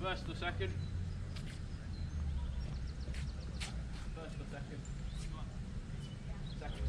First or second? First or second? Second.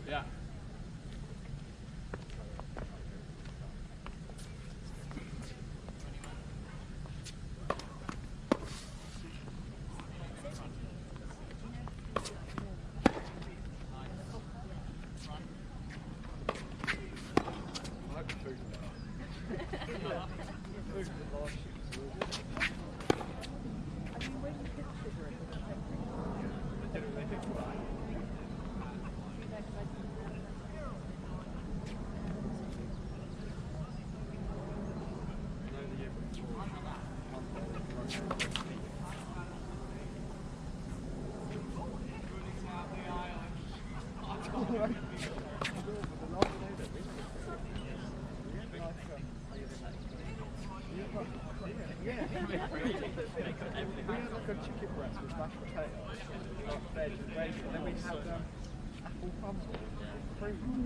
Yeah. Chicken breast with mashed potatoes, veg and bacon, and then we had apple crumble with fruit. Do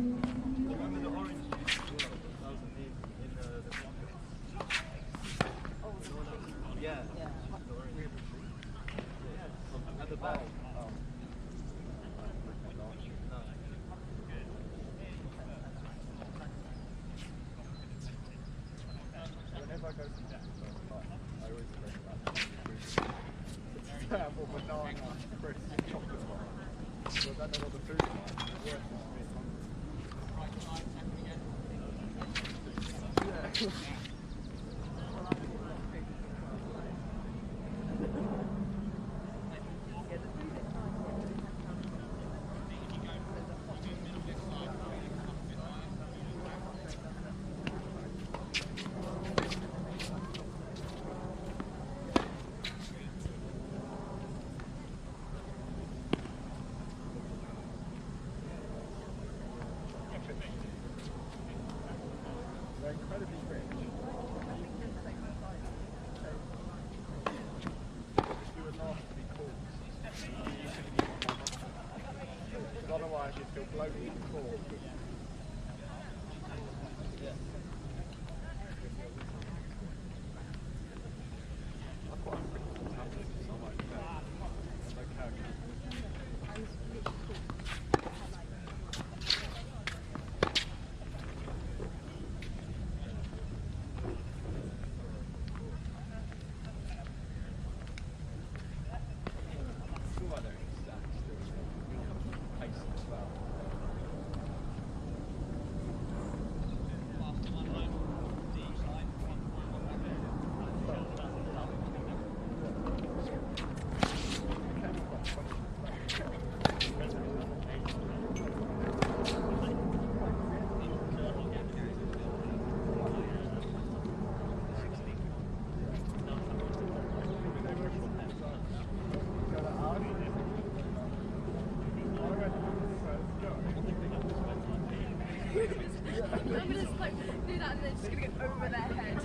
you remember the orange juice? That was in the oh, yeah. At the back. Whenever I go to I always think about that. Terrible banana, crisp chocolate bar. So I don't know what the food is like. Yeah. They're incredibly rich. You would laugh to be called. Because otherwise you'd feel bloated and cold. I've got a pretty cool tablet, so I might do that. Okay. I'm gonna just like do that and then just gonna get over their head.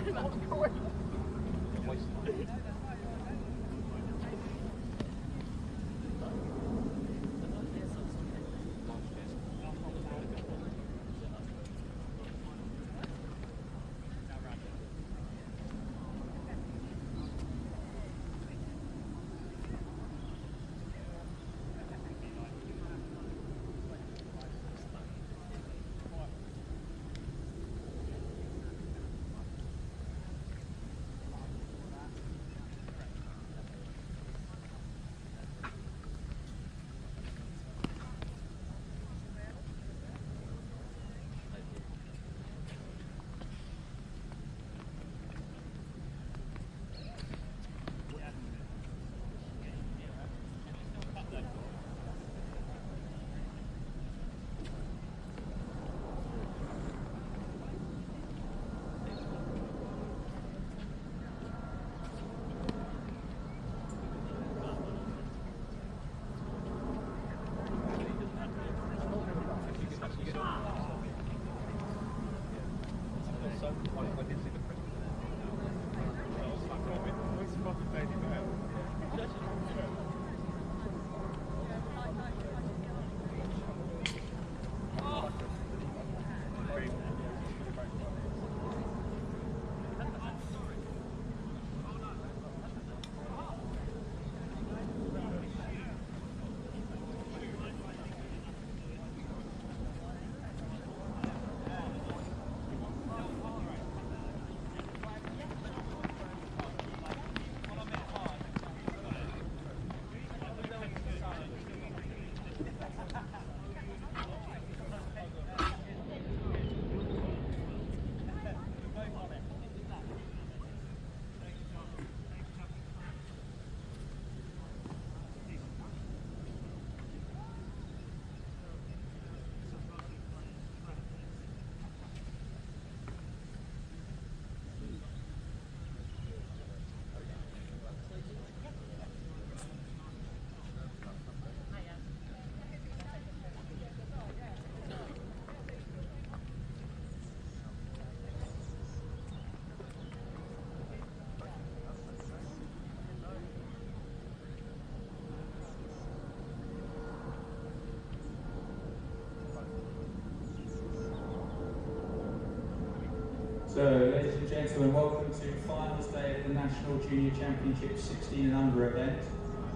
So, ladies and gentlemen, welcome to finals day of the National Junior Championship 16 and under event.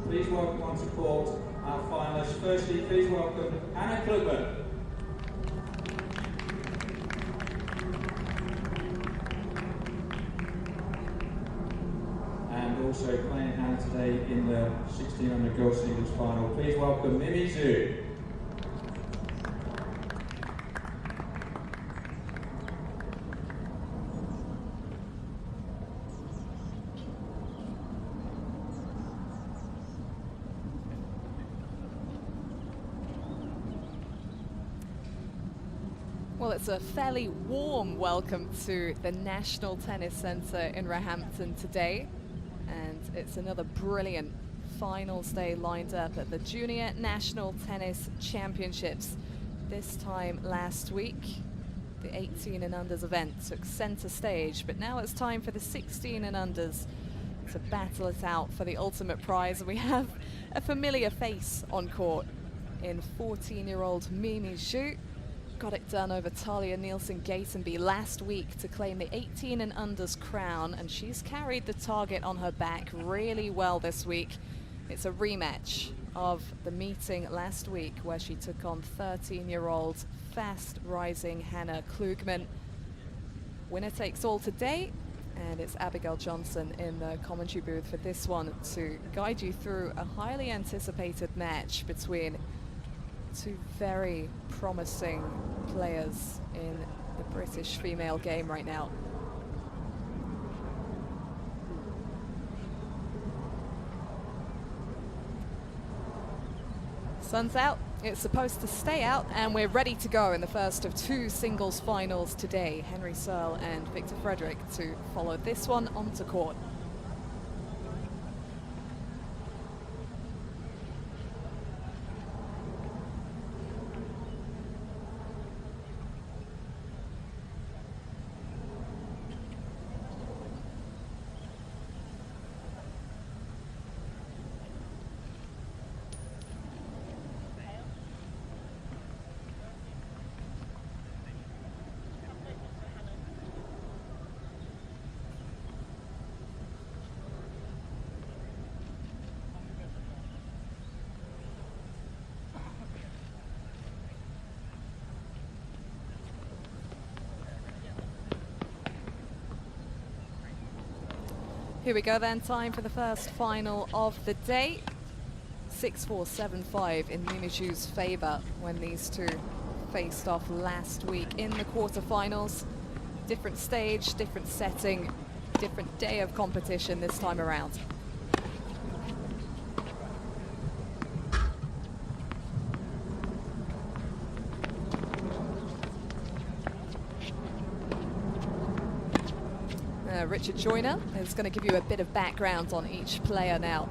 Please welcome onto court our finalists. Firstly, please welcome Hannah Klugman. And also playing Hannah today in the 16 under girls singles final, please welcome Mimi Zhu. Well, it's a fairly warm welcome to the National Tennis Centre in Roehampton today. And it's another brilliant finals day lined up at the Junior National Tennis Championships. This time last week, the 18 and unders event took centre stage, but now it's time for the 16 and unders to battle it out for the ultimate prize. We have a familiar face on court in 14-year-old Mimi Zhu. Got it done over Talia Nielsen-Gatenby last week to claim the 18 and unders crown, and she's carried the target on her back really well this week. It's a rematch of the meeting last week where she took on 13-year-old fast-rising Hannah Klugman. Winner takes all today, and it's Abigail Johnson in the commentary booth for this one to guide you through a highly anticipated match between two very promising players in the British female game right now. Sun's out, it's supposed to stay out, and we're ready to go in the first of two singles finals today. Henry Searle and Victor Frederick to follow this one onto court. Here we go then, time for the first final of the day. 6-4, 7-5 in Mimi Zhu's favour when these two faced off last week in the quarterfinals. Different stage, different setting, different day of competition this time around. Richard Joyner is going to give you a bit of background on each player now.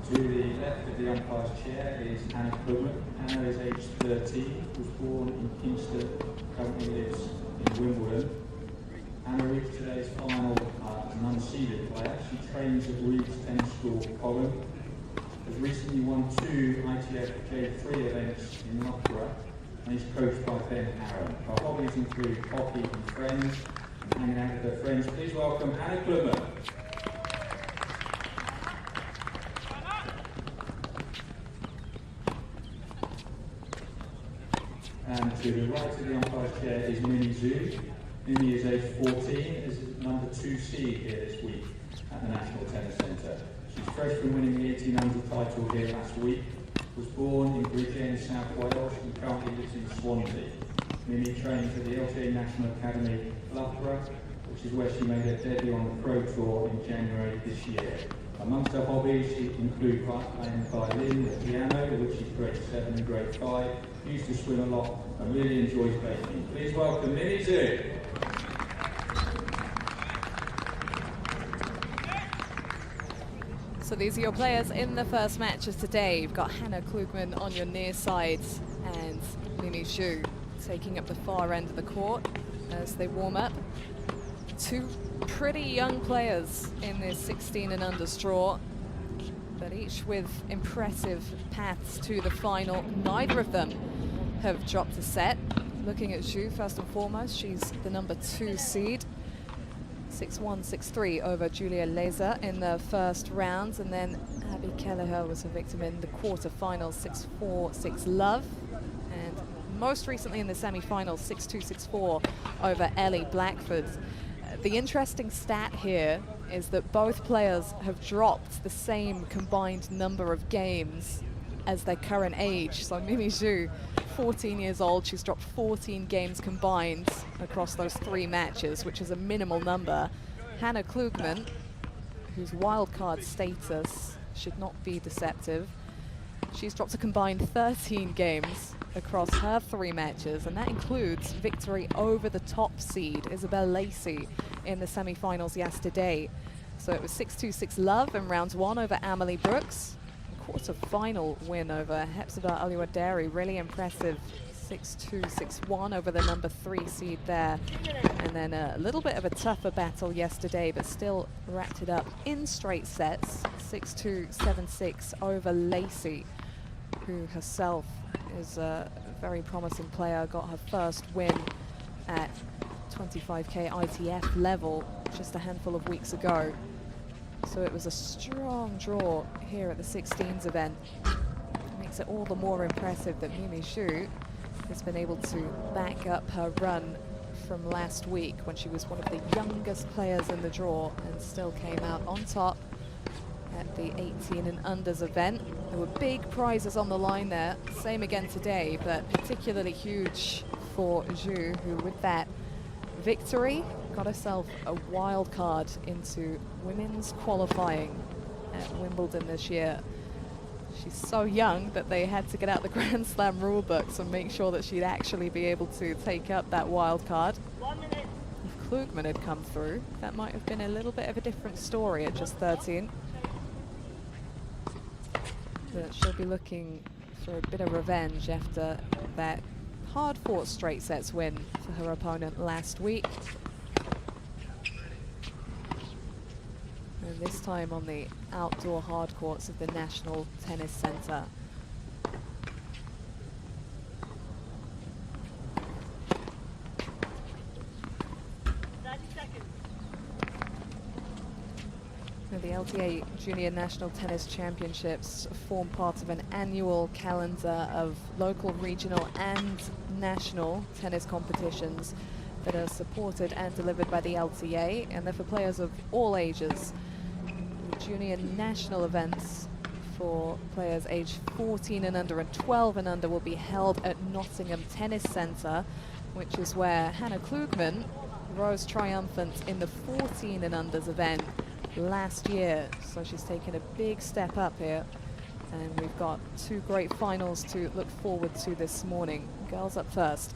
To the left of the umpire's chair is Hannah Klugman. Hannah is aged 13, was born in Kingston, currently lives in Wimbledon. Hannah reached today's final as an unseeded player. She trains at Reed's Tennis School, Cobham. Has recently won two ITF J3 events in Loughborough, and he's coached by Ben Aaron. Her hobbies include hockey and friends, and hanging out with her friends. Please welcome Hannah Klugman. And to the right of the umpire's chair is Mimi Zhu. Mimi is aged 14, is number 2 seed here this week at the National Tennis Centre. She's fresh from winning the 1800 title here last week. Was born in Bridgend, South Wales, and currently lives in Swansea. Mimi trains at the LTA National Academy, Loughborough, which is where she made her debut on the Pro Tour in January this year. Amongst her hobbies include playing violin, the piano, which is grade 7 and grade 5, used to swim a lot, and really enjoys baking. Please welcome Mimi Zhu. So these are your players in the first matches today. You've got Hannah Klugman on your near side and Mimi Zhu taking up the far end of the court as they warm up. Two pretty young players in this 16 and under draw. but each with impressive paths to the final. Neither of them have dropped a set. Looking at Zhu, first and foremost, she's the number 2 seed. 6-1, 6-3 over Julia Leza in the first round, and then Abby Kelleher was a victim in the quarterfinals, 6-4, 6-love, and most recently in the semi-finals, 6-2, 6-4 over Ellie Blackford. The interesting stat here is that both players have dropped the same combined number of games as their current age. So Mimi Zhu, 14 years old, she's dropped 14 games combined across those 3 matches, which is a minimal number. Hannah Klugman, whose wildcard status should not be deceptive, she's dropped a combined 13 games across her 3 matches, and that includes victory over the top seed, Isabel Lacey, in the semi-finals yesterday. So it was 6-2, 6-love in round 1 over Amelie Brooks. Quarter-final win over Hepzibah Aliwaderi, really impressive, 6-2, 6-1 over the number 3 seed there. And then a little bit of a tougher battle yesterday, but still wrapped it up in straight sets, 6-2, 7-6 over Lacey, who herself is a very promising player, got her first win at 25K ITF level just a handful of weeks ago. So it was a strong draw here at the 16s event. It makes it all the more impressive that Mimi Zhu has been able to back up her run from last week when she was one of the youngest players in the draw and still came out on top at the 18 and unders event. There were big prizes on the line there, same again today, but particularly huge for Zhu, who with that victory got herself a wild card into women's qualifying at Wimbledon this year. She's so young that they had to get out the Grand Slam rulebooks and make sure that she'd actually be able to take up that wild card. If Klugman had come through, that might have been a little bit of a different story at just 13. But she'll be looking for a bit of revenge after that hard-fought straight sets win for her opponent last week. And this time on the outdoor hard courts of the National Tennis Center. The LTA Junior National Tennis Championships form part of an annual calendar of local, regional and national tennis competitions that are supported and delivered by the LTA, and they're for players of all ages. The junior national events for players aged 14 and under and 12 and under will be held at Nottingham Tennis Centre, which is where Hannah Klugman rose triumphant in the 14 and unders event last year. So she's taken a big step up here, and we've got 2 great finals to look forward to this morning. Girls up first.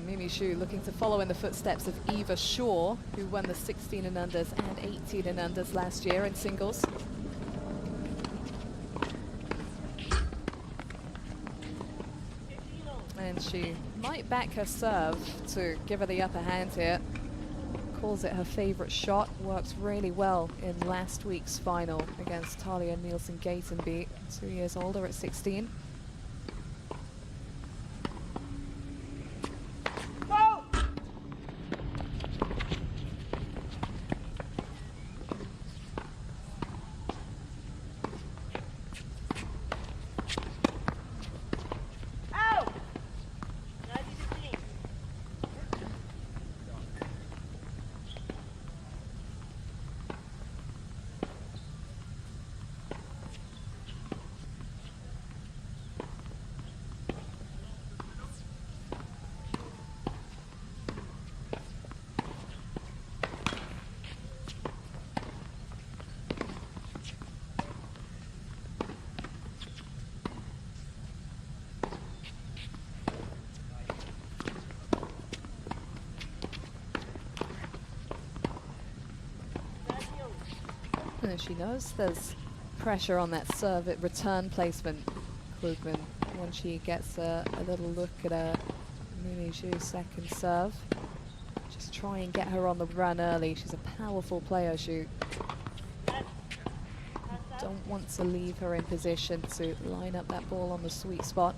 Mimi Zhu looking to follow in the footsteps of Eva Shaw, who won the 16 and unders and 18 and unders last year in singles. And she might back her serve to give her the upper hand here. Calls it her favorite shot, works really well in last week's final against Talia Nielsen-Gatenby, 2 years older at 16. And she knows there's pressure on that serve at return placement, Klugman, when she gets a little look at a Mimi Zhu's second serve. Just try and get her on the run early. She's a powerful player, Zhu. Don't want to leave her in position to line up that ball on the sweet spot.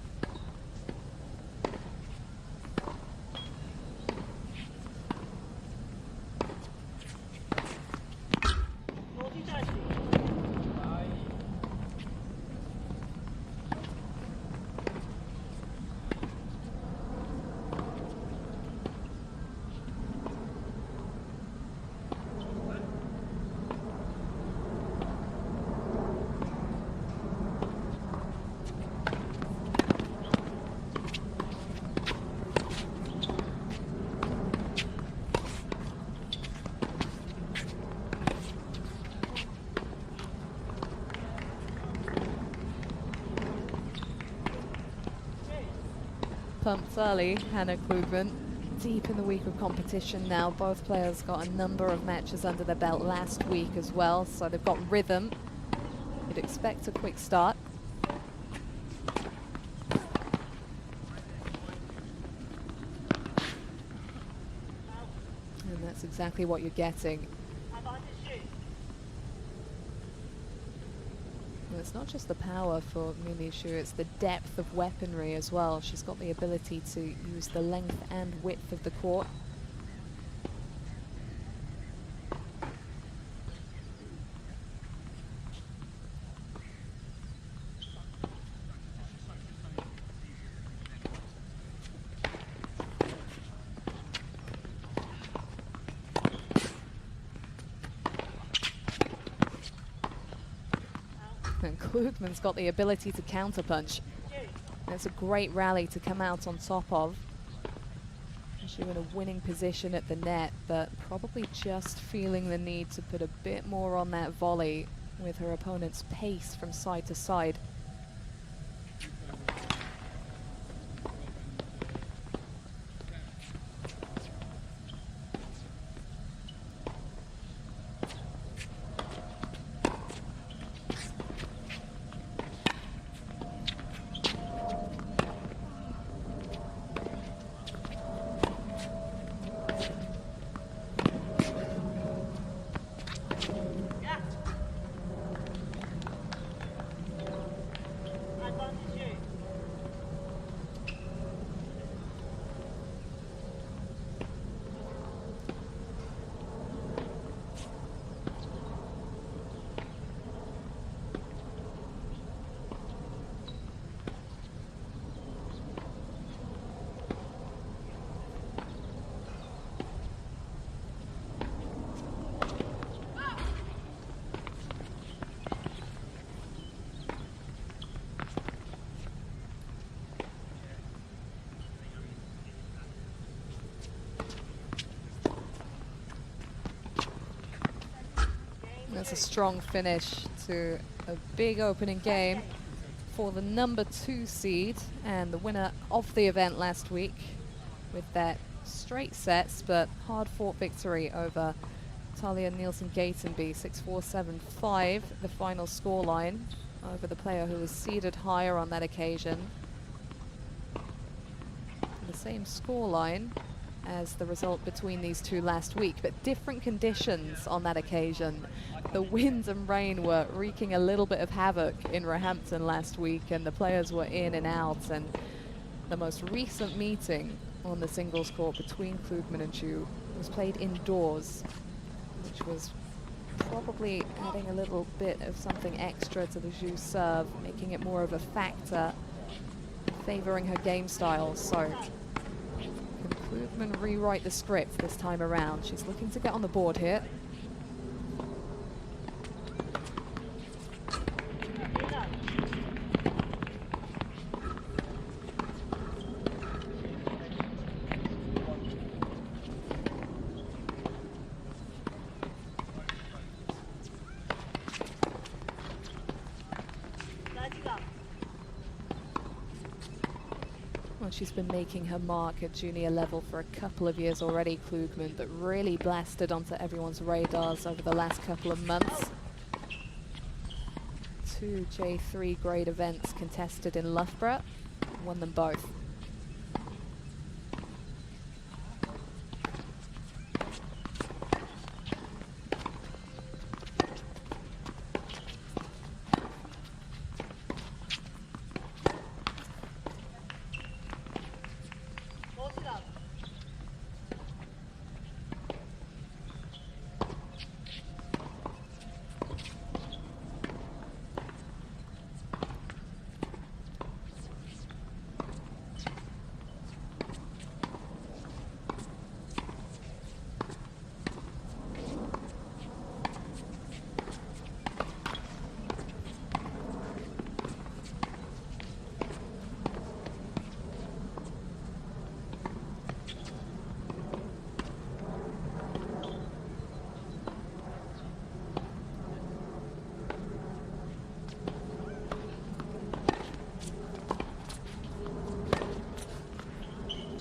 Pumped early, Hannah Klugman. Deep in the week of competition now. Both players got a number of matches under their belt last week as well, so they've got rhythm. You'd expect a quick start. And that's exactly what you're getting. It's not just the power for Mimi Zhu, it's the depth of weaponry as well. She's got the ability to use the length and width of the court. And Klugman's got the ability to counterpunch. It's a great rally to come out on top of. She's in a winning position at the net, but probably just feeling the need to put a bit more on that volley with her opponent's pace from side to side. That's a strong finish to a big opening game for the number 2 seed and the winner of the event last week with that straight sets but hard-fought victory over Talia Nielsen-Gatenby, 6-4, 7-5, the final scoreline over the player who was seeded higher on that occasion. The same scoreline as the result between these two last week, but different conditions on that occasion. The wind and rain were wreaking a little bit of havoc in Roehampton last week, and the players were in and out, and the most recent meeting on the singles court between Klugman and Zhu was played indoors, which was probably adding a little bit of something extra to the Zhu serve, making it more of a factor, favoring her game style. So can Klugman rewrite the script this time around? She's looking to get on the board here. She's been making her mark at junior level for a couple of years already, Klugman, but really blasted onto everyone's radars over the last couple of months. 2 J3 grade events contested in Loughborough, won them both.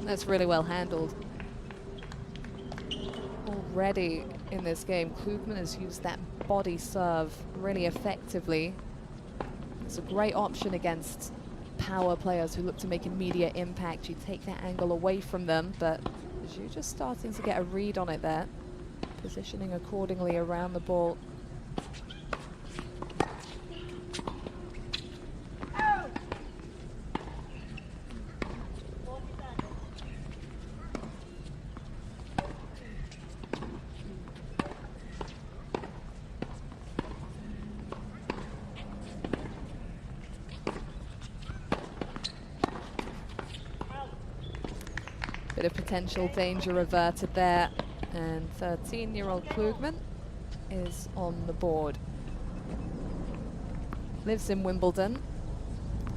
That's really well handled. Already in this game, Klugman has used that body serve really effectively. It's a great option against power players who look to make immediate impact. You take that angle away from them, but you're just starting to get a read on it there. Positioning accordingly around the ball. Bit of potential danger averted there, and 13-year-old Klugman is on the board. Lives in Wimbledon,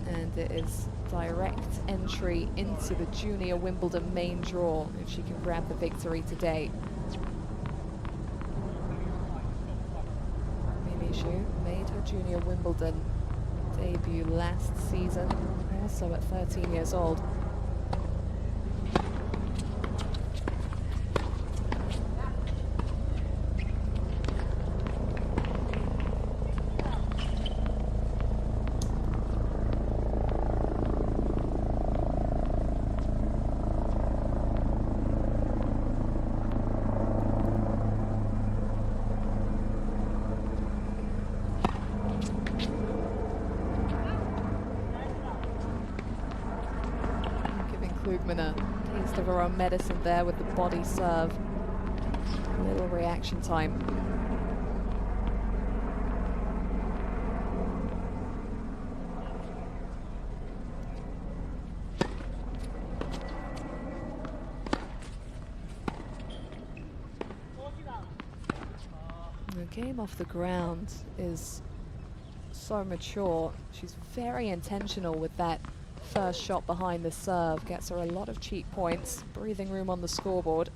and it is direct entry into the Junior Wimbledon main draw if she can grab the victory today. Mimi Zhu made her Junior Wimbledon debut last season, also at 13 years old. Klugman a taste of her own medicine there with the body serve. A little reaction time. The game off the ground is so mature. She's very intentional with that first shot behind the serve. Gets her a lot of cheap points, breathing room on the scoreboard.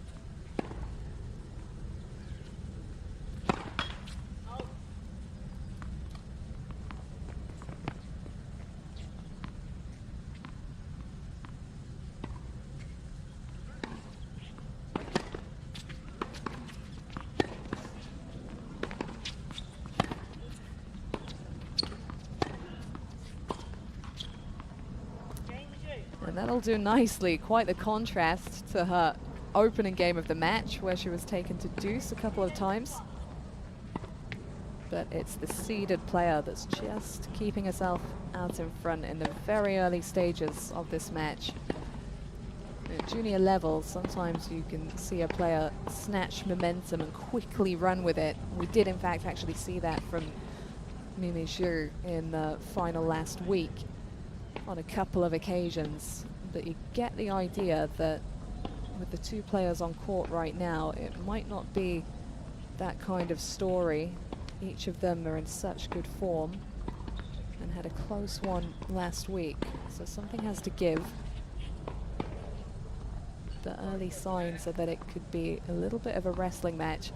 And that'll do nicely. Quite the contrast to her opening game of the match, where she was taken to Deuce a couple of times. But it's the seeded player that's just keeping herself out in front in the very early stages of this match. At junior level, sometimes you can see a player snatch momentum and quickly run with it. We did, in fact, actually see that from Mimi Zhu in the final last week on a couple of occasions. But you get the idea that with the two players on court right now, it might not be that kind of story. Each of them are in such good form and had a close one last week, so something has to give. The early signs are that it could be a little bit of a wrestling match.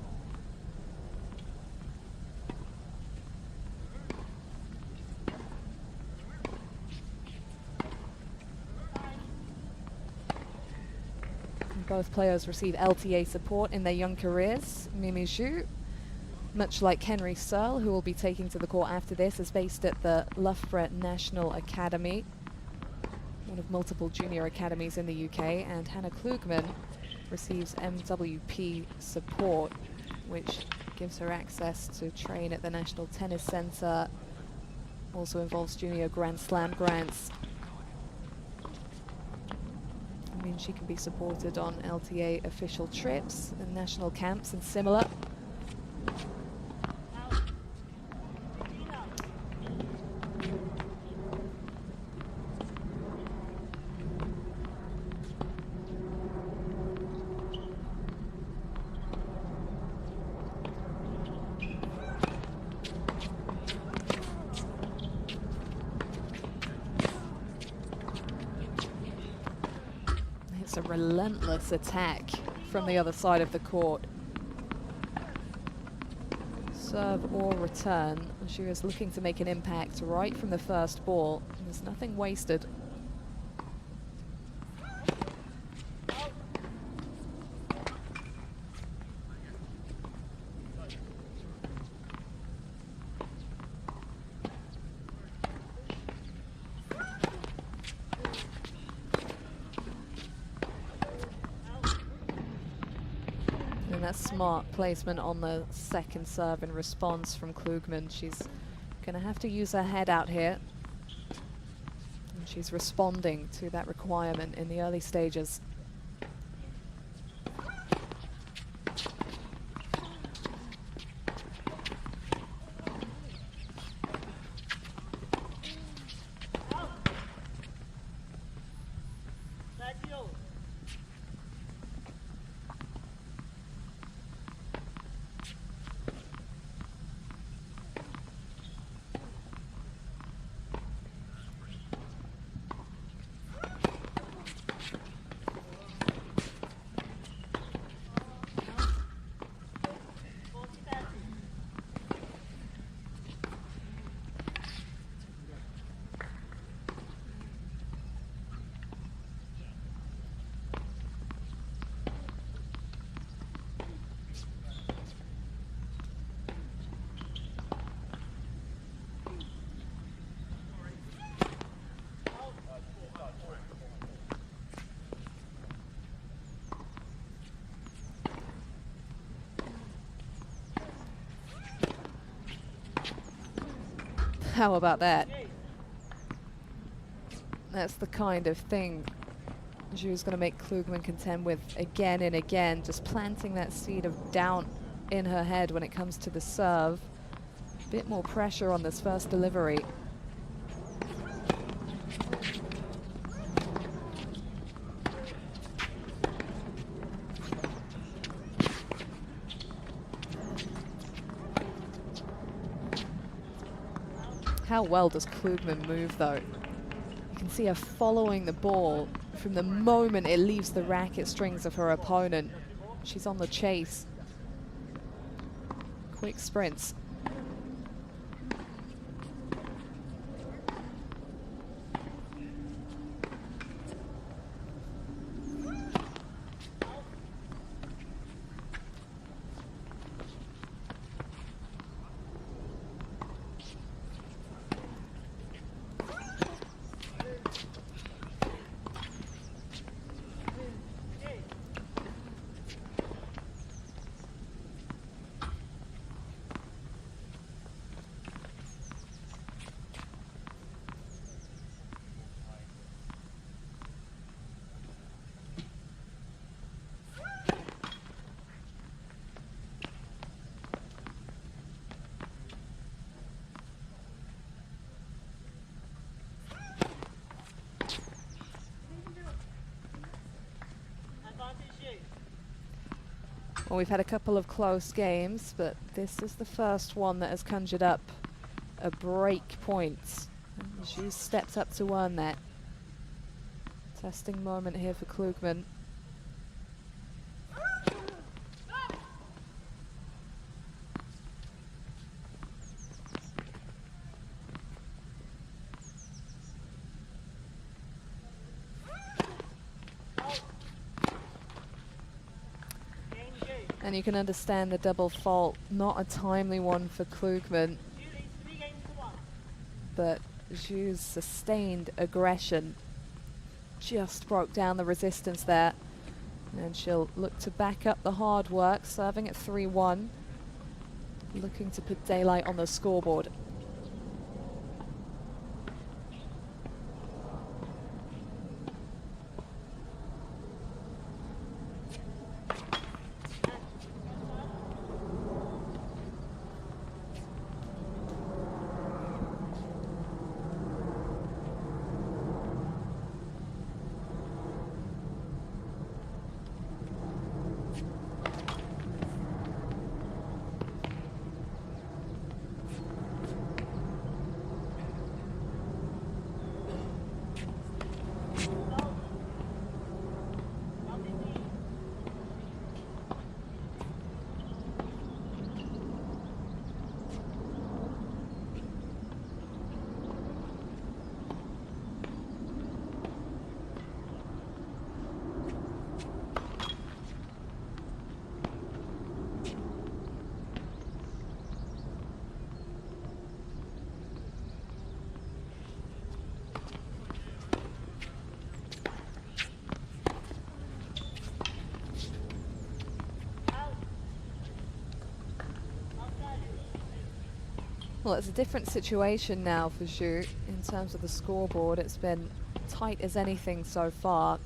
Both players receive LTA support in their young careers. Mimi Zhu much like Henry Searle, who will be taking to the court after this, is based at the Loughborough National Academy, one of multiple junior academies in the UK, and Hannah Klugman receives MWP support, which gives her access to train at the National Tennis Centre. Also involves junior Grand Slam grants. I mean, she can be supported on LTA official trips and national camps and similar. It's a relentless attack from the other side of the court. Serve or return. She was looking to make an impact right from the first ball. There's nothing wasted. And that's smart placement on the second serve in response from Klugman. She's going to have to use her head out here. And she's responding to that requirement in the early stages. How about that? That's the kind of thing she was going to make Klugman contend with again and again, just planting that seed of doubt in her head when it comes to the serve. A bit more pressure on this first delivery. How well does Klugman move, though? You can see her following the ball from the moment it leaves the racket strings of her opponent. She's on the chase. Quick sprints. Well, we've had a couple of close games, but this is the first one that has conjured up a break point. And she steps up to earn that. Testing moment here for Klugman. And you can understand the double fault, not a timely one for Klugman. But Zhu's sustained aggression just broke down the resistance there. And she'll look to back up the hard work, serving at 3-1. Looking to put daylight on the scoreboard. Well, it's a different situation now for Zhu in terms of the scoreboard. It's been tight as anything so far.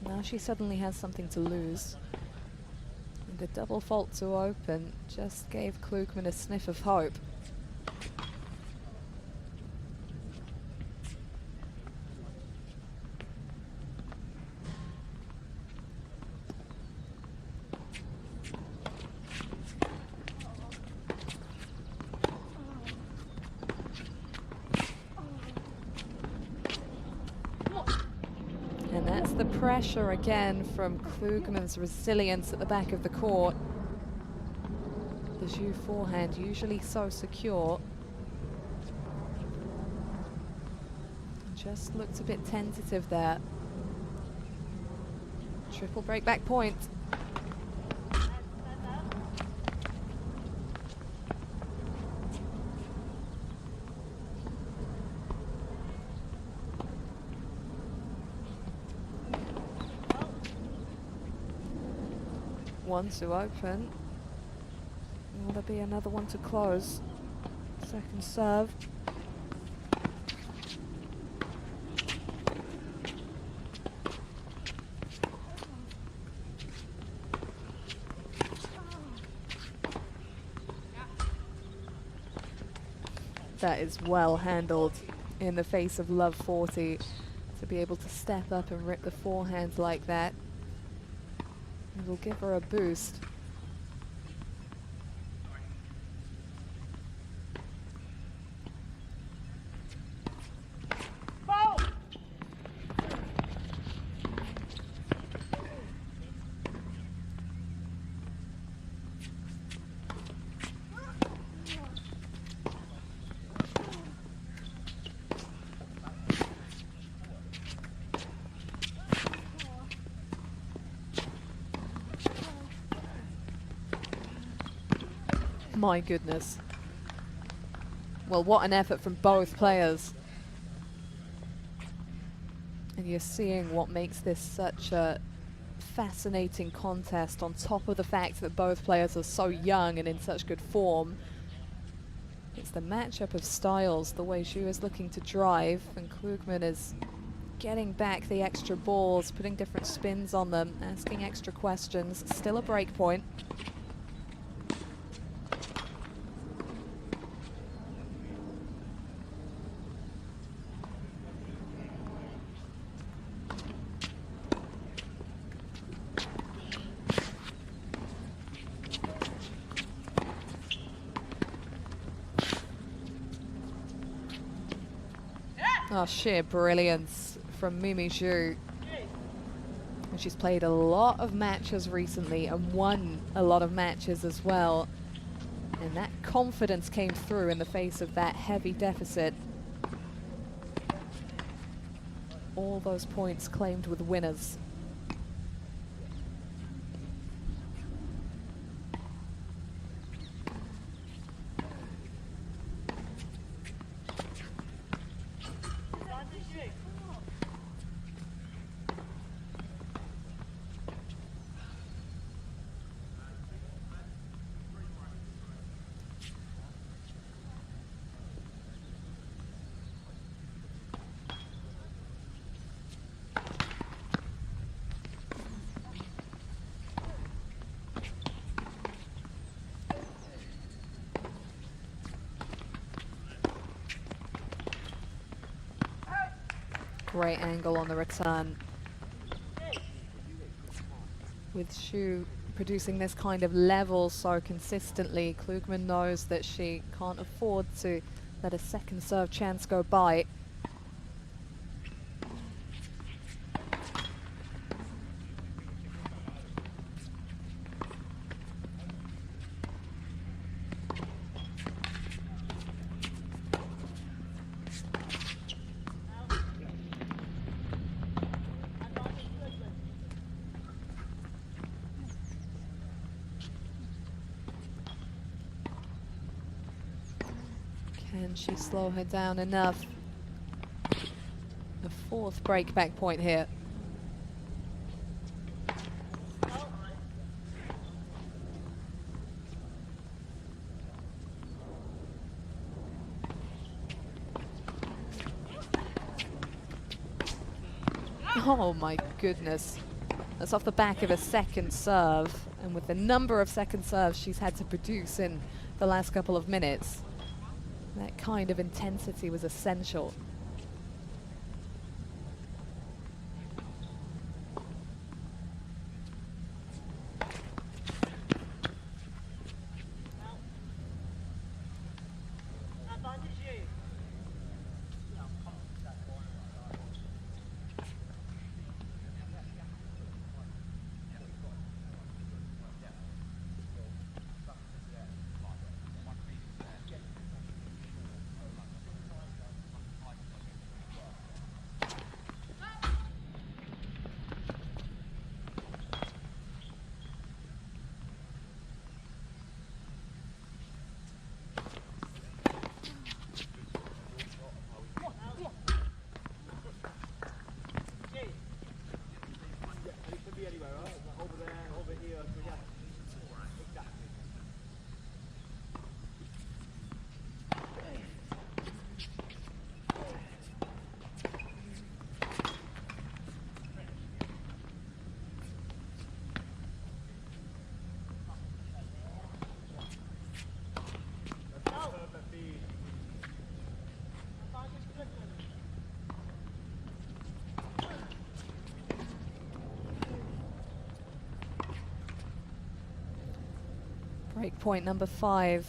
Now she suddenly has something to lose. And the double fault to open just gave Klugman a sniff of hope. And that's the pressure again from Klugman's resilience at the back of the court. The Zhu forehand usually so secure. Just looked a bit tentative there. Triple breakback point. One to open. Will there be another one to close? Second serve. That is well handled in the face of Love 40 to be able to step up and rip the forehand like that. It will give her a boost. My goodness. Well, what an effort from both players. And you're seeing what makes this such a fascinating contest, on top of the fact that both players are so young and in such good form. It's the matchup of styles, the way Zhu is looking to drive, and Klugman is getting back the extra balls, putting different spins on them, asking extra questions. Still a break point. Oh, sheer brilliance from Mimi Zhu. And she's played a lot of matches recently and won a lot of matches as well. And that confidence came through in the face of that heavy deficit. All those points claimed with winners. Great angle on the return. With Zhu producing this kind of level so consistently, Klugman knows that she can't afford to let a second serve chance go by. Can she slow her down enough? The fourth breakback point here. Oh my goodness. That's off the back of a second serve, and with the number of second serves she's had to produce in the last couple of minutes, that kind of intensity was essential. Break point number 5.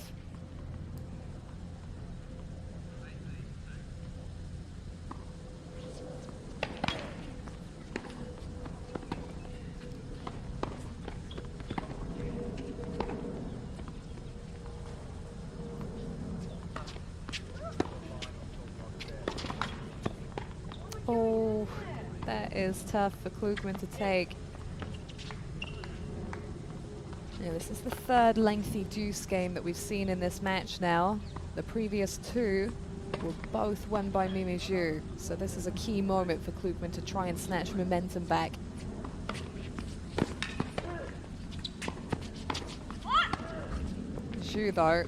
Oh, that is tough for Klugman to take. Yeah, this is the third lengthy deuce game that we've seen in this match now. The previous 2 were both won by Mimi Zhu, so this is a key moment for Klugman to try and snatch momentum back. Zhu, though,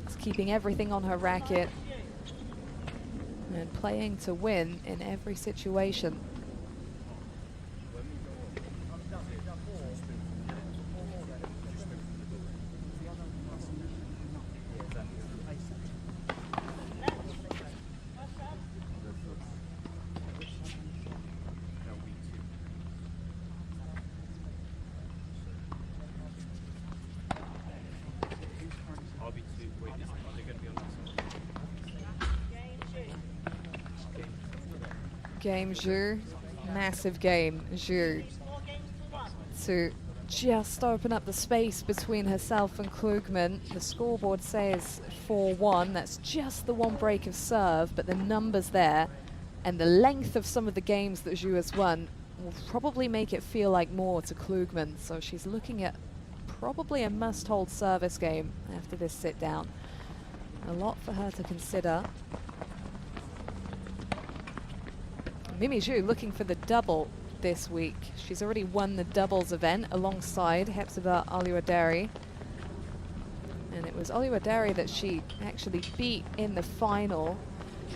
is keeping everything on her racket and playing to win in every situation. Game Zhu, massive game Zhu, to just open up the space between herself and Klugman. The scoreboard says 4-1, that's just the one break of serve, but the numbers there and the length of some of the games that Zhu has won will probably make it feel like more to Klugman, so she's looking at probably a must-hold service game after this sit-down. A lot for her to consider. Mimi Zhu looking for the double this week. She's already won the doubles event alongside Hepzibah Aliwaderi. And it was Aliwaderi that she actually beat in the final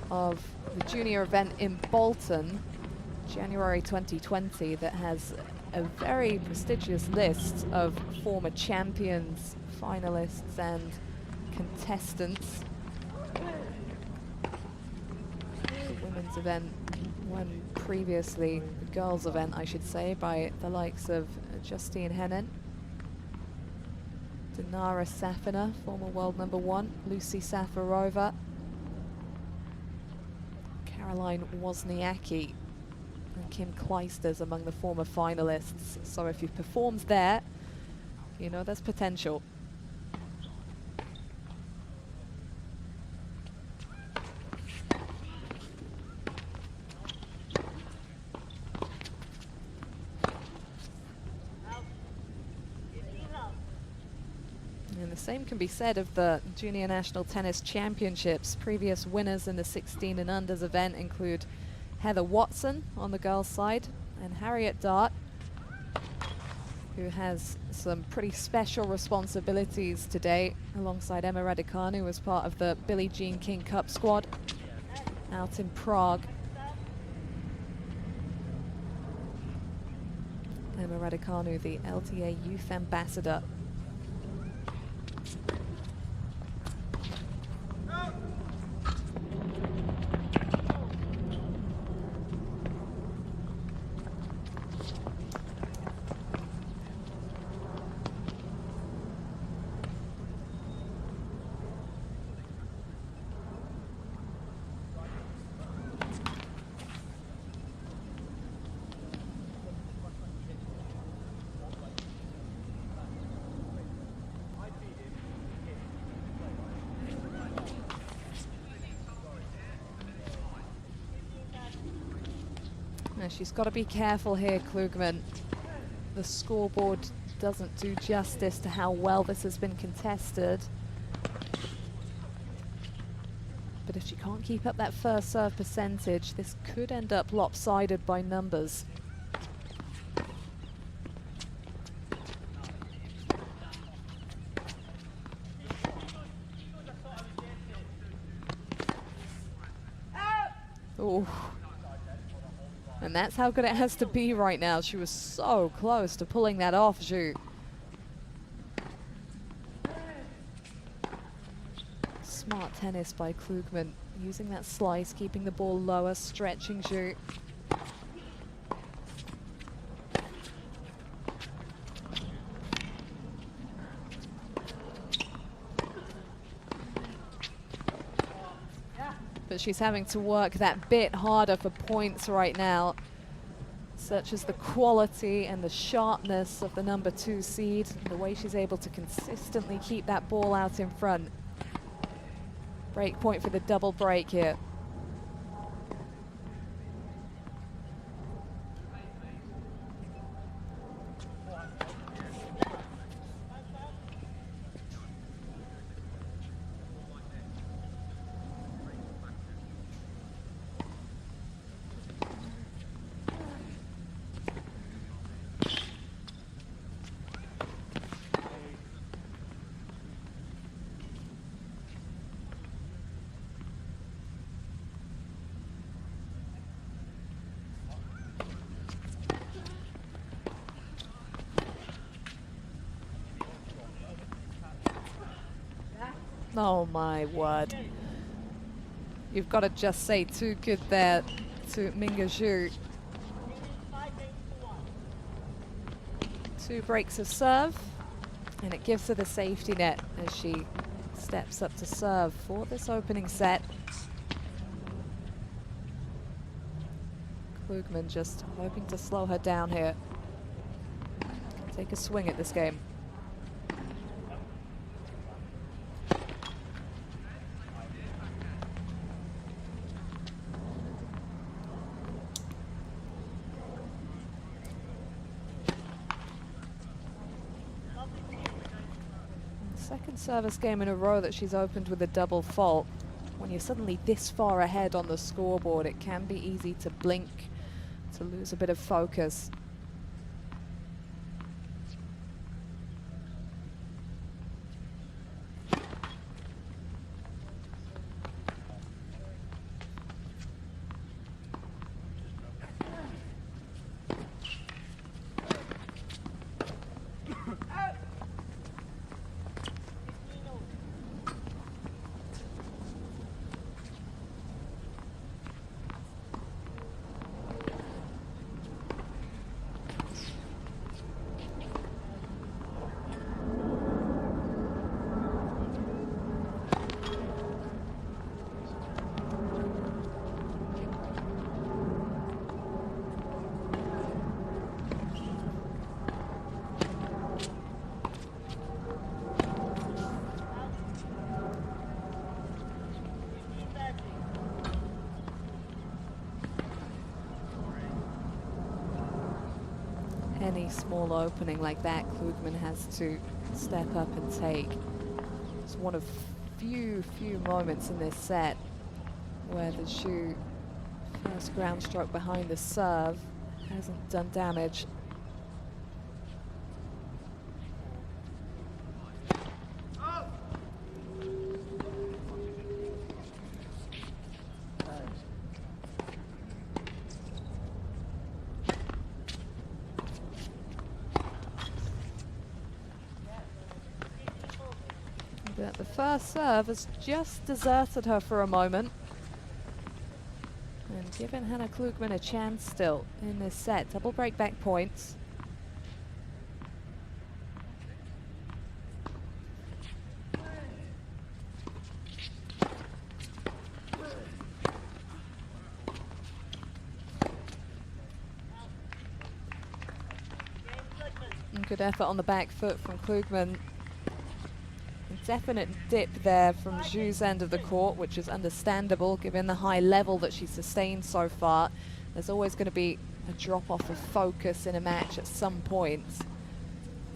of the junior event in Bolton, January 2020, that has a very prestigious list of former champions, finalists and contestants. The women's event Won previously, the girls' event, I should say, by the likes of Justine Henin, Dinara Safina, former world #1, Lucy Safarova, Caroline Wozniacki, and Kim Kleisters among the former finalists. So if you've performed there, you know there's potential. And the same can be said of the Junior National Tennis Championships. Previous winners in the 16 and unders event include Heather Watson on the girls' side and Harriet Dart, who has some pretty special responsibilities today alongside Emma Raducanu as part of the Billie Jean King Cup squad out in Prague. Emma Raducanu, the LTA Youth Ambassador. Now she's got to be careful here, Klugman. The scoreboard doesn't do justice to how well this has been contested. But if she can't keep up that first serve percentage, this could end up lopsided by numbers. Oh. And that's how good it has to be right now. She was so close to pulling that off, Zhu. Smart tennis by Klugman, using that slice, keeping the ball lower, stretching Zhu. But she's having to work that bit harder for points right now. Such as the quality and the sharpness of the #2 seed, and the way she's able to consistently keep that ball out in front. Break point for the double break here. Oh my word. You've got to just say too good there to Minga Zhu. 2 breaks of serve, and it gives her the safety net as she steps up to serve for this opening set. Klugman just hoping to slow her down here. Take a swing at this game. Second service game in a row that she's opened with a double fault. When you're suddenly this far ahead on the scoreboard, it can be easy to blink, to lose a bit of focus. any small opening like that, Klugman has to step up and take. It's one of few moments in this set where the Zhu first ground stroke behind the serve hasn't done damage. But the first serve has just deserted her for a moment. And given Hannah Klugman a chance still in this set. Double break back points. And good effort on the back foot from Klugman. Definite dip there from Zhu's end of the court, which is understandable given the high level that she's sustained so far. There's always going to be a drop off of focus in a match at some point.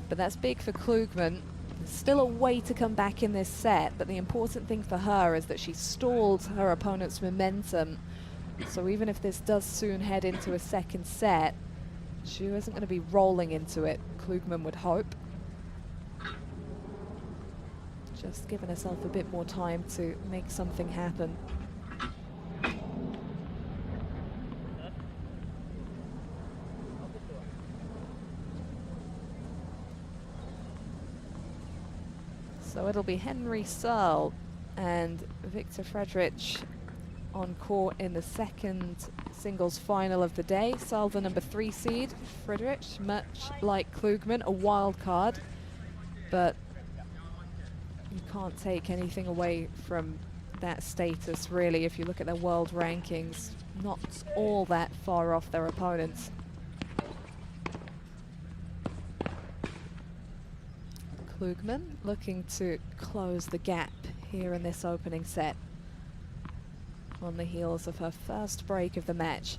But that's big for Klugman. There's still a way to come back in this set, but the important thing for her is that she stalled her opponent's momentum. So even if this does soon head into a second set, Zhu isn't going to be rolling into it, Klugman would hope. Just giving herself a bit more time to make something happen. So it'll be Henry Searle and Victor Friedrich on court in the second singles final of the day. Searle the number 3 seed, Friedrich, much like Klugman, a wild card, but you can't take anything away from that status, really. If you look at their world rankings, not all that far off their opponents. Klugman looking to close the gap here in this opening set on the heels of her first break of the match.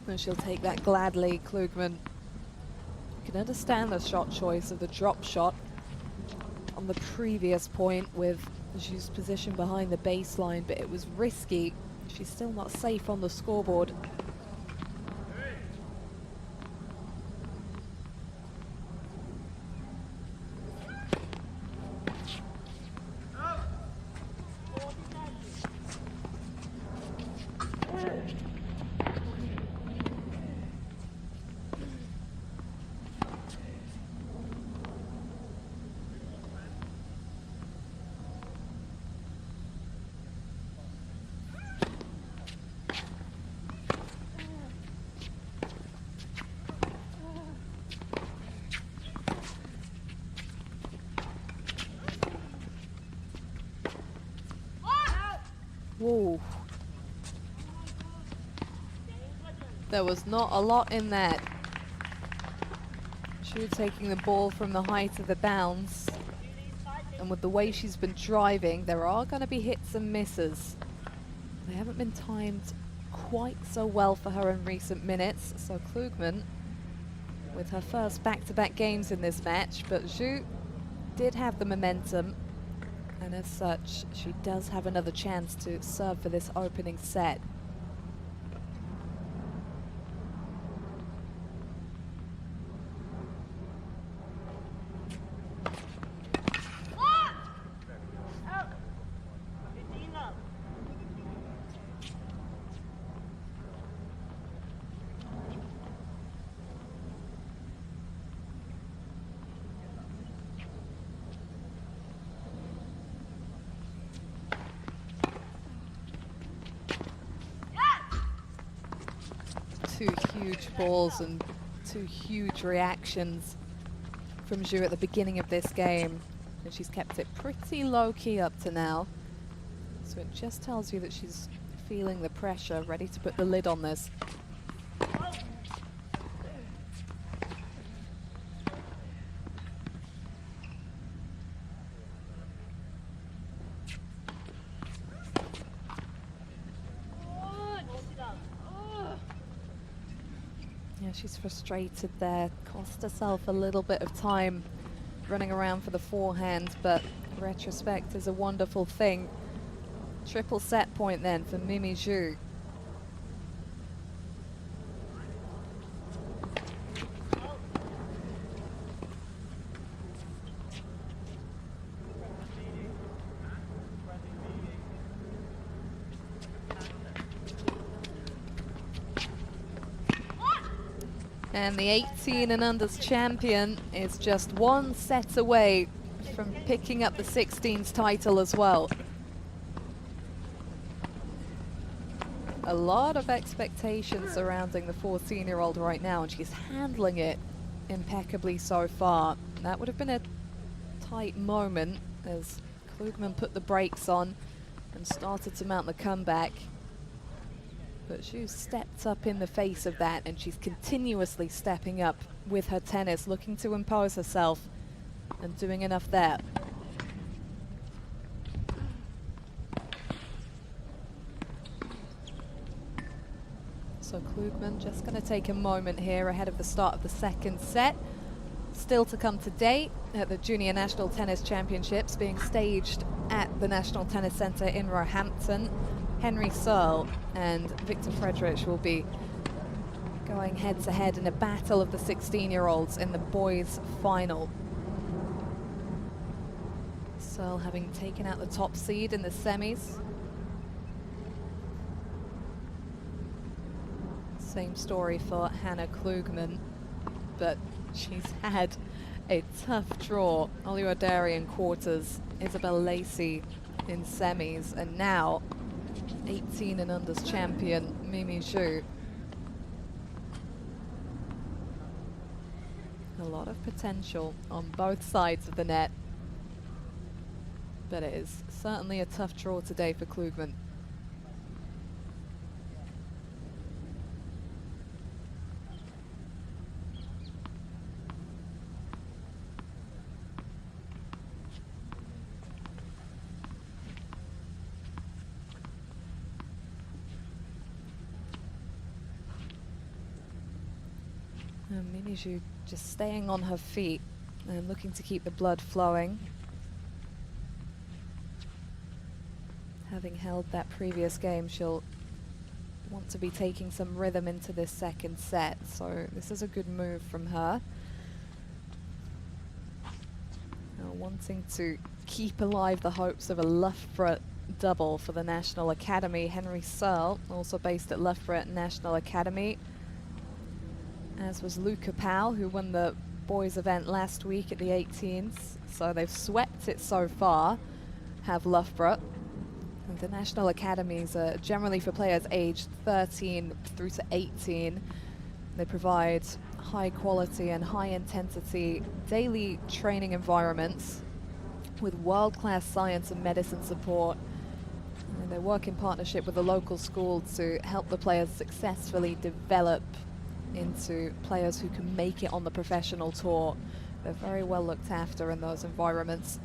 And she'll take that gladly, Klugman. You can understand the shot choice of the drop shot on the previous point with Zhu's position behind the baseline, but it was risky. She's still not safe on the scoreboard. Whoa. There was not a lot in that. Zhu taking the ball from the height of the bounce. and with the way she's been driving, there are going to be hits and misses. They haven't been timed quite so well for her in recent minutes, so Klugman with her first back-to-back games in this match, but Zhu did have the momentum, and as such, she does have another chance to serve for this opening set. Two huge balls and two huge reactions from Zhu at the beginning of this game, and she's kept it pretty low-key up to now. So it just tells you that she's feeling the pressure, ready to put the lid on this. Yeah, she's frustrated there, cost herself a little bit of time running around for the forehand, but retrospect is a wonderful thing. Triple set point then for Mimi Zhu. And the 18 and unders champion is just one set away from picking up the 16s title as well. A lot of expectations surrounding the 14-year-old right now, and she's handling it impeccably so far. That would have been a tight moment as Klugman put the brakes on and started to mount the comeback. But Zhu stepped up in the face of that, and she's continuously stepping up with her tennis, looking to impose herself and doing enough there. So Klugman just going to take a moment here ahead of the start of the second set. Still to come today at the Junior National Tennis Championships being staged at the National Tennis Centre in Roehampton. Henry Searle and Victor Frederich will be going head-to-head in a battle of the 16-year-olds in the boys' final. Searle having taken out the top seed in the semis. Same story for Hannah Klugman, but she's had a tough draw. Oliver in quarters, Isabel Lacey in semis, and now 18 and unders champion Mimi Zhu. A lot of potential on both sides of the net, but it is certainly a tough draw today for Klugman. Mimi Zhu just staying on her feet and looking to keep the blood flowing. Having held that previous game, she'll want to be taking some rhythm into this second set, so this is a good move from her. Now wanting to keep alive the hopes of a Loughborough double for the National Academy. Henry Searle, also based at Loughborough National Academy, as was Luca Powell, who won the boys event last week at the 18s. So they've swept it so far, have Loughborough. And the National Academies are generally for players aged 13 through to 18. They provide high quality and high intensity daily training environments with world-class science and medicine support. And they work in partnership with a local school to help the players successfully develop into players who can make it on the professional tour. They're very well looked after in those environments.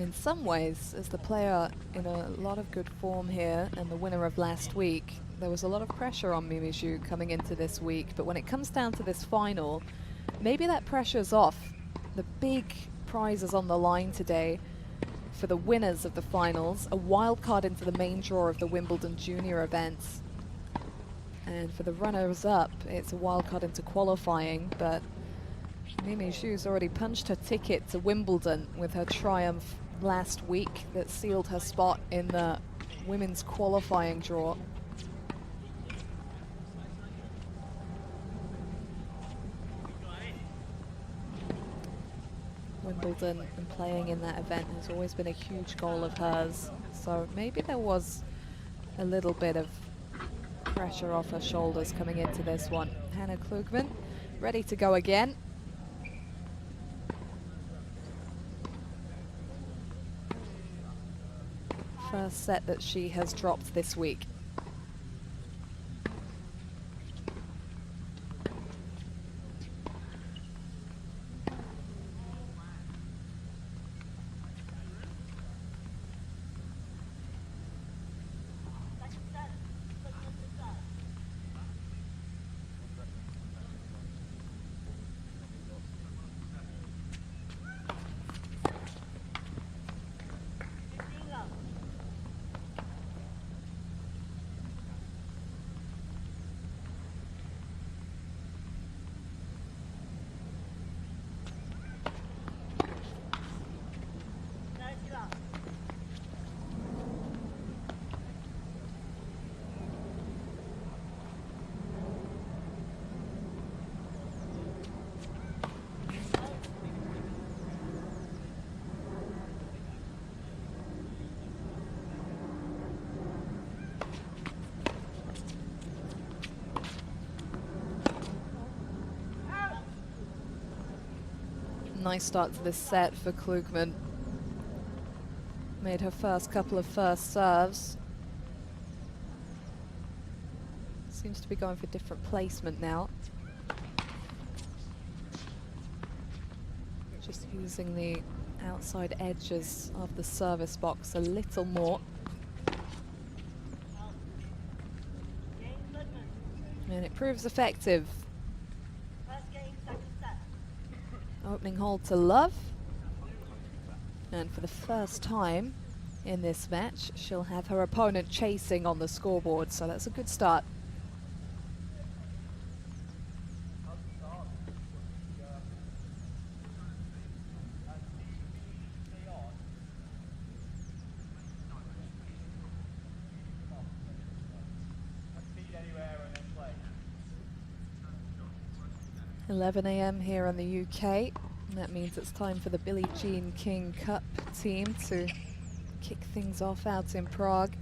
In some ways, as the player in a lot of good form here and the winner of last week, there was a lot of pressure on Mimi Zhu coming into this week. But when it comes down to this final, maybe that pressure's off. The big prize is on the line today for the winners of the finals, a wild card into the main draw of the Wimbledon Junior events. And for the runners-up, it's a wild card into qualifying, but Mimi Zhu's already punched her ticket to Wimbledon with her triumph last week that sealed her spot in the women's qualifying draw. Wimbledon and playing in that event has always been a huge goal of hers, so maybe there was a little bit of pressure off her shoulders coming into this one. Hannah Klugman ready to go again. First set that she has dropped this week. Nice start to this set for Klugman. Made her first couple of first serves. Seems to be going for different placement now. Just using the outside edges of the service box a little more. And it proves effective. Opening hold to love, and for the first time in this match she'll have her opponent chasing on the scoreboard, so that's a good start. (11 AM here in the UK, and that means it's time for the Billie Jean King Cup team to kick things off out in Prague.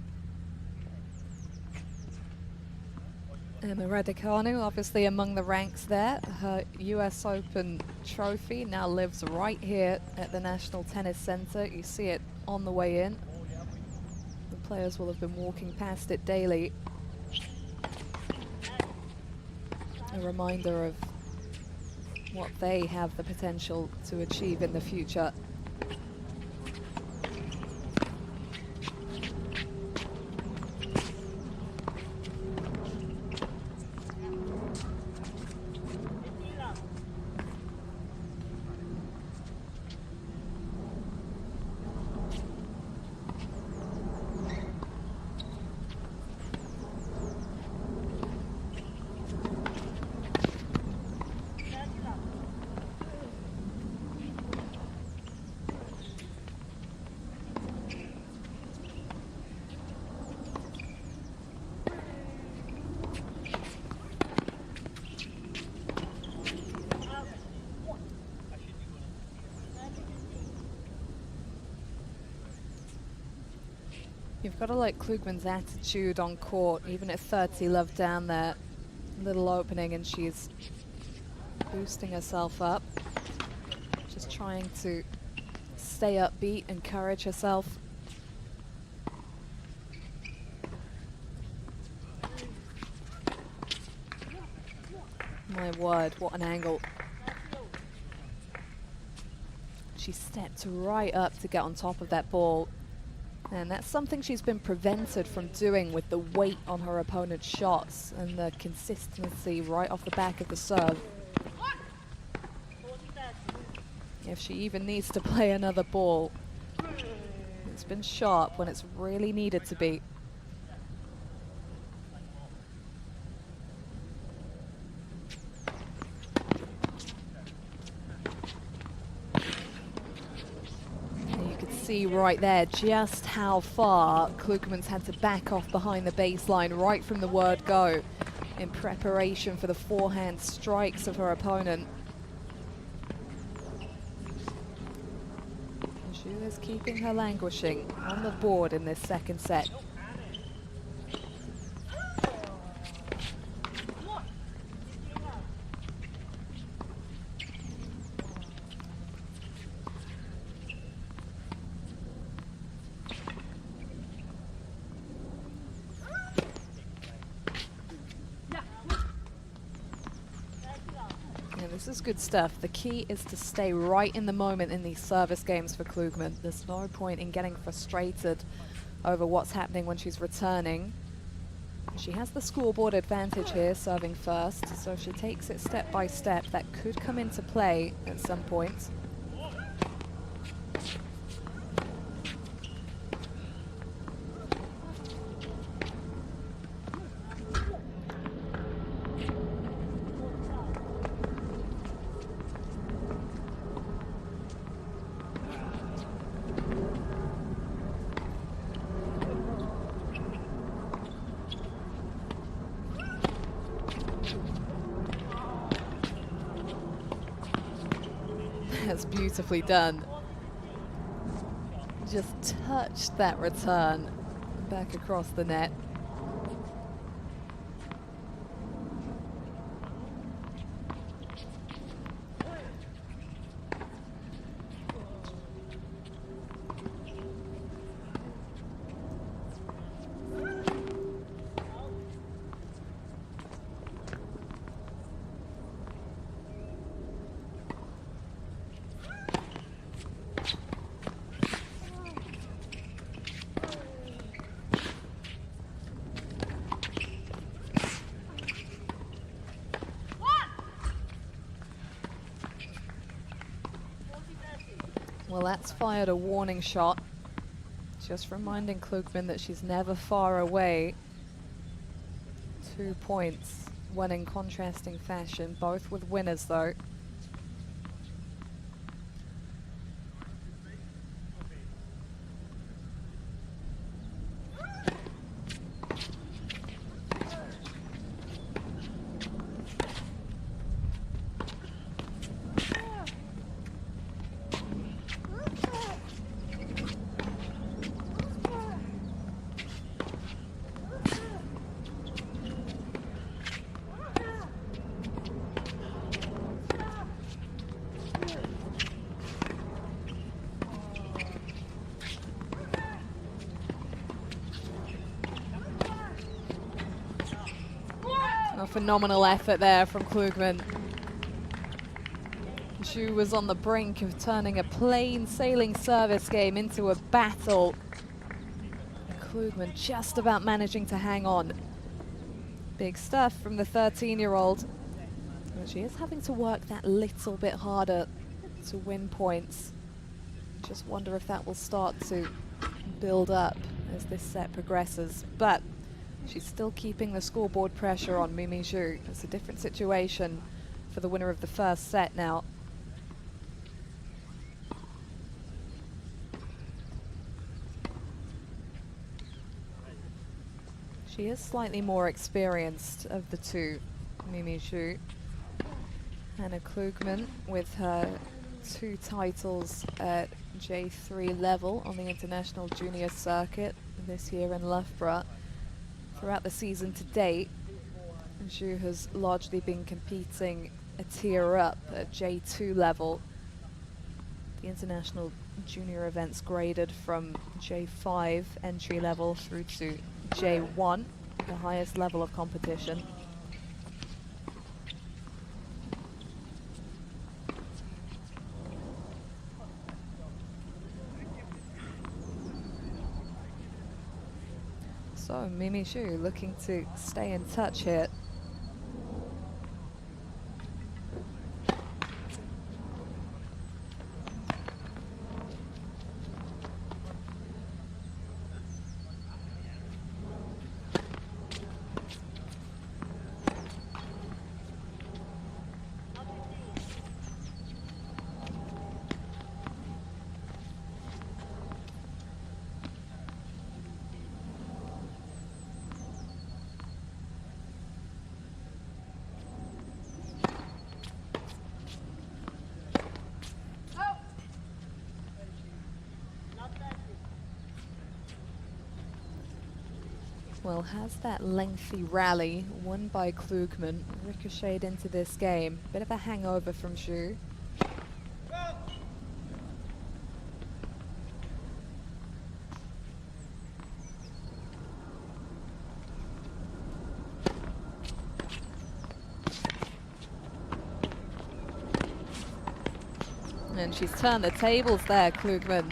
Emma Raducanu obviously among the ranks there. Her US Open trophy now lives right here at the National Tennis Center. You see it on the way in. The players will have been walking past it daily. A reminder of what they have the potential to achieve in the future. You've got to like Klugman's attitude on court, even at 30 love down there. Little opening and she's boosting herself up. Just trying to stay upbeat, encourage herself. My word, what an angle. she stepped right up to get on top of that ball. And that's something she's been prevented from doing with the weight on her opponent's shots and the consistency right off the back of the serve. If she even needs to play another ball, it's been sharp when it's really needed to be. See right there just how far Klugerman's had to back off behind the baseline right from the word go in preparation for the forehand strikes of her opponent. Zhu is keeping her languishing on the board in this second set. This is good stuff. The key is to stay right in the moment in these service games for Klugerman. There's no point in getting frustrated over what's happening when she's returning. She has the scoreboard advantage here, serving first, so if she takes it step by step, that could come into play at some point. That's beautifully done. Just touched that return back across the net. Well, that's fired a warning shot. Just reminding Klugerman that she's never far away. 2 points, one in contrasting fashion, both with winners though. A phenomenal effort there from Klugerman. Zhu was on the brink of turning a plain sailing service game into a battle. Klugerman just about managing to hang on. Big stuff from the 13-year-old. But she is having to work that little bit harder to win points. Just wonder if that will start to build up as this set progresses. But she's still keeping the scoreboard pressure on Mimi Zhu. It's a different situation for the winner of the first set now. She is slightly more experienced of the two, Mimi Zhu. Hannah Klugerman with her 2 titles at J3 level on the international junior circuit this year in Loughborough. Throughout the season to date, Zhu has largely been competing a tier up at J2 level. The international junior events graded from J5 entry level through to J1, the highest level of competition. Oh, Mimi Zhu looking to stay in touch here. Well, has that lengthy rally won by Klugman ricocheted into this game? Bit of a hangover from Zhu. And she's turned the tables there, Klugman.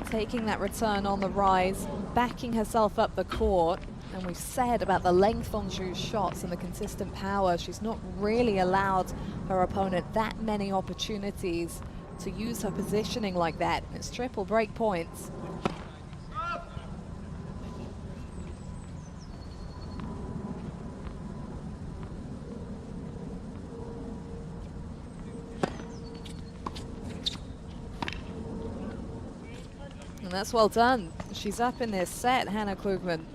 Taking that return on the rise, backing herself up the court. And we've said about the length on Zhu's shots and the consistent power. She's not really allowed her opponent that many opportunities to use her positioning like that. It's triple break points. And that's well done. She's up in this set, Hannah Klugman.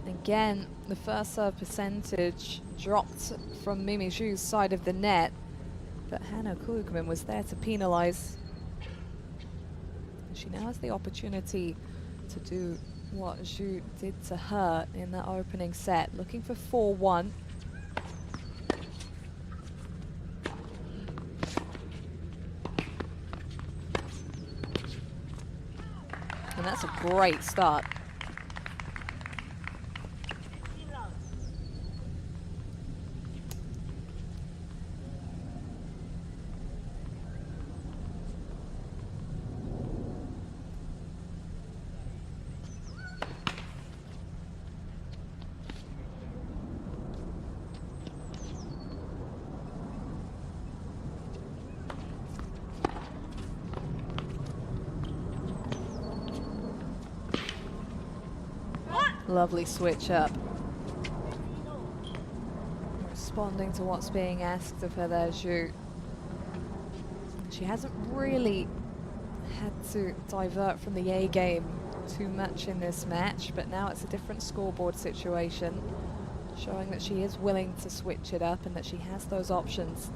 Again, the first serve percentage dropped from Mimi Zhu's side of the net, but Hannah Klugman was there to penalize. She now has the opportunity to do what Zhu did to her in the opening set, looking for 4-1. And that's a great start. Lovely switch up. Responding to what's being asked of her there, Zhu. She hasn't really had to divert from the A game too much in this match, but now it's a different scoreboard situation, showing that she is willing to switch it up and that she has those options.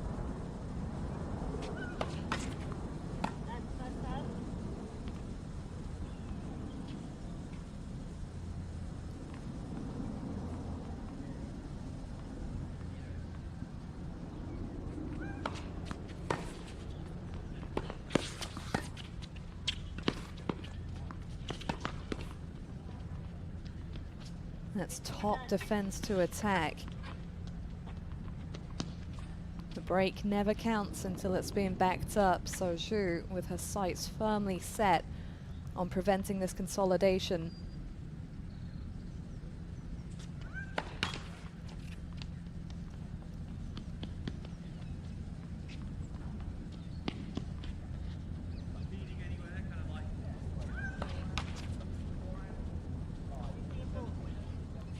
That's top defense to attack. The break never counts until it's being backed up, so Zhu, with her sights firmly set on preventing this consolidation.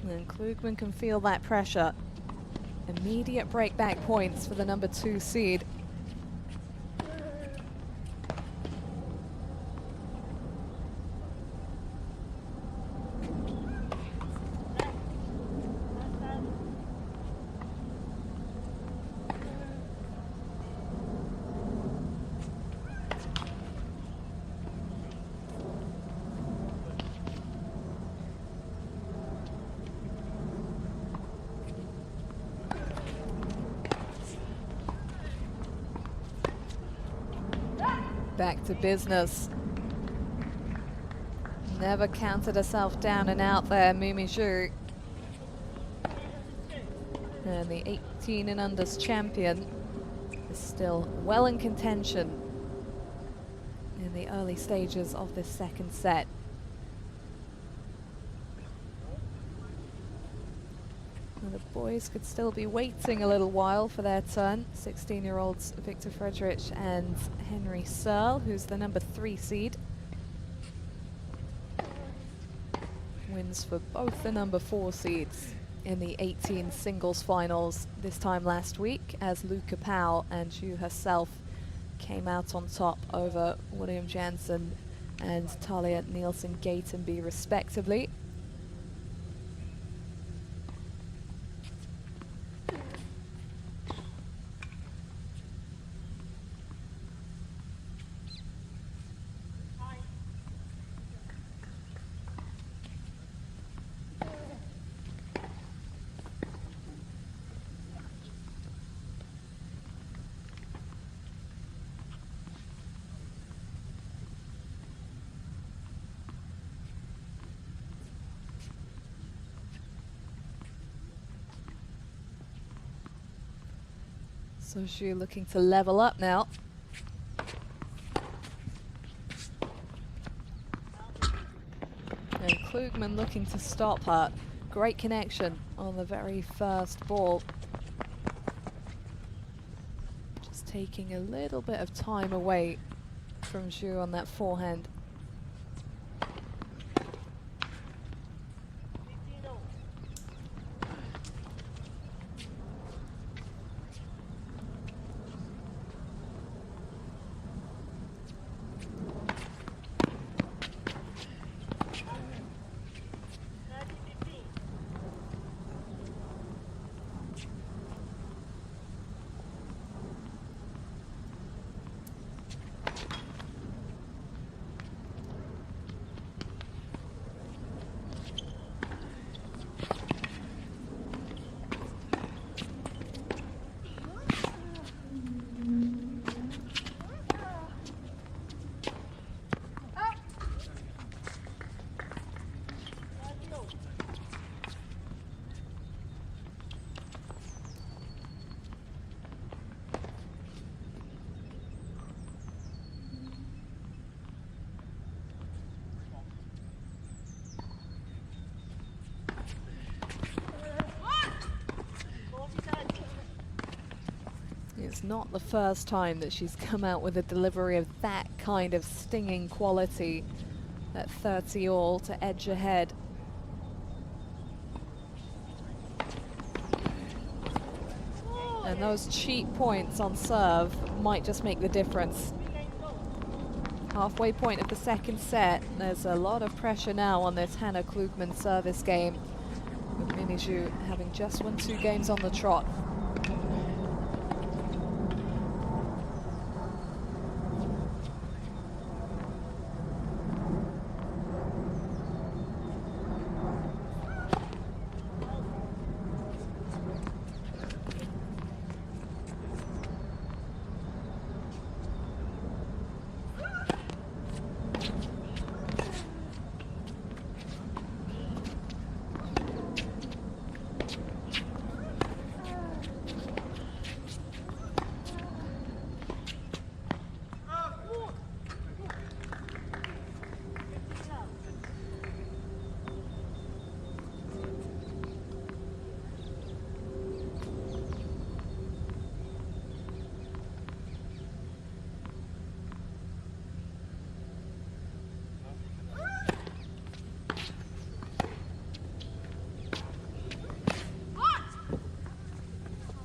And Klugman can feel that pressure. Immediate breakback points for the number 2 seed. Back to business. Never counted herself down and out there, Mimi Zhu. And the 18 and unders champion is still well in contention in the early stages of this second set. The boys could still be waiting a little while for their turn. 16-year-olds Victor Friedrich and Henry Searle, who's the number 3 seed. Wins for both the number 4 seeds in the 18 singles finals this time last week, as Luca Powell and Zhu herself came out on top over William Jansen and Talia Nielsen Gatenby respectively. So Zhu looking to level up now. And Klugman looking to stop her. Great connection on the very first ball. Just taking a little bit of time away from Zhu on that forehand. It's not the first time that she's come out with a delivery of that kind of stinging quality at 30 all to edge ahead. And those cheap points on serve might just make the difference. Halfway point of the second set, there's a lot of pressure now on this Hannah Klugman service game, with Mini Zhu having just won 2 games on the trot.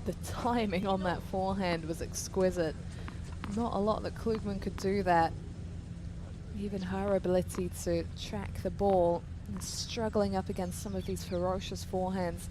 The timing on that forehand was exquisite. Not a lot that Klugman could do that. Even her ability to track the ball and struggling up against some of these ferocious forehands.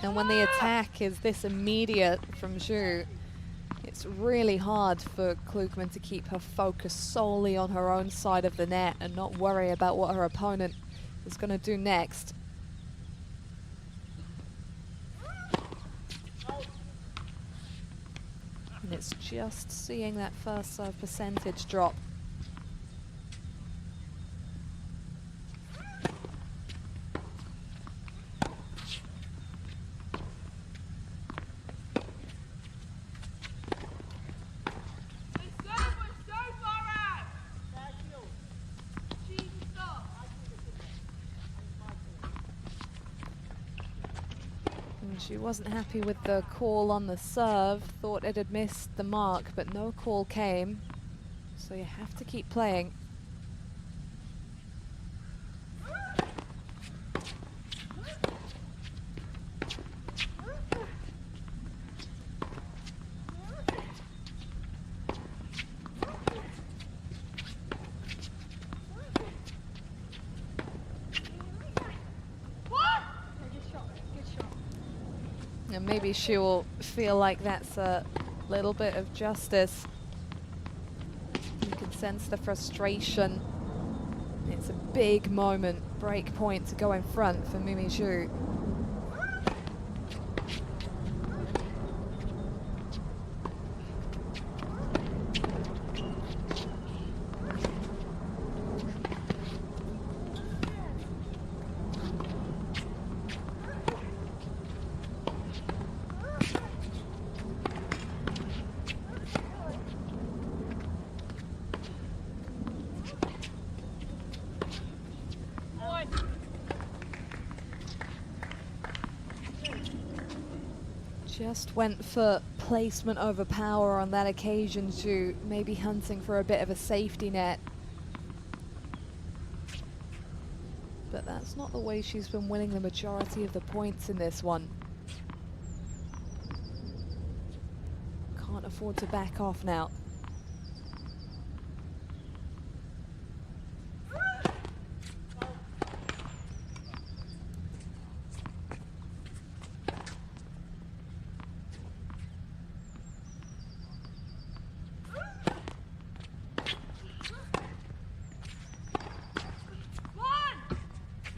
And when the attack is this immediate from Zhu, it's really hard for Klugman to keep her focus solely on her own side of the net and not worry about what her opponent is going to do next. And it's just seeing that first serve percentage drop. And she wasn't happy with the call on the serve, thought it had missed the mark, but no call came. So you have to keep playing. And maybe she will feel like that's a little bit of justice. You can sense the frustration. It's a big moment, break point to go in front for Mimi Zhu. Just went for placement over power on that occasion, to maybe hunting for a bit of a safety net. But that's not the way she's been winning the majority of the points in this one. Can't afford to back off now.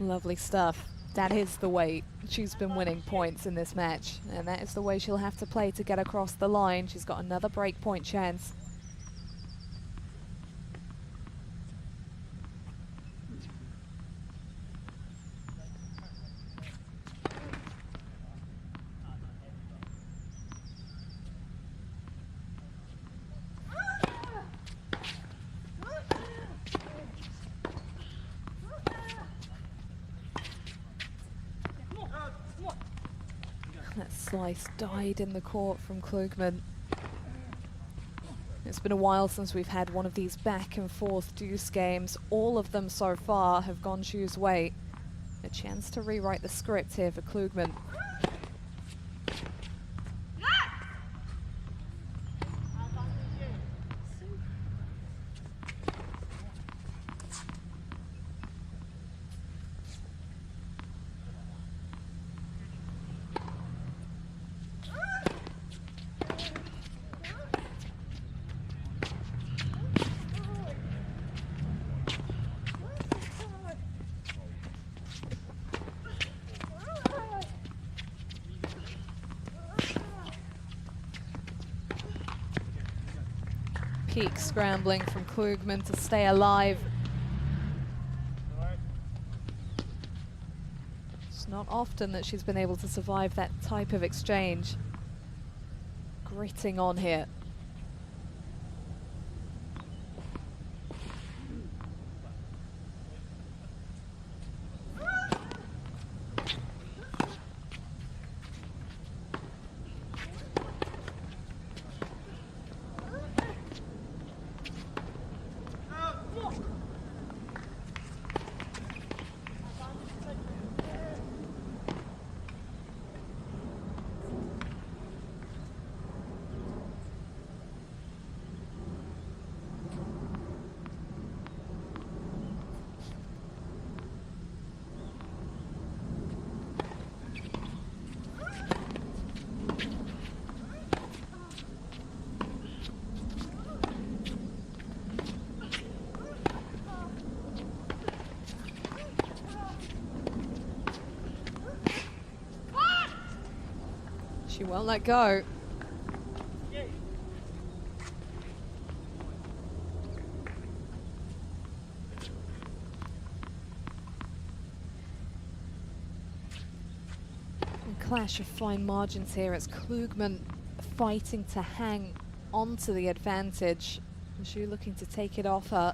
Lovely stuff. That is the way she's been winning points in this match, and that is the way she'll have to play to get across the line. She's got another break point chance. That slice died in the court from Klugman. It's been a while since we've had one of these back and forth deuce games. All of them so far have gone Zhu's way. A chance to rewrite the script here for Klugman. Peak scrambling from Klugman to stay alive. It's not often that she's been able to survive that type of exchange. Gritting on here. She won't let go. A clash of fine margins here. It's Klugman fighting to hang onto the advantage. And Zhu looking to take it off her.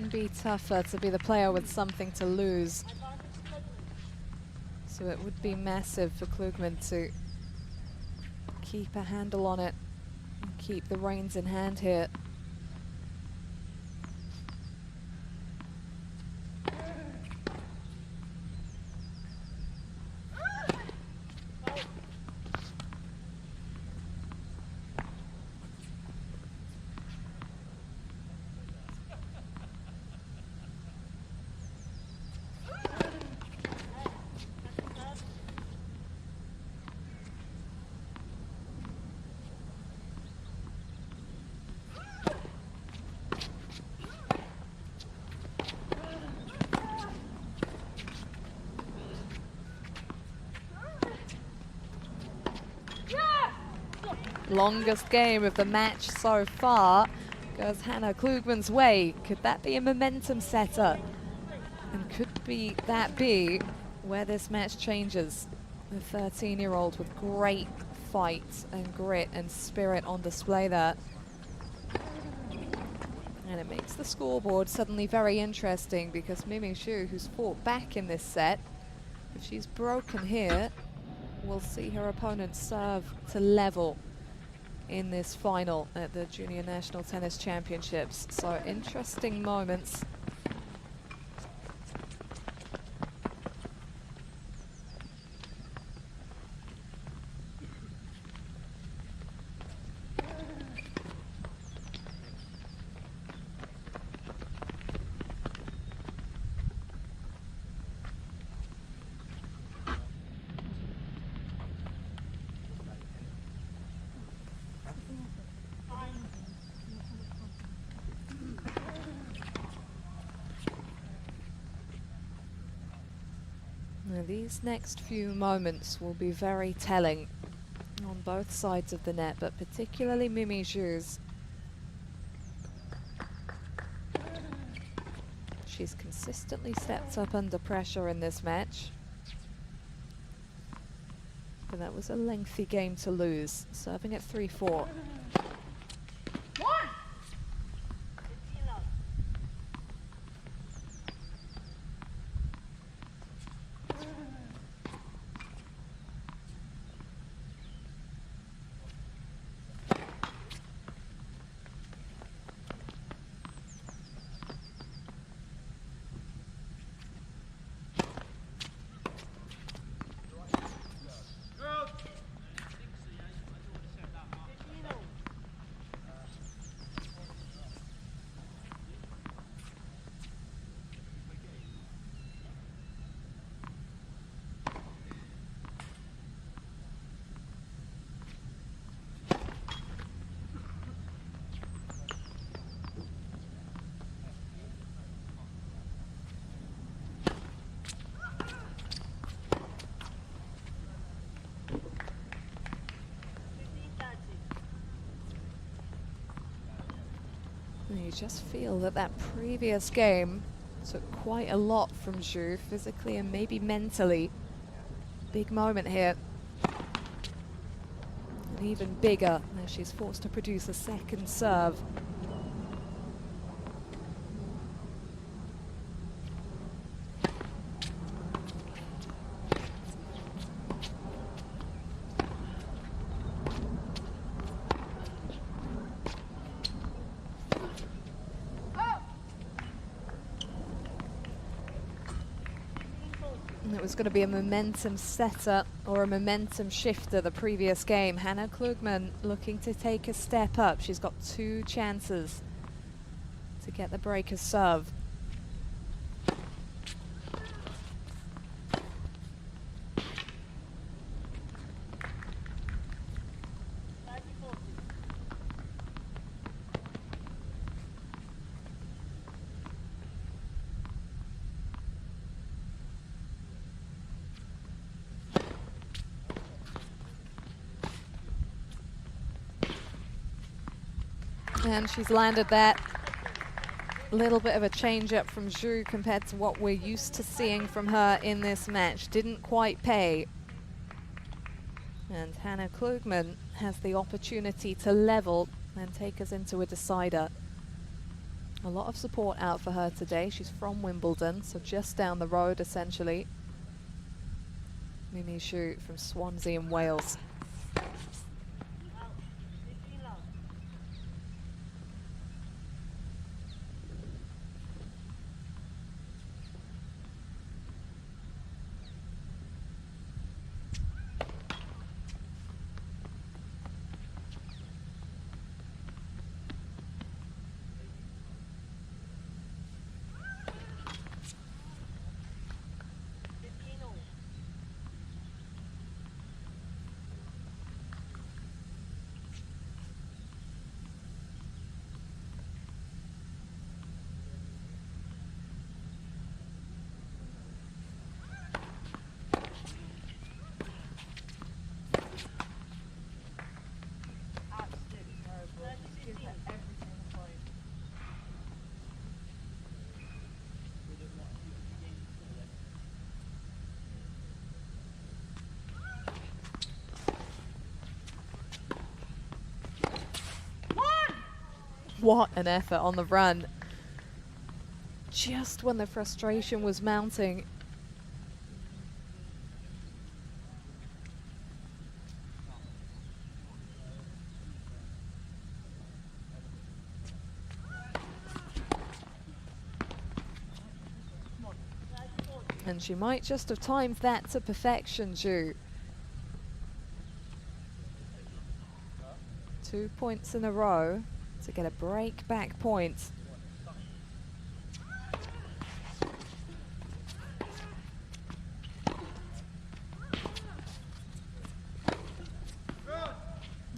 can be tougher to be the player with something to lose. So it would be massive for Klugman to keep a handle on it and keep the reins in hand here. Longest game of the match so far goes Hannah Klugman's way. Could that be a momentum setter? And could that be where this match changes? The 13-year-old with great fight and grit and spirit on display there. And it makes the scoreboard suddenly very interesting because Mimi Zhu, who's fought back in this set, if she's broken here, we'll see her opponent serve to level in this final at the Junior National Tennis Championships. So interesting moments. Now, these next few moments will be very telling on both sides of the net, but particularly Mimi Zhu's. She's consistently stepped up under pressure in this match. But that was a lengthy game to lose, serving at 3-4. You just feel that that previous game took quite a lot from Zhu, physically and maybe mentally. Big moment here. And even bigger as she's forced to produce a second serve. It was going to be a momentum setter or a momentum shifter the previous game. Hannah Klugman looking to take a step up. She's got 2 chances to get the breaker's serve. And she's landed that. Little bit of a change up from Zhu compared to what we're used to seeing from her in this match. Didn't quite pay. And Hannah Klugman has the opportunity to level and take us into a decider. A lot of support out for her today. She's from Wimbledon, so just down the road essentially. Mimi Zhu from Swansea in Wales. What an effort on the run. Just when the frustration was mounting. And she might just have timed that to perfection, Zhu. 2 points in a row to get a break back point.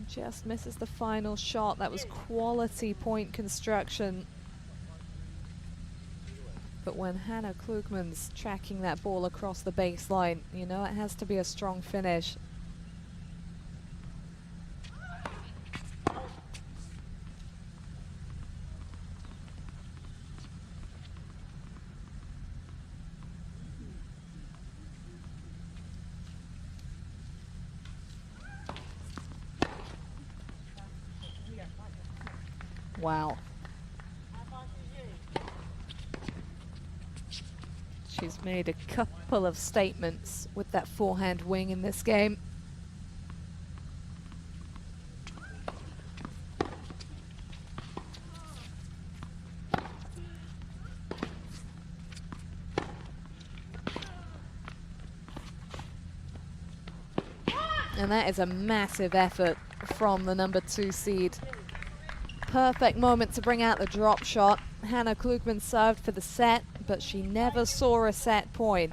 Just misses the final shot. That was quality point construction. But when Hannah Klugman's tracking that ball across the baseline, you know it has to be a strong finish. Wow. She's made a couple of statements with that forehand wing in this game. And that is a massive effort from the #2 seed. Perfect moment to bring out the drop shot. Hannah Klugman served for the set, but she never saw a set point.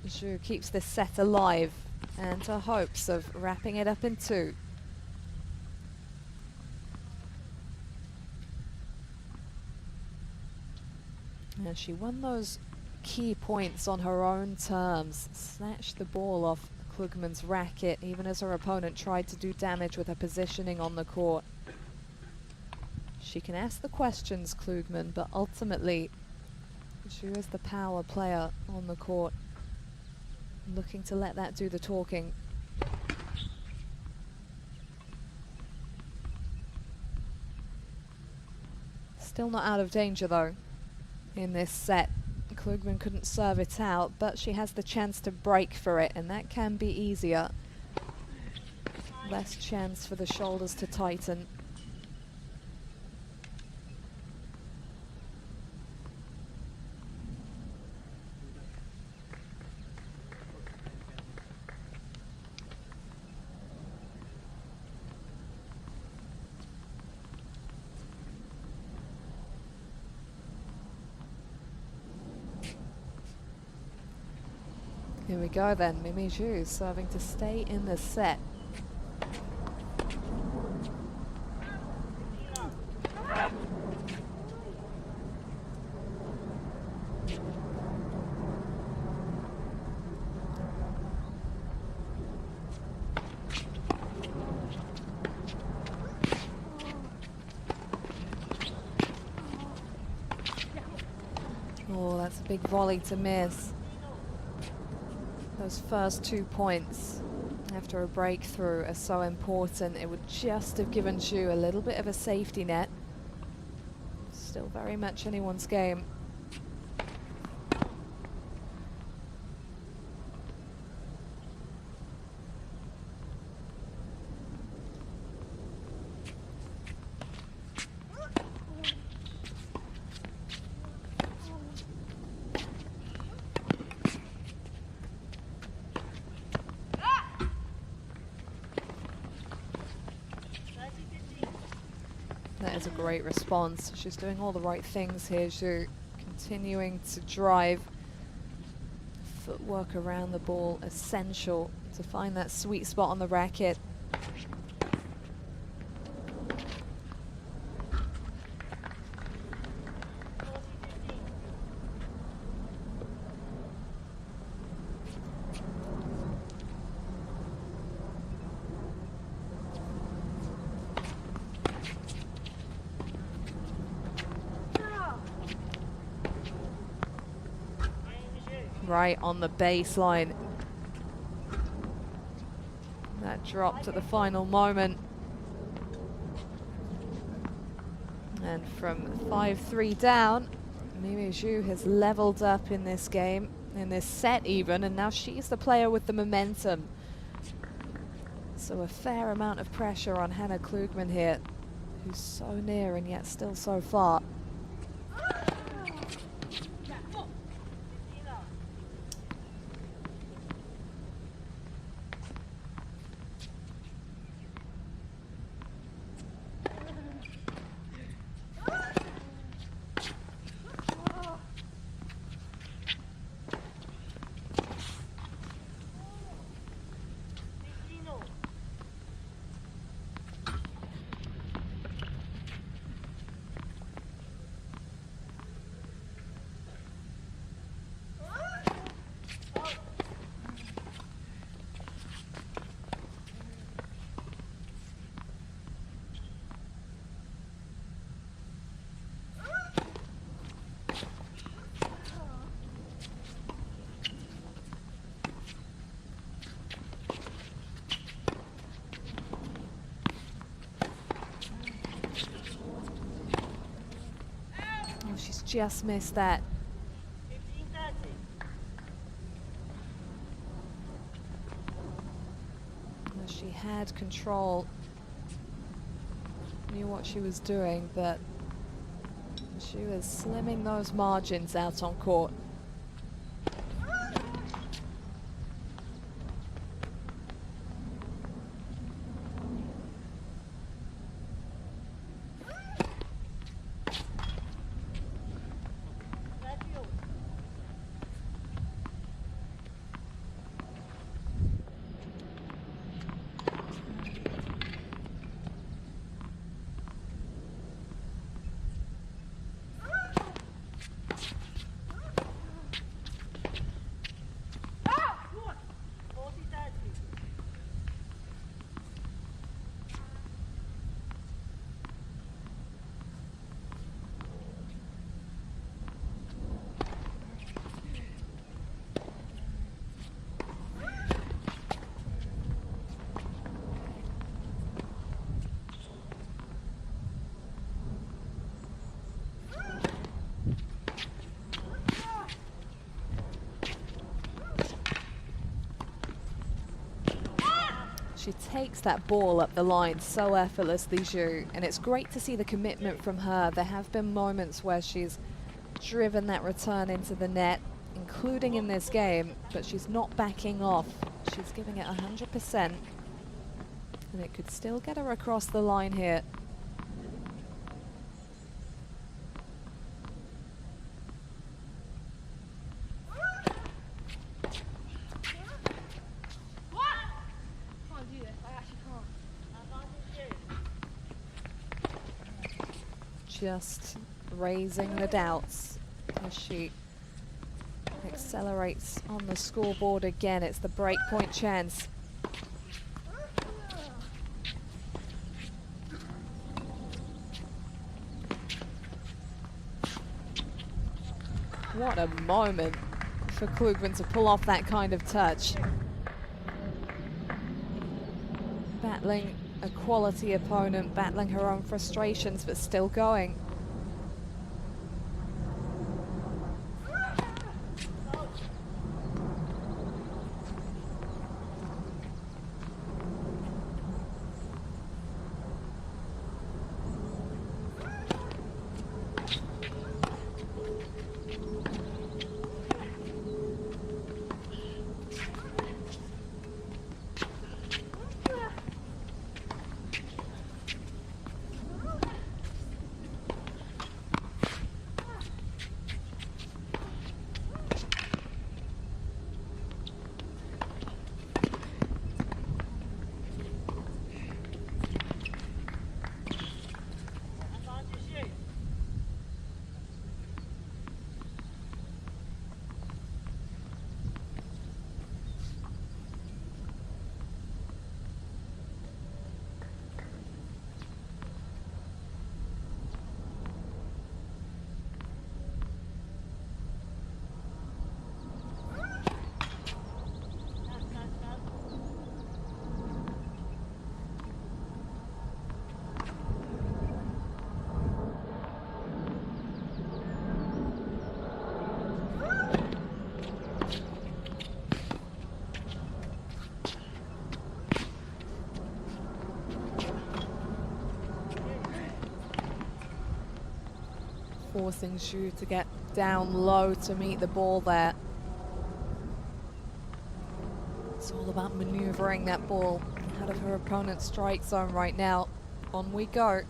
Zhu keeps this set alive and her hopes of wrapping it up in 2. And she won those key points on her own terms, snatched the ball off Klugman's racket even as her opponent tried to do damage with her positioning on the court. She can ask the questions, Klugman, but ultimately she is the power player on the court, looking to let that do the talking. Still not out of danger though in this set. Klugman couldn't serve it out, but she has the chance to break for it, and that can be easier. Less chance for the shoulders to tighten. Here we go then, Mimi Zhu serving to stay in the set. Oh, that's a big volley to miss. Those first 2 points after a breakthrough are so important. It would just have given Zhu a little bit of a safety net. Still very much anyone's game. That is a great response. She's doing all the right things here. She's continuing to drive. Footwork around the ball, essential to find that sweet spot on the racket. Right on the baseline. That dropped at the final moment. And from 5-3 down, Mimi Zhu has leveled up in this game, in this set even, and now she's the player with the momentum. So a fair amount of pressure on Hannah Klugman here, who's so near and yet still so far. She's just missed that. She had control, knew what she was doing, but she was slimming those margins out on court. She takes that ball up the line so effortlessly, Zhu, and it's great to see the commitment from her. There have been moments where she's driven that return into the net, including in this game, but she's not backing off. She's giving it 100%, and it could still get her across the line here. Just raising the doubts as she accelerates on the scoreboard again. It's the break point chance. What a moment for Klugman to pull off that kind of touch. Battling a quality opponent, battling her own frustrations, but still going. forcing Zhu to get down low to meet the ball there. It's all about maneuvering that ball out of her opponent's strike zone right now. On we go.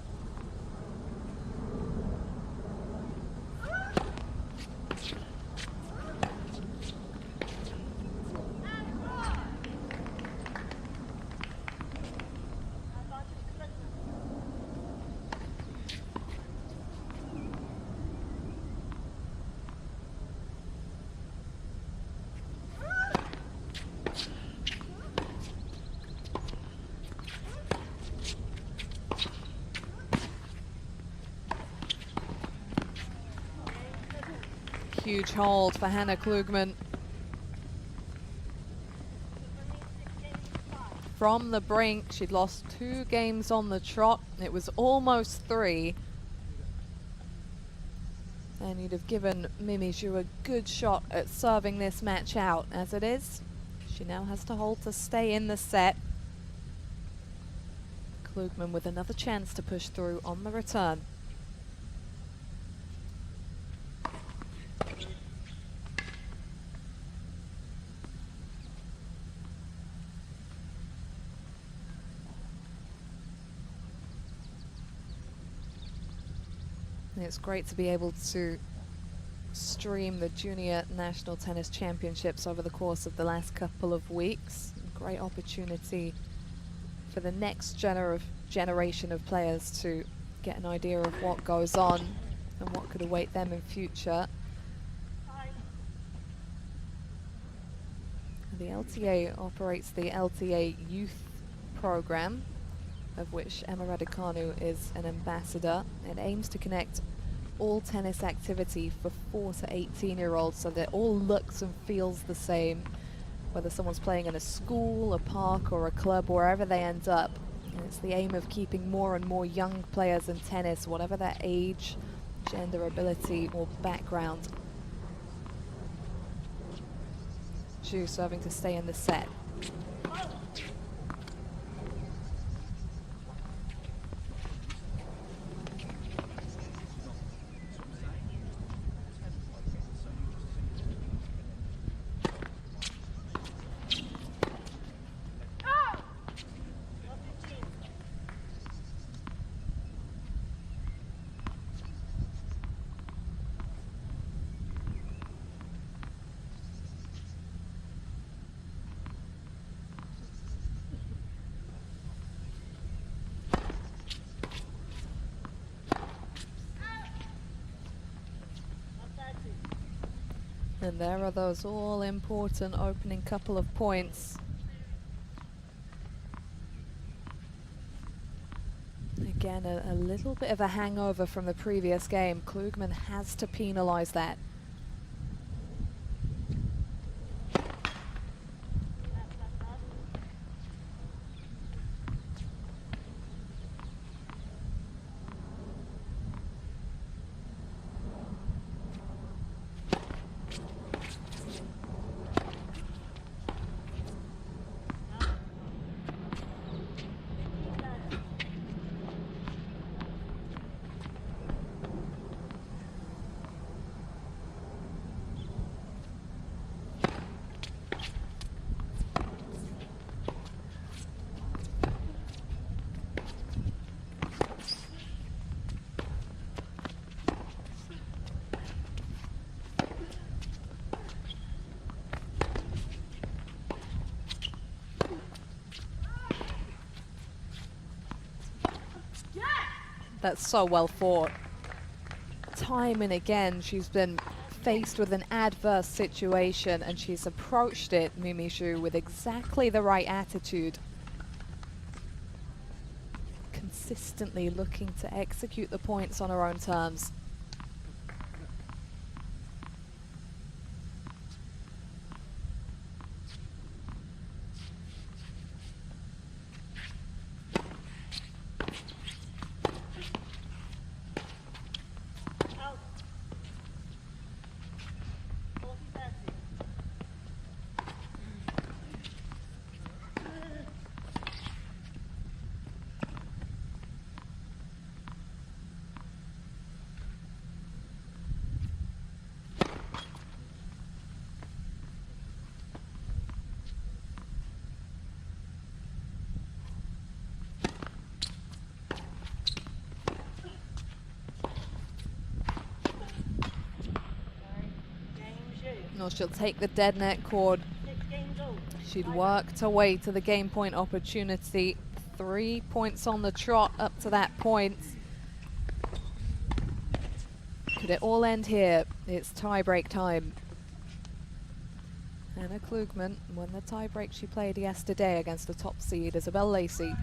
Huge hold for Hannah Klugman. From the brink, she'd lost 2 games on the trot. It was almost 3. And you'd have given Mimi Zhu a good shot at serving this match out. As it is, she now has to hold to stay in the set. Klugman with another chance to push through on the return. It's great to be able to stream the Junior National Tennis Championships over the course of the last couple of weeks. A great opportunity for the next generation of players to get an idea of what goes on and what could await them in future. The LTA operates the LTA Youth Program, of which Emma Raducanu is an ambassador. It aims to connect all tennis activity for 4 to 18-year-olds so that it all looks and feels the same, whether someone's playing in a school, a park or a club, wherever they end up. And it's the aim of keeping more and more young players in tennis, whatever their age, gender, ability or background. Zhu serving to stay in the set. And there are those all-important opening couple of points. Again, a little bit of a hangover from the previous game. Klugman has to penalize that. That's so well fought. Time and again, she's been faced with an adverse situation and she's approached it, Mimi Zhu, with exactly the right attitude. Consistently looking to execute the points on her own terms. or she'll take the dead net cord. She'd worked her way to the game point opportunity. 3 points on the trot up to that point. Could it all end here? It's tie-break time. Hannah Klugman won the tie-break she played yesterday against the top seed, Isabel Lacey.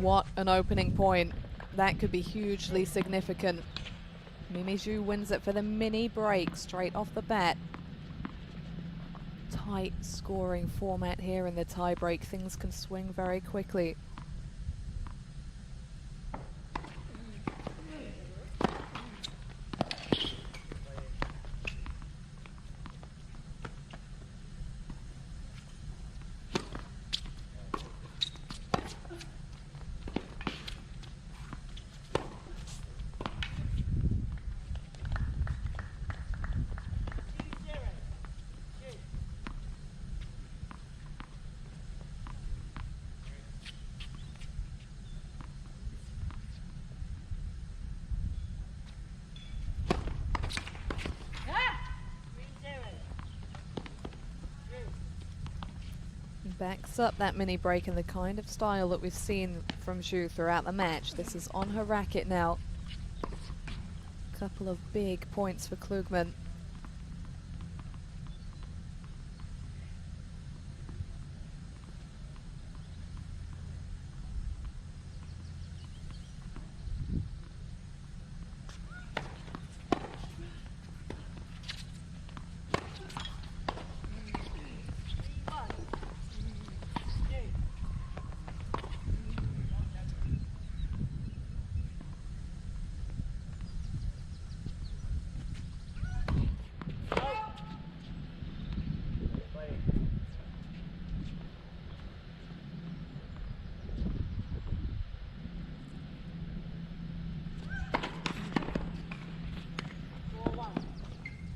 What an opening point. That could be hugely significant. Mimi Zhu wins it for the mini break straight off the bat. Tight scoring format here in the tie break. Things can swing very quickly. Backs up that mini break in the kind of style that we've seen from Zhu throughout the match. This is on her racket now. Couple of big points for Klugman.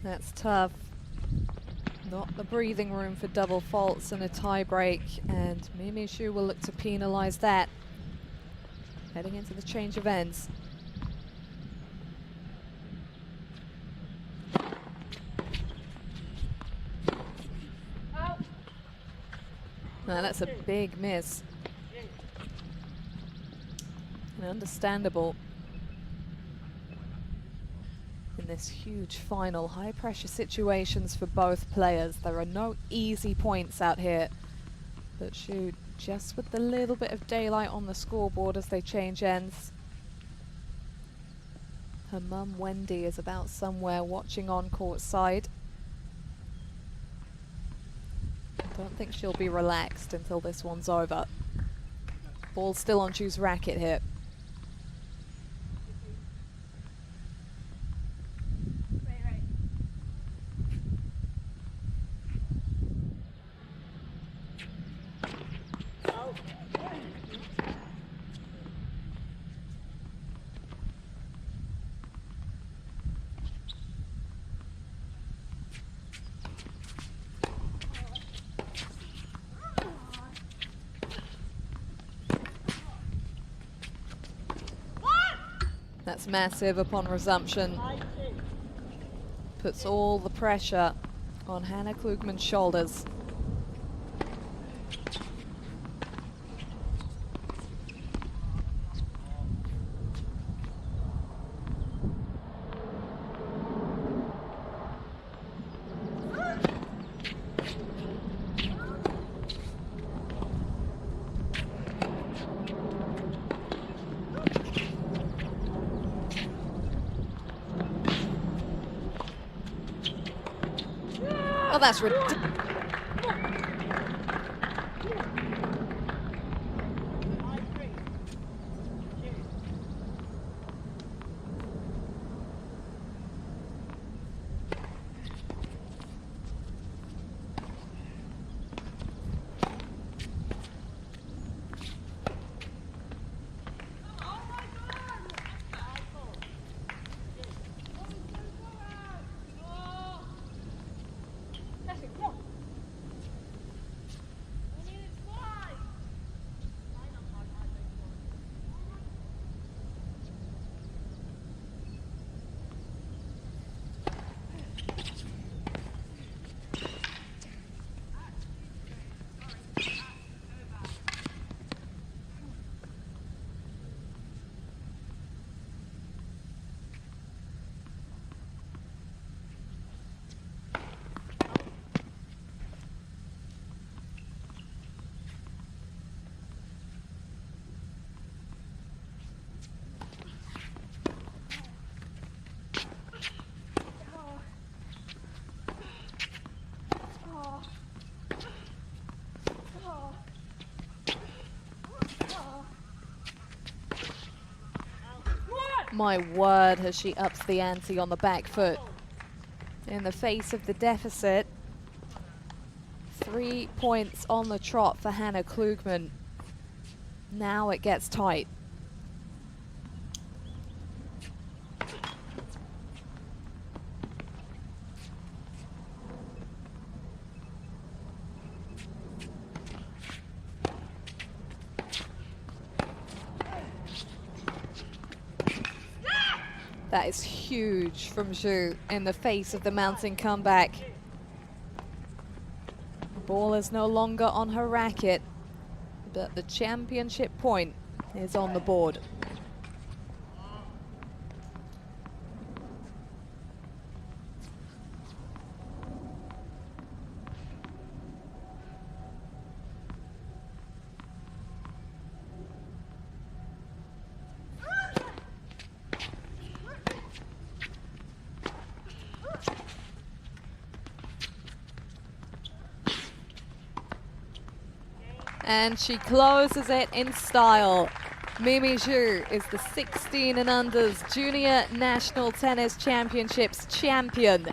That's tough. Not the breathing room for double faults and a tie break, and Mimi Zhu will look to penalise that. Heading into the change of ends. Now that's a big miss. And understandable. In this huge final, high pressure situations for both players. There are no easy points out here. But Zhu, just with a little bit of daylight on the scoreboard as they change ends. Her mum Wendy is about somewhere watching on court side. Don't think she'll be relaxed until this one's over. Ball still on Zhu's racket here. That's massive upon resumption. Puts all the pressure on Hannah Klugman's shoulders. Oh, that's ridiculous. My word, has she upped the ante on the back foot. In the face of the deficit, 3 points on the trot for Hannah Klugman. Now it gets tight. That is huge from Zhu in the face of the mounting comeback. The ball is no longer on her racket, but the championship point is on the board. And she closes it in style. Mimi Zhu is the 16 and unders Junior National Tennis Championships champion.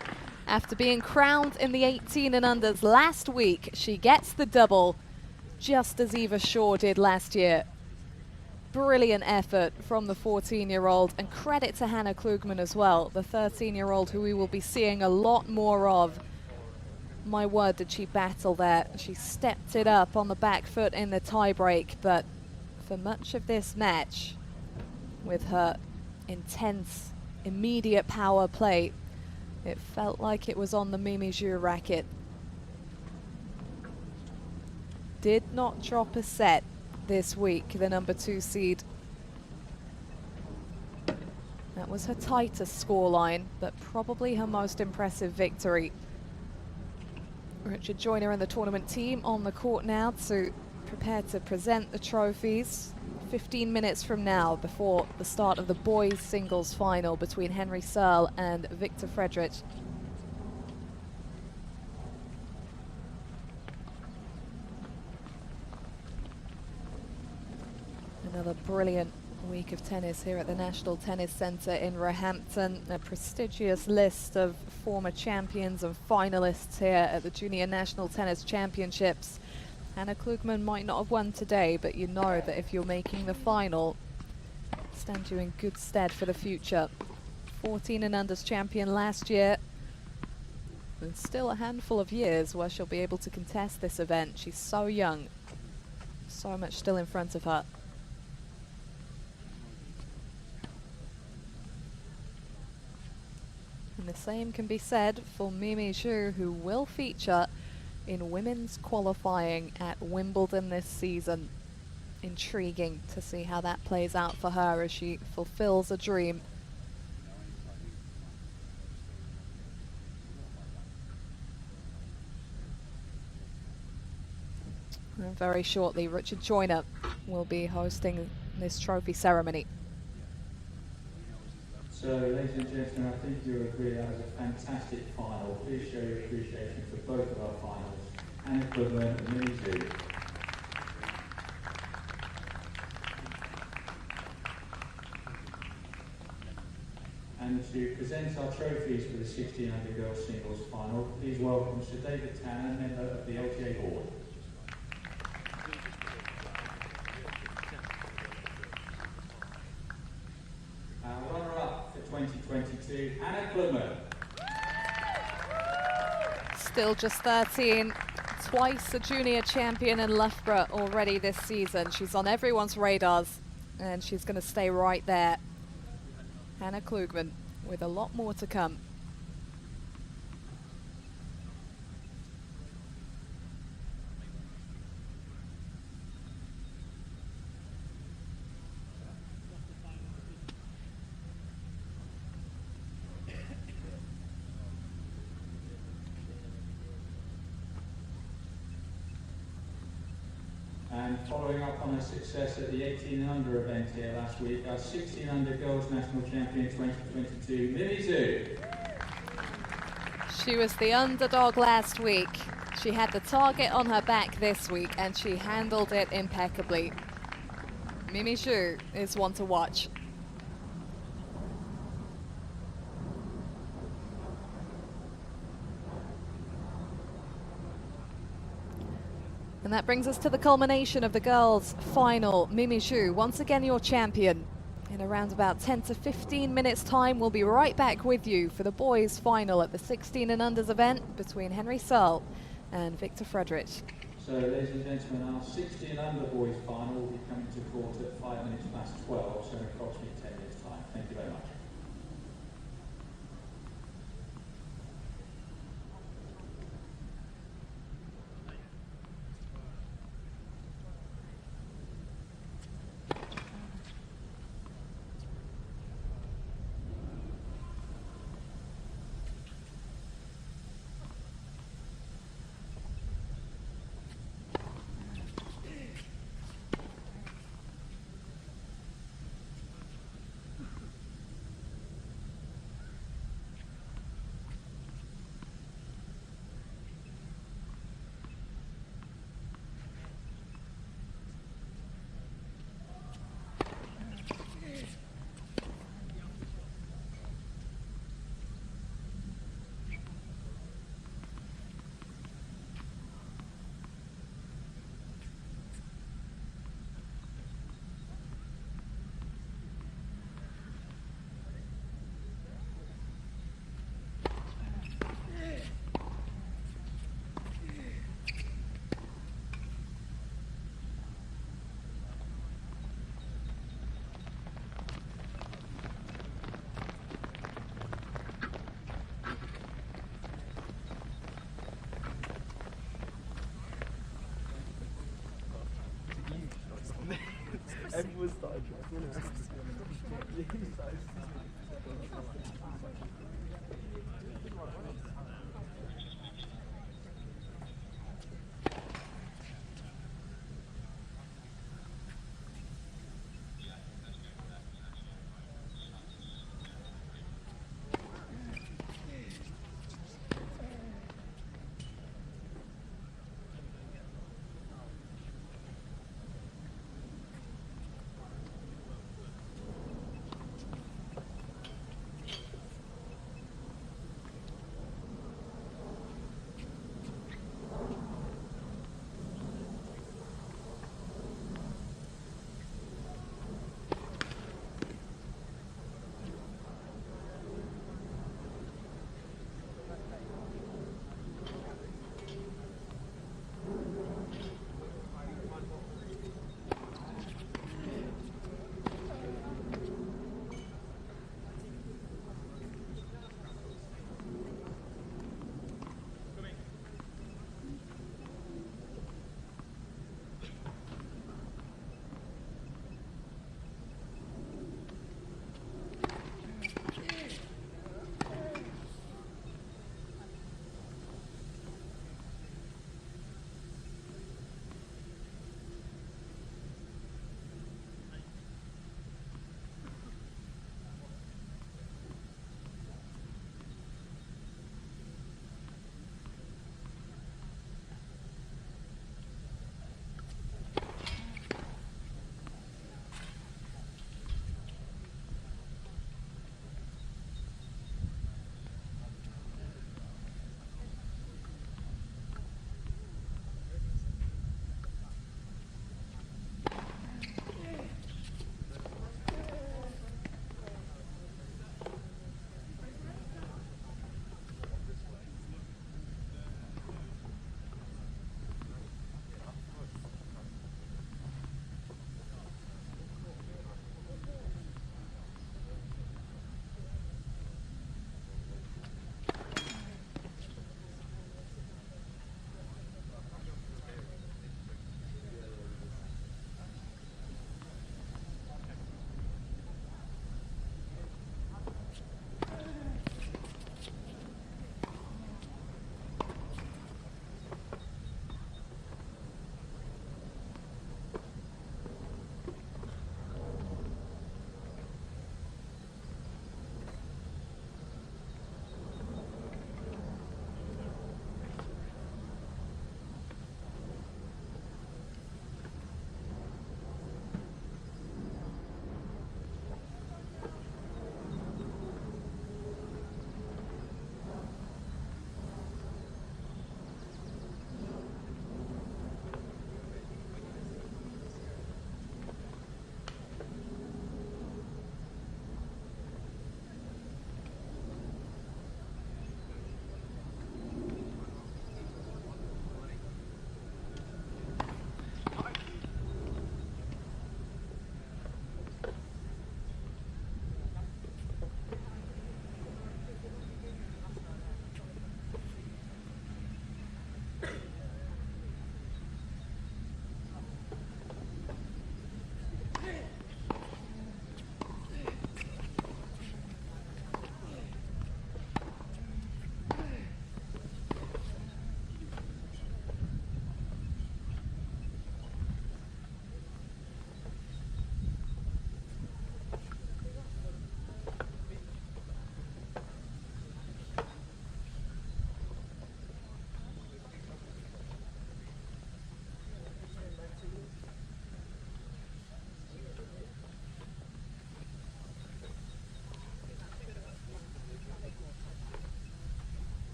After being crowned in the 18 and unders last week, she gets the double, just as Eva Shaw did last year. Brilliant effort from the 14-year-old, and credit to Hannah Klugman as well, the 13-year-old who we will be seeing a lot more of. My word, did she battle there. She stepped it up on the back foot in the tiebreak, but for much of this match, with her intense, immediate power play, it felt like it was on the Mimi Zhu racket. Did not drop a set this week, the number 2 seed. That was her tightest scoreline, but probably her most impressive victory. Richard Joyner and the tournament team on the court now to prepare to present the trophies. 15 minutes from now, before the start of the boys singles final between Henry Searle and Victor Friedrich. Another brilliant week of tennis here at the National Tennis Centre in Roehampton. A prestigious list of former champions and finalists here at the Junior National Tennis Championships. Hannah Klugman might not have won today, but you know that if you're making the final, stand you in good stead for the future. 14 and unders champion last year. And still a handful of years where she'll be able to contest this event. She's so young. So much still in front of her. And the same can be said for Mimi Zhu, who will feature in women's qualifying at Wimbledon this season. Intriguing to see how that plays out for her as she fulfills a dream. And very shortly, Richard Joyner will be hosting this trophy ceremony. So, ladies and gentlemen, I think you'll agree that was a fantastic final. Please show your appreciation for both of our finals, Hannah Klugman and Mimi Zhu. And to present our trophies for the 1600 girls singles final, please welcome Sir David Tanner, member of the LTA board. Our runner-up for 2022, Hannah Klugman. Still just 13, twice a junior champion in Loughborough already this season. She's on everyone's radars, and she's going to stay right there. Hannah Klugman with a lot more to come. And following up on her success at the 18 and under event here last week, our 16 under girls national champion 2022, Mimi Zhu. She was the underdog last week. She had the target on her back this week, and she handled it impeccably. Mimi Zhu is one to watch. And that brings us to the culmination of the girls' final. Mimi Zhu, once again your champion. In around about 10 to 15 minutes time, we'll be right back with you for the boys' final at the 16 and unders event between Henry Searle and Victor Friedrich. So, ladies and gentlemen, our 16 and under boys' final will be coming to court at 5 minutes past 12, so in approximately 10 minutes' time. Thank you very much. Everyone started trying.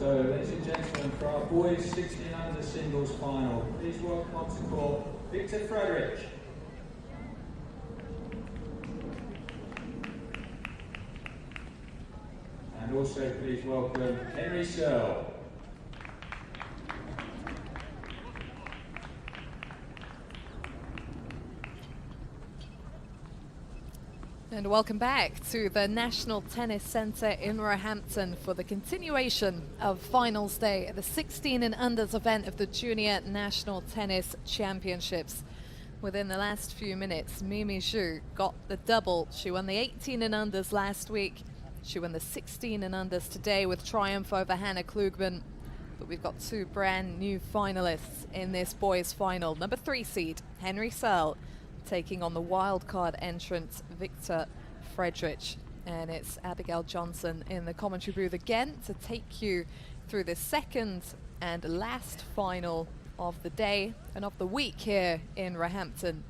So, ladies and gentlemen, for our boys 16 under singles final, please welcome onto court Victor Frederick. And also please welcome Henry Searle. And welcome back to the National Tennis Centre in Roehampton for the continuation of finals day at the 16 and unders event of the Junior National Tennis Championships. Within the last few minutes, Mimi Zhu got the double. She won the 18 and unders last week. She won the 16 and unders today with triumph over Hannah Klugman. But we've got two brand new finalists in this boys final. Number 3 seed, Henry Searle, taking on the wildcard entrant Victor Frederick. And it's Abigail Johnson in the commentary booth again to take you through the second and last final of the day and of the week here in Roehampton.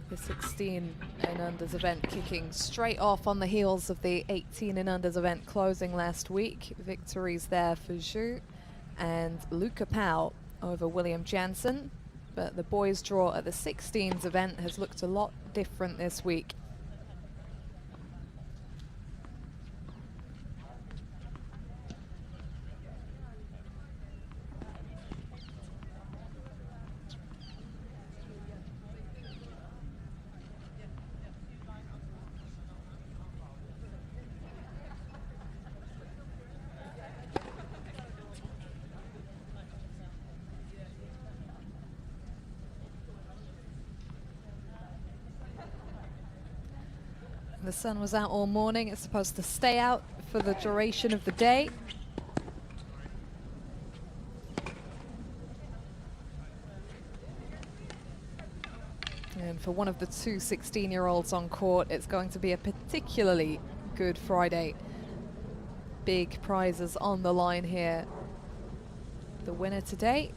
The 16 and unders event kicking straight off on the heels of the 18 and unders event closing last week. Victories there for Zhu and Luca Pau over William Jansen, but the boys' draw at the 16s event has looked a lot different this week. The sun was out all morning. It's supposed to stay out for the duration of the day. And for one of the two 16-year-olds on court, it's going to be a particularly good Friday. Big prizes on the line here. The winner today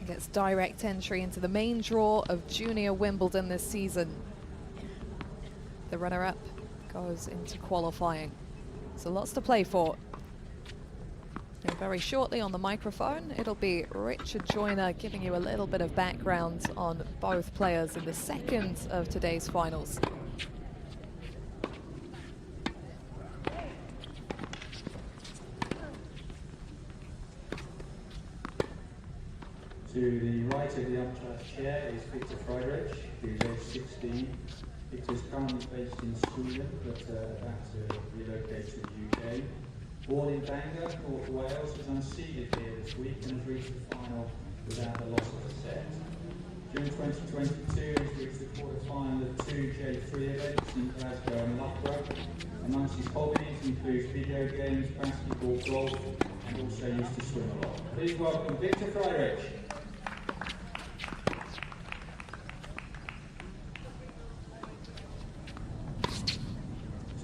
gets direct entry into the main draw of Junior Wimbledon this season. The runner-up goes into qualifying. So lots to play for. And very shortly on the microphone, it'll be Richard Joyner giving you a little bit of background on both players in the second of today's finals. To the right of the umpire chair is Victor Frederick, who's age 16. Victor's currently based in Sweden, but about to relocate to the UK. Born in Bangor, North Wales, is unseeded here this week and has reached the final without the loss of a set. During 2022, he's reached the quarter-final of 2 J3 events in Glasgow and Loughborough. Amongst his hobbies includes video games, basketball, golf, and also used to swim a lot. Please welcome Victor Frederick.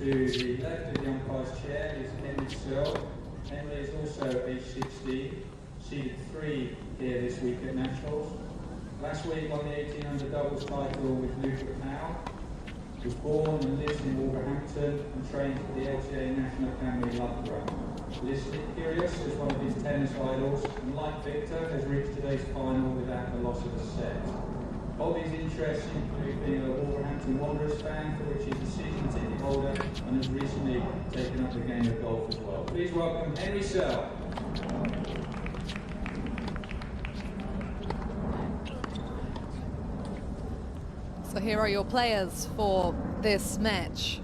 To the left of the umpire's chair is Henry Searle. Henry is also age 16, seeded 3 here this week at Nationals. Last week won the 18 under doubles title with Luca Pau. Was born and lives in Wolverhampton and trained at the LTA National Academy Loughborough. Listed curious as one of his tennis idols, and like Victor, has reached today's final without the loss of a set. Hobbies interests include being a Wolverhampton Wanderers fan, for which he's a season ticket holder and has recently taken up the game of golf as well. Please welcome Henry Searle. So here are your players for this match.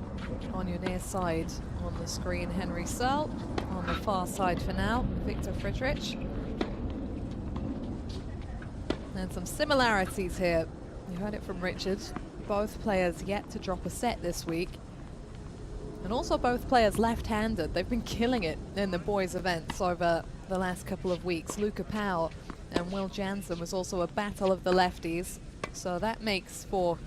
On your near side on the screen, Henry Searle. On the far side for now, Victor Frederick. And some similarities here. You heard it from Richard. Both players yet to drop a set this week. And also both players left-handed. They've been killing it in the boys' events over the last couple of weeks. Luca Pau and Will Jansen was also a battle of the lefties. So that makes for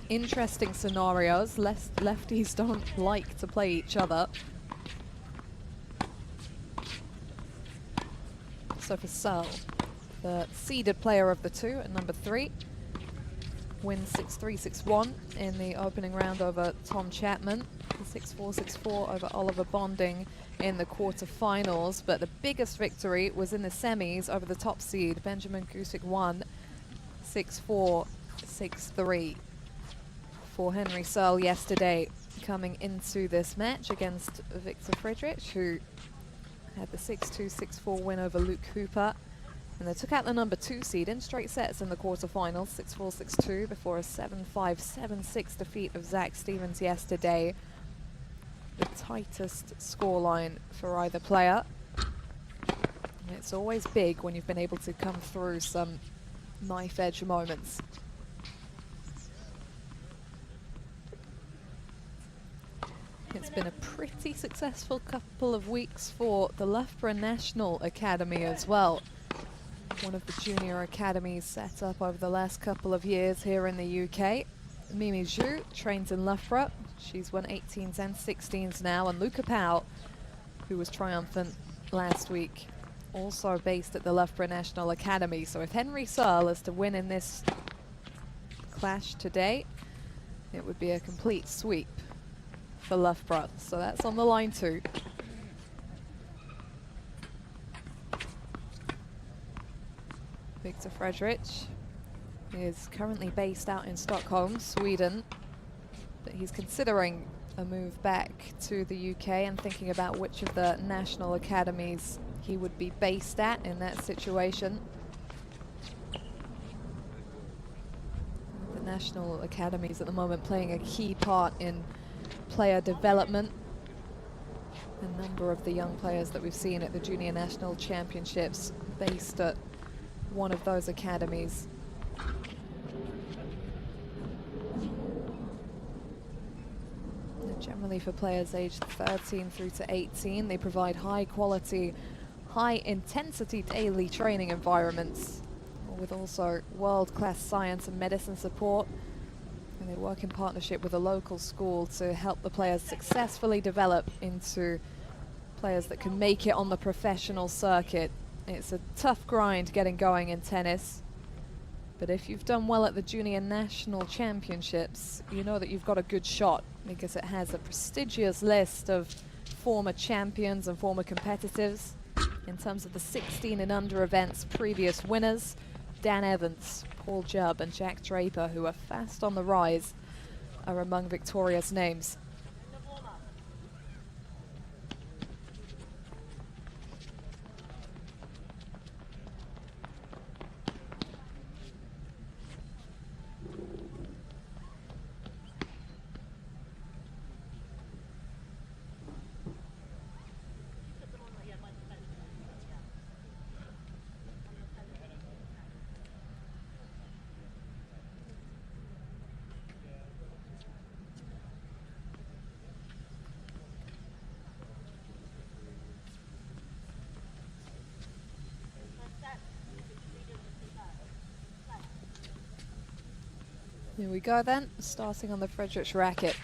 interesting scenarios. Lefties don't like to play each other. So for Searle, the seeded player of the two at number 3, wins 6-3, 6-1 in the opening round over Tom Chapman. 6-4, 6-4 over Oliver Bonding in the quarterfinals, but the biggest victory was in the semis over the top seed, Benjamin Gusick won 6-4, 6-3 for Henry Searle yesterday, coming into this match against Victor Friedrich, who had the 6-2, 6-4 win over Luke Hooper. And they took out the number 2 seed in straight sets in the quarterfinals, 6-4, 6-2, before a 7-5, 7-6 defeat of Zach Stevens yesterday. The tightest scoreline for either player. And it's always big when you've been able to come through some knife edge moments. It's been a pretty successful couple of weeks for the Loughborough National Academy as well. One of the junior academies set up over the last couple of years here in the UK. Mimi Zhu trains in Loughborough. She's won 18s and 16s now. And Luca Powell, who was triumphant last week, also based at the Loughborough National Academy. So if Henry Searle is to win in this clash today, it would be a complete sweep for Loughborough. So that's on the line too. Victor Friedrich is currently based out in Stockholm, Sweden, but he's considering a move back to the UK and thinking about which of the national academies he would be based at in that situation. The national academies at the moment playing a key part in player development. A number of the young players that we've seen at the Junior National Championships based at one of those academies. And generally for players aged 13 through to 18, they provide high quality, high intensity daily training environments with also world-class science and medicine support. And they work in partnership with a local school to help the players successfully develop into players that can make it on the professional circuit. It's a tough grind getting going in tennis, but if you've done well at the Junior National Championships, you know that you've got a good shot, because it has a prestigious list of former champions and former competitors. In terms of the 16 and under events, previous winners, Dan Evans, Paul Jubb and Jack Draper, who are fast on the rise, are among Victoria's names. Here we go then, starting on the Friedrich racket.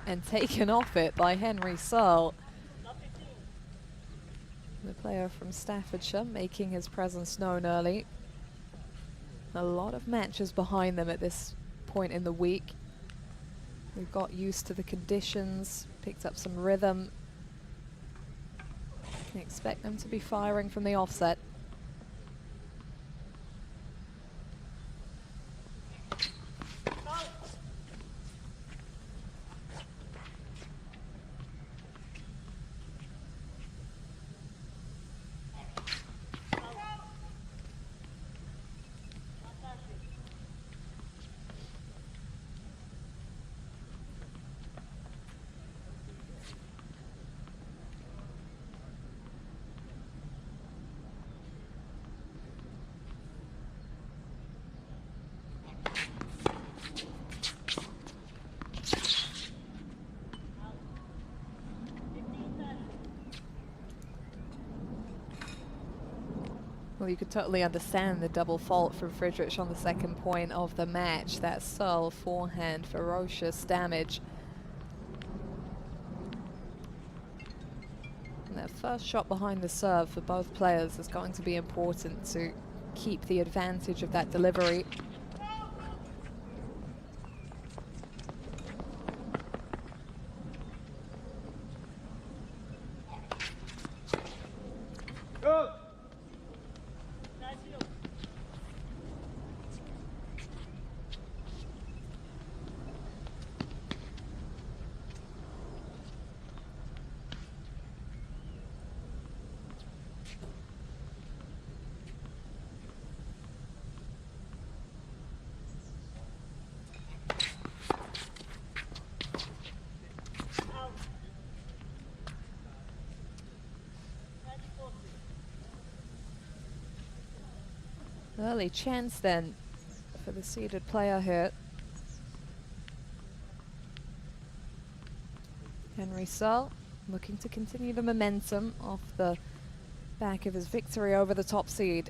And taken off it by Henry Searle. The player from Staffordshire making his presence known early. A lot of matches behind them at this point in the week. We've got used to the conditions, picked up some rhythm. Can expect them to be firing from the offset. Well, you could totally understand the double fault from Friedrich on the second point of the match. That Searle forehand, ferocious damage. And that first shot behind the serve for both players is going to be important to keep the advantage of that delivery. Early chance then for the seeded player here. Henry Searle looking to continue the momentum off the back of his victory over the top seed.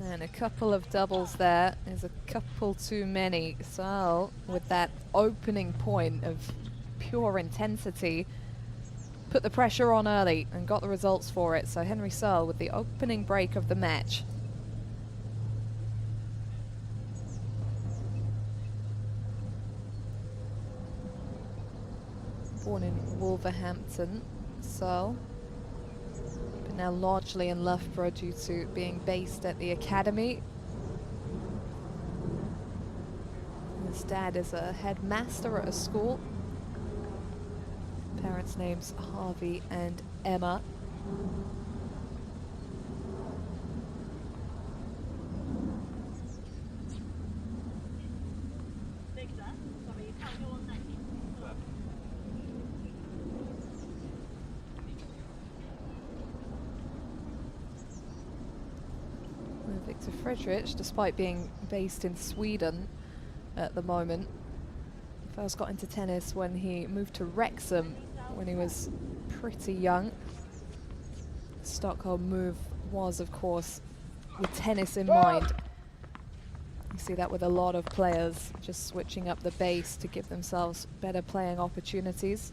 And a couple of doubles there is a couple too many. Searle, with that opening point of pure intensity, put the pressure on early and got the results for it. So Henry Searle with the opening break of the match. Born in Wolverhampton, Searle, but now largely in Loughborough due to being based at the academy. His dad is a headmaster at a school. Parents' names Harvey and Emma. Victor Friedrich, despite being based in Sweden at the moment, first got into tennis when he moved to Wrexham when he was pretty young. The Stockholm move was, of course, with tennis in mind. You see that with a lot of players, just switching up the base to give themselves better playing opportunities.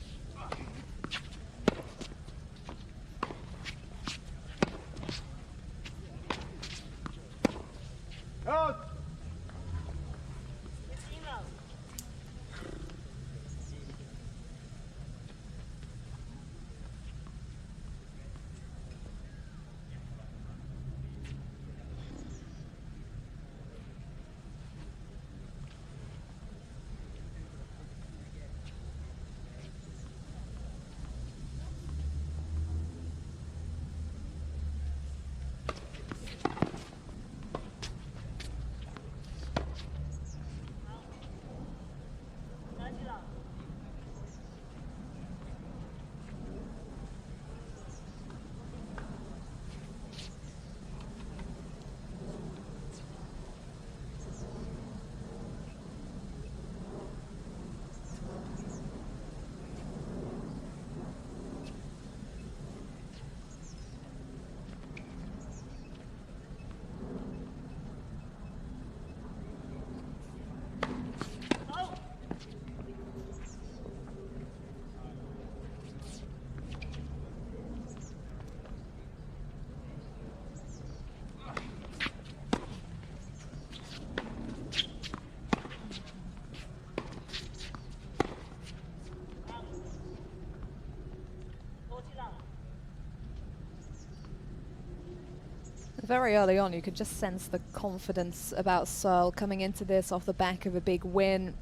Very early on, you could just sense the confidence about Searle coming into this off the back of a big win.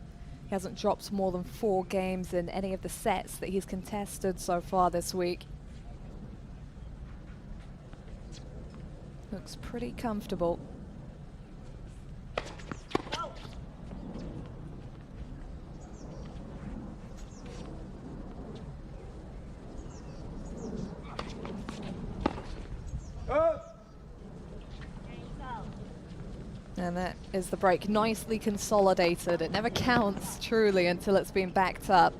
He hasn't dropped more than 4 games in any of the sets that he's contested so far this week. Looks pretty comfortable. And that is the break, nicely consolidated. It never counts truly until it's been backed up.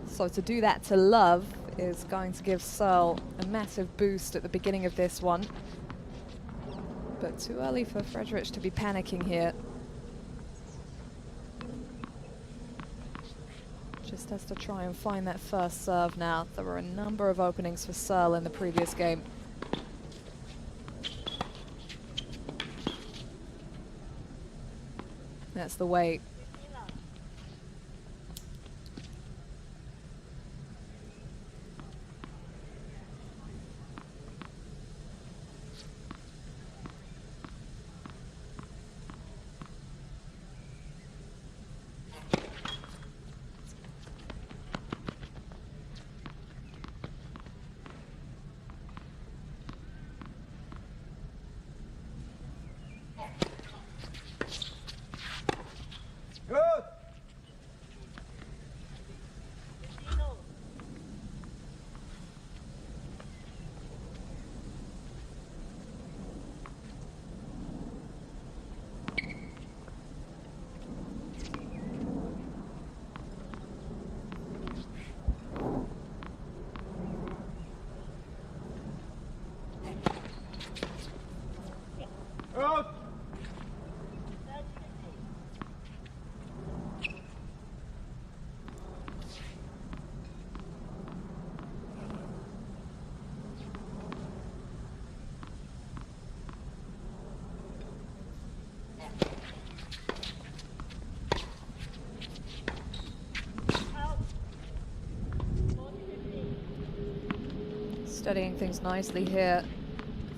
So to do that to love is going to give Searle a massive boost at the beginning of this one. but too early for Frederich to be panicking here. Just has to try and find that first serve now. There were a number of openings for Searle in the previous game. That's the way. Studying things nicely here,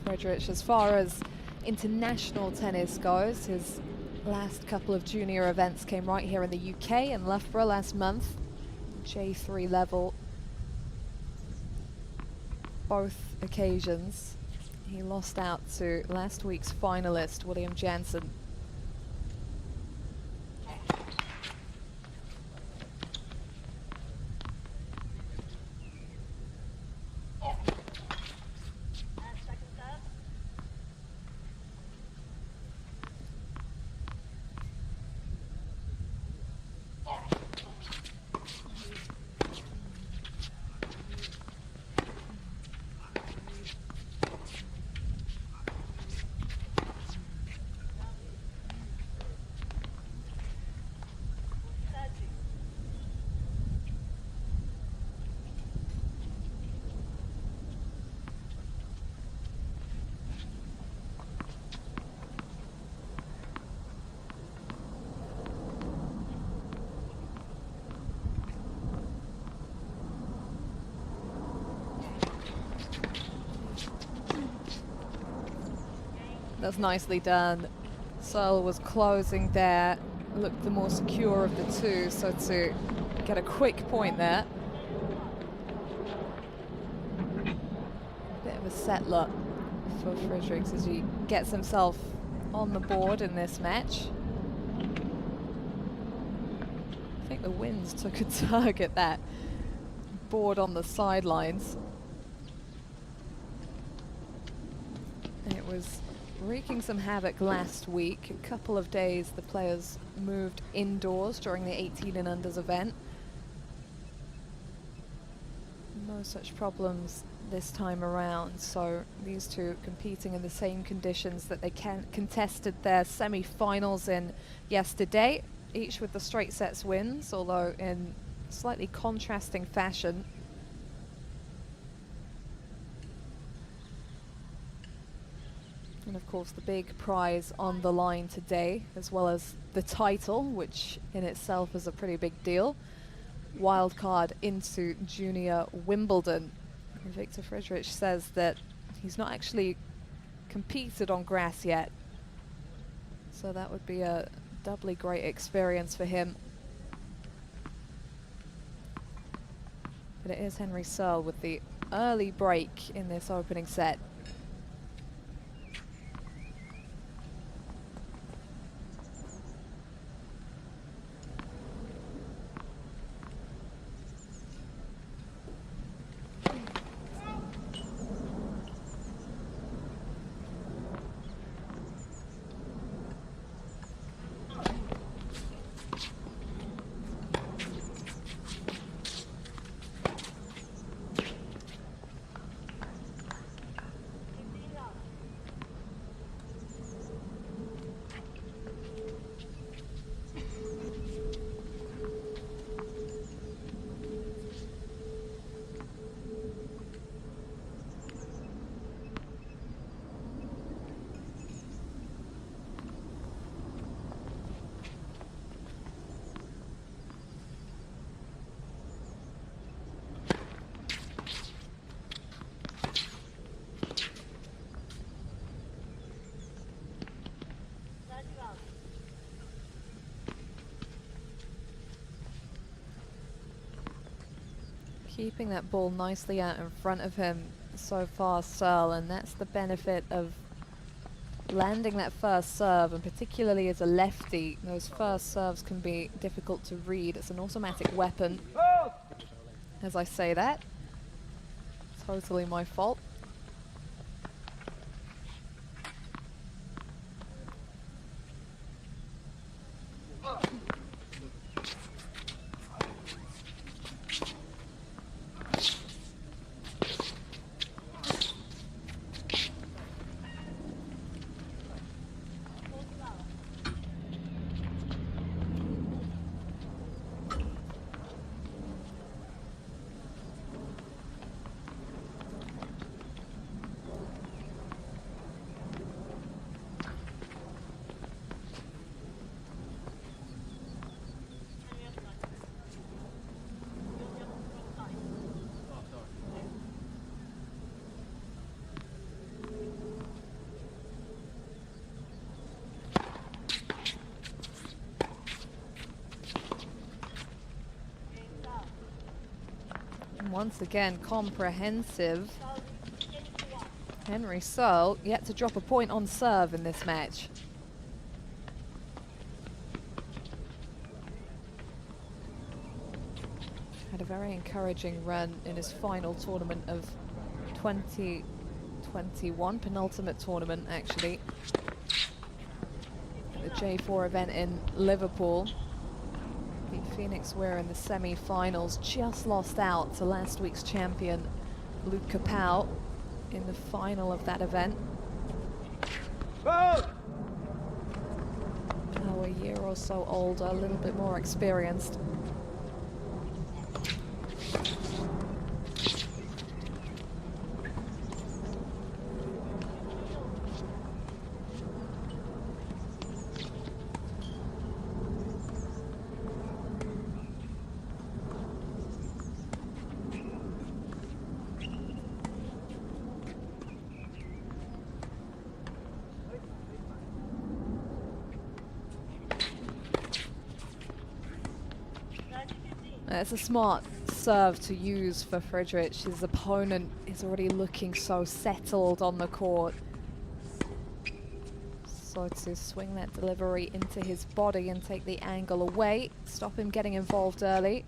Frederich. As far as international tennis goes, his last couple of junior events came right here in the UK in Loughborough last month, J3 level. Both occasions he lost out to last week's finalist William Jansen. That's nicely done. Searle was closing there, looked the more secure of the two, so to get a quick point there. Bit of a settler for Fredericks as he gets himself on the board in this match. I think the winds took a tug at that board on the sidelines. It was wreaking some havoc last week. A couple of days the players moved indoors during the 18 and unders event. No such problems this time around, so these two competing in the same conditions that they contested their semi-finals in yesterday, each with the straight sets wins, although in slightly contrasting fashion. And of course the big prize on the line today, as well as the title, which in itself is a pretty big deal. Wildcard into Junior Wimbledon. And Victor Frederich says that he's not actually competed on grass yet, so that would be a doubly great experience for him. But it is Henry Searle with the early break in this opening set. Keeping that ball nicely out in front of him so far, Searle, and that's the benefit of landing that first serve, and particularly as a lefty, those first serves can be difficult to read. It's an automatic weapon. As I say that, totally my fault. Once again, comprehensive. Henry Searle yet to drop a point on serve in this match. Had a very encouraging run in his final tournament of 2021, penultimate tournament actually, at the J4 event in Liverpool. Beat Phoenix Weir in the semi-finals, just lost out to last week's champion Luke Kapow in the final of that event. Oh, a year or so older, a little bit more experienced. It's a smart serve to use for Friedrich. His opponent is already looking so settled on the court. So to swing that delivery into his body and take the angle away, stop him getting involved early.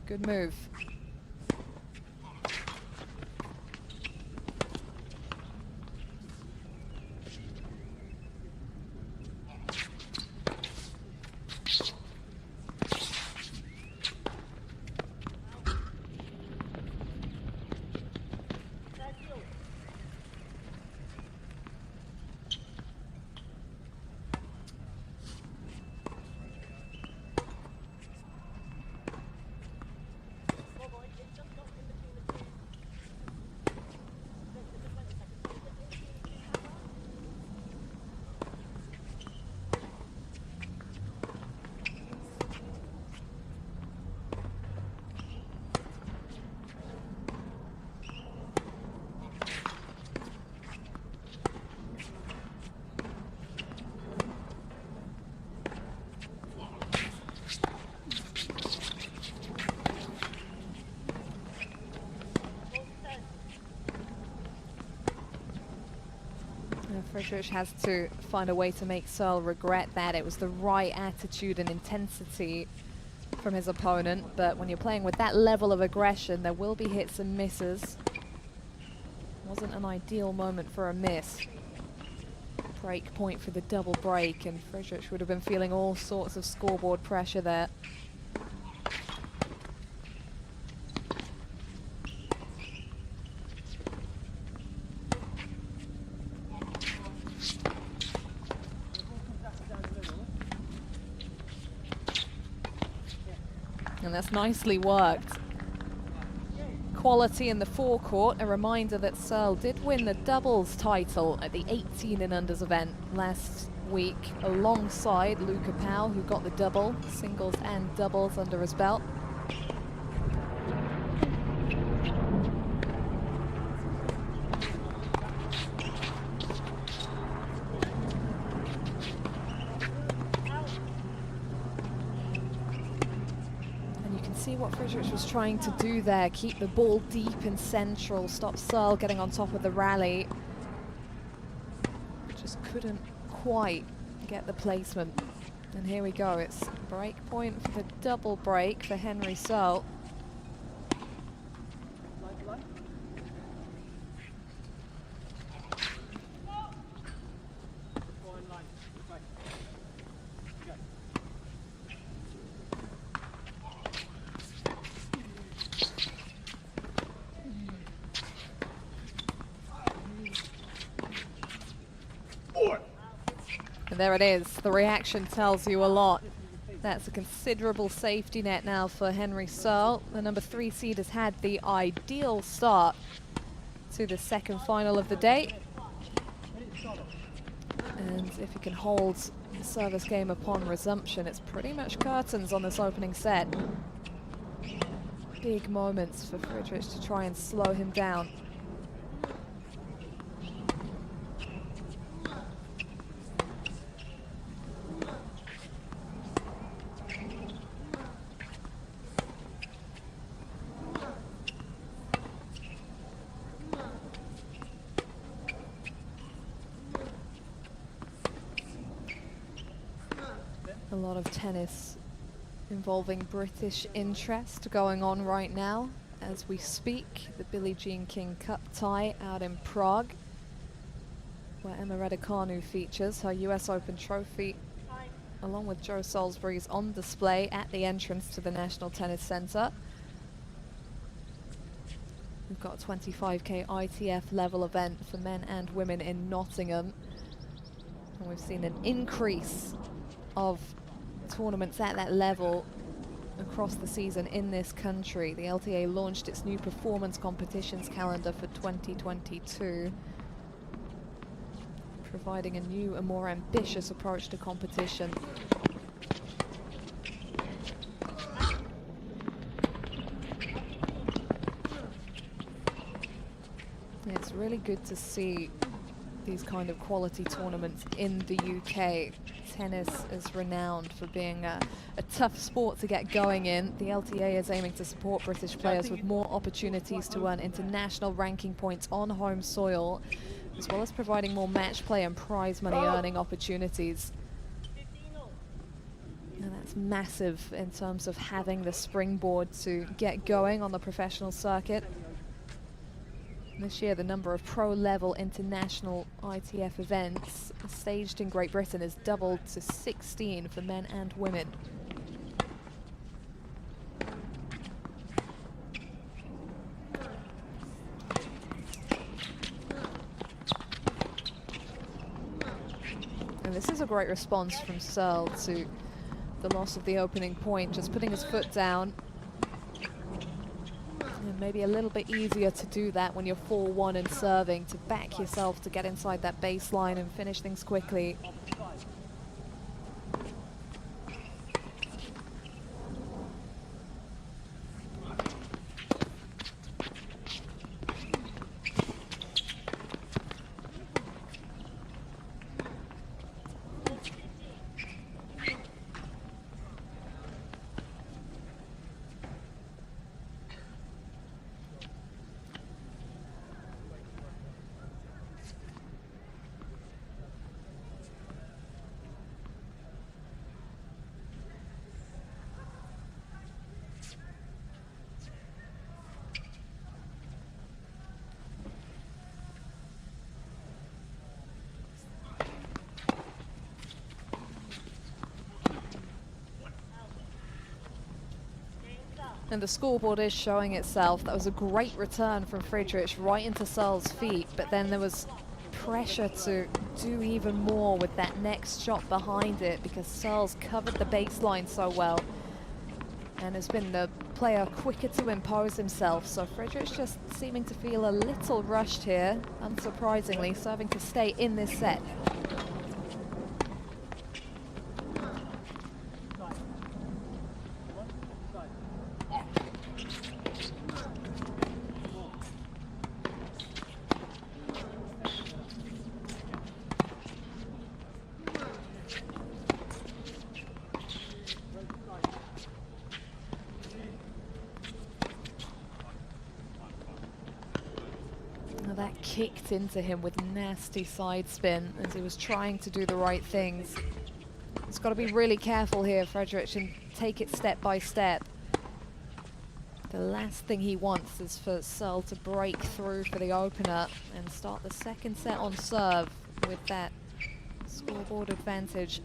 Good move. Friedrich has to find a way to make Searle regret that. It was the right attitude and intensity from his opponent, but when you're playing with that level of aggression, there will be hits and misses. Wasn't an ideal moment for a miss. Break point for the double break, and Friedrich would have been feeling all sorts of scoreboard pressure there. And that's nicely worked. Quality in the forecourt. A reminder that Searle did win the doubles title at the 18 and unders event last week, alongside Luke Kapow, who got the double, singles and doubles under his belt. see what Friedrich was trying to do there. Keep the ball deep in central, stop Searle getting on top of the rally. Just couldn't quite get the placement. And here we go, it's break point for the double break for Henry Searle. And there it is, the reaction tells you a lot. That's a considerable safety net now for Henry Searle. The number 3 seed has had the ideal start to the second final of the day. And if he can hold the service game upon resumption, it's pretty much curtains on this opening set. Big moments for Friedrich to try and slow him down. A lot of tennis involving British interest going on right now as we speak. The Billie Jean King Cup tie out in Prague, where Emma Raducanu features. Her US Open trophy, along with Joe Salisbury's, on display at the entrance to the National Tennis Center. We've got a 25k ITF level event for men and women in Nottingham. And we've seen an increase of tournaments at that level across the season in this country. The LTA launched its new performance competitions calendar for 2022, providing a new and more ambitious approach to competition. It's really good to see these kind of quality tournaments in the UK. Tennis is renowned for being a tough sport to get going in. The LTA is aiming to support British players with more opportunities to earn international ranking points on home soil, as well as providing more match play and prize money earning opportunities. And that's massive in terms of having the springboard to get going on the professional circuit. This year, the number of pro-level international ITF events staged in Great Britain has doubled to 16 for men and women. And this is a great response from Searle to the loss of the opening point, just putting his foot down. And maybe a little bit easier to do that when you're 4-1 and serving, to back yourself to get inside that baseline and finish things quickly. And the scoreboard is showing itself. That was a great return from Friedrich right into Searle's feet, but then there was pressure to do even more with that next shot behind it, because Searle's covered the baseline so well and has been the player quicker to impose himself. So Friedrich just seeming to feel a little rushed here, unsurprisingly, serving to stay in this set. kicked into him with nasty side spin as he was trying to do the right things. He's got to be really careful here, Friedrich, and take it step by step. The last thing he wants is for Searle to break through for the opener and start the second set on serve with that scoreboard advantage.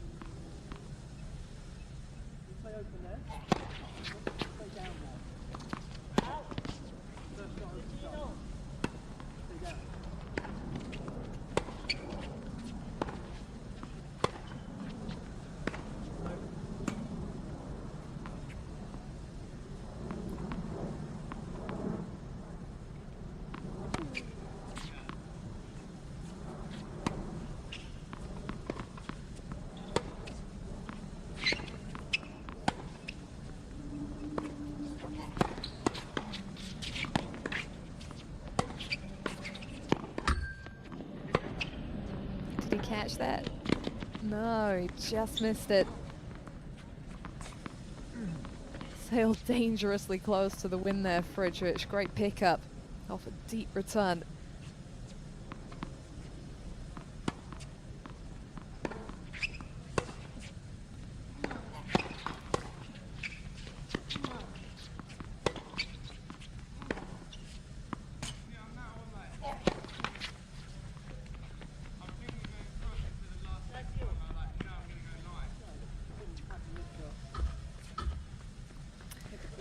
Catch that? No, he just missed it. Sailed dangerously close to the win there, Friedrich. Great pickup off a deep return.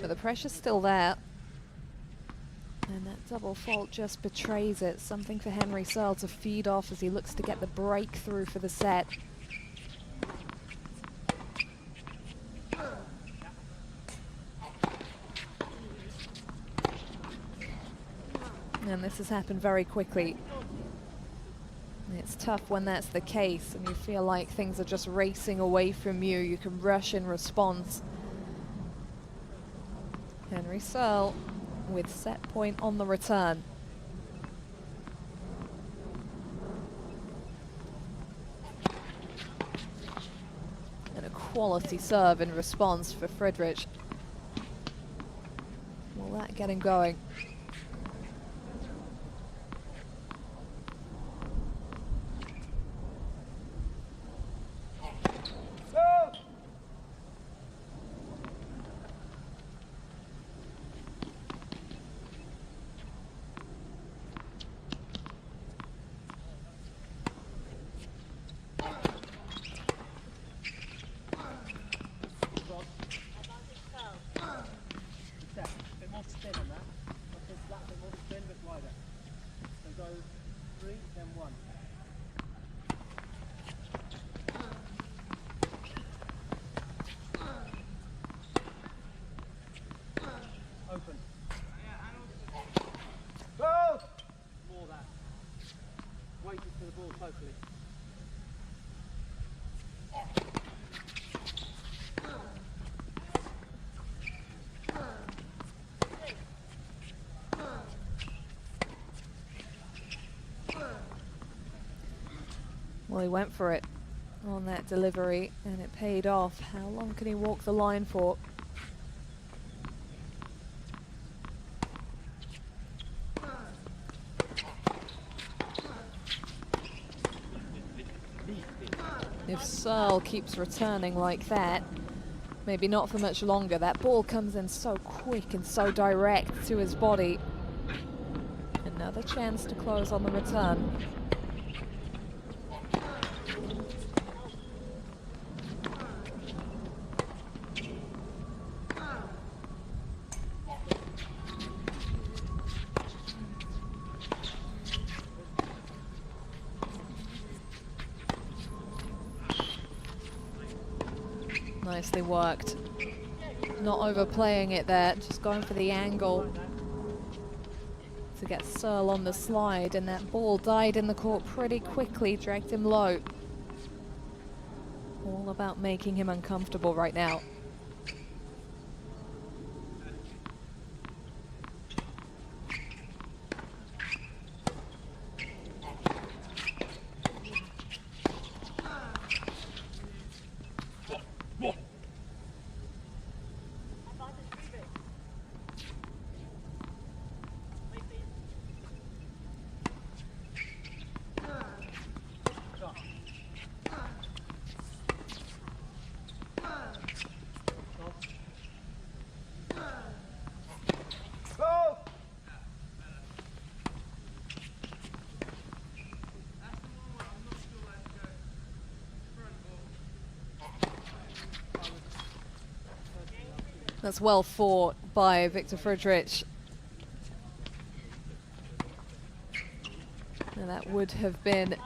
But the pressure's still there. And that double fault just betrays it. Something for Henry Searle to feed off as he looks to get the breakthrough for the set. And this has happened very quickly. It's tough when that's the case and you feel like things are just racing away from you. You can rush in response. Henry Searle with set point on the return. And a quality serve in response for Friedrich. Will that get him going? Open. Go! More that. Waiting for the ball totally. Well, he went for it on that delivery and it paid off. How long can he walk the line for? If Searle keeps returning like that, maybe not for much longer. That ball comes in so quick and so direct to his body. Another chance to close on the return. Nicely worked. Not overplaying it there, just going for the angle to get Searle on the slide, and that ball died in the court pretty quickly, dragged him low. All about making him uncomfortable right now. That's well fought by Victor Friedrich. And that would have been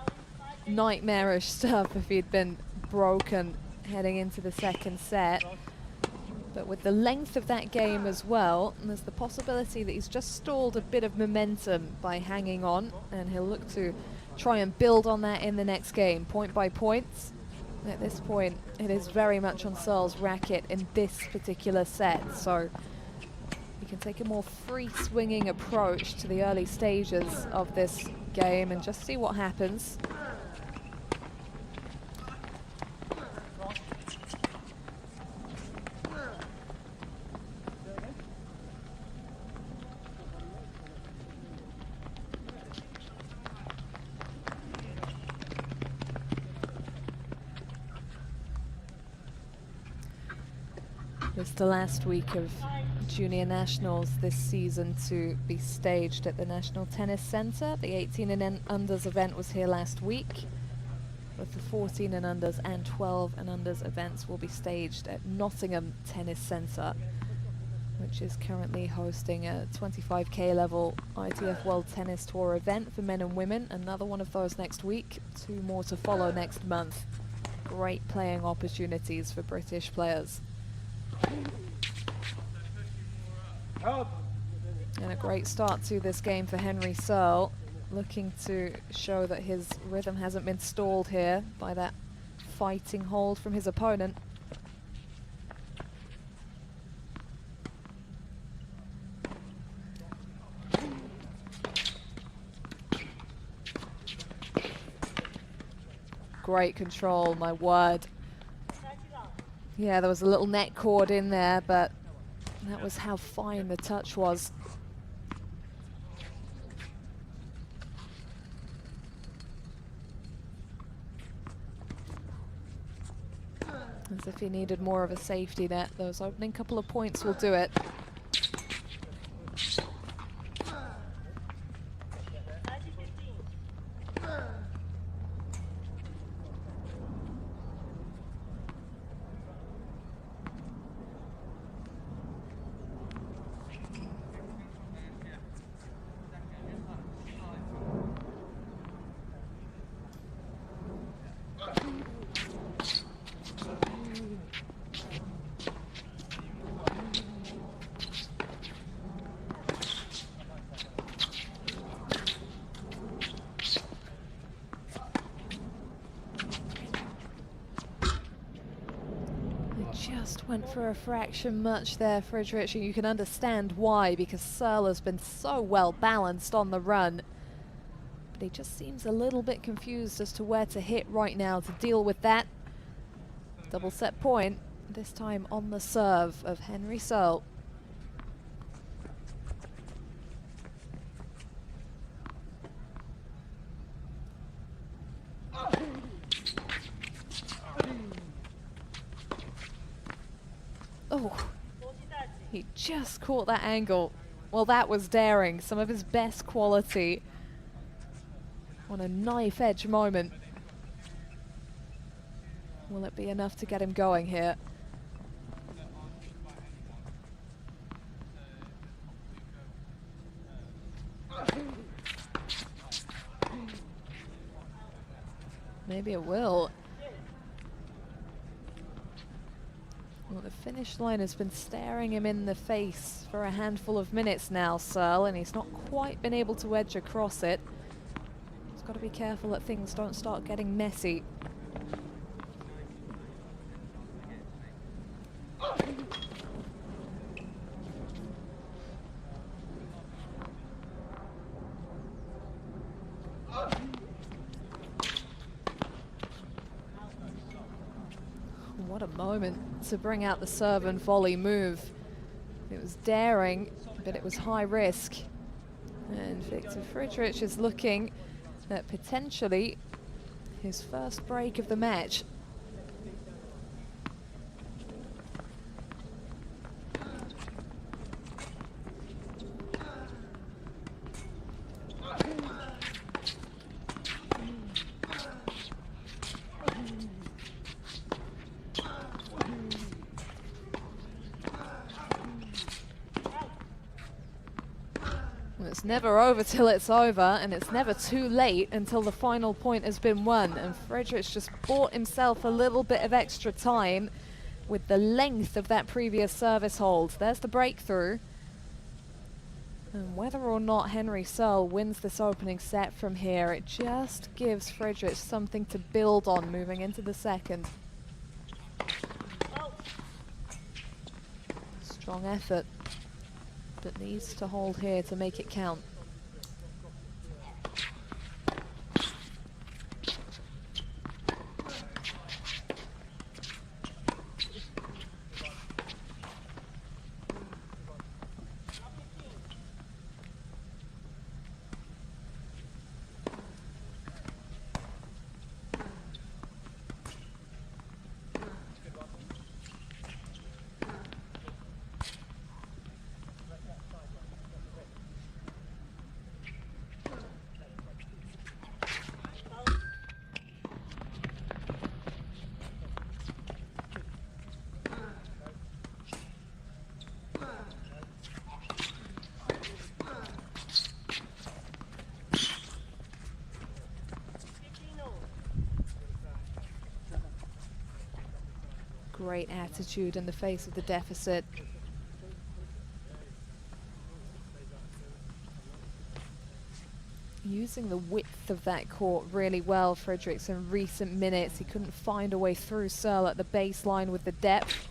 nightmarish stuff if he'd been broken heading into the second set. But with the length of that game as well, there's the possibility that he's just stalled a bit of momentum by hanging on, and he'll look to try and build on that in the next game, point by point. At this point, it is very much on Searle's racket in this particular set, so he can take a more free-swinging approach to the early stages of this game and just see what happens. It's the last week of Junior Nationals this season to be staged at the National Tennis Centre. The 18 and unders event was here last week, but the 14 and unders and 12 and unders events will be staged at Nottingham Tennis Centre, which is currently hosting a 25k level ITF World Tennis Tour event for men and women. Another one of those next week, 2 more to follow next month. Great playing opportunities for British players. And a great start to this game for Henry Searle, looking to show that his rhythm hasn't been stalled here by that fighting hold from his opponent. Great control, my word. Yeah, there was a little net cord in there, but that was how fine the touch was. As if he needed more of a safety net. Those opening couple of points will do it. Went for a fraction much there, Friedrich, and you can understand why, because Searle has been so well balanced on the run. But he just seems a little bit confused as to where to hit right now to deal with that. Double set point, this time on the serve of Henry Searle. Oh, he just caught that angle. Well, that was daring. Some of his best quality on a knife edge moment. Will it be enough to get him going here? Maybe it will. Well, the finish line has been staring him in the face for a handful of minutes now, Searle, and he's not quite been able to edge across it. He's got to be careful that things don't start getting messy. What a moment to bring out the serve and volley move. It was daring, but it was high risk. And Victor Friedrich is looking at potentially his first break of the match. never over till it's over, and it's never too late until the final point has been won. And Fredericks just bought himself a little bit of extra time with the length of that previous service hold. There's the breakthrough. And whether or not Henry Searle wins this opening set from here, it just gives Fredericks something to build on moving into the second. Strong effort, but needs to hold here to make it count. Great attitude in the face of the deficit. Using the width of that court really well, Fredericks, in recent minutes. He couldn't find a way through Searle at the baseline with the depth.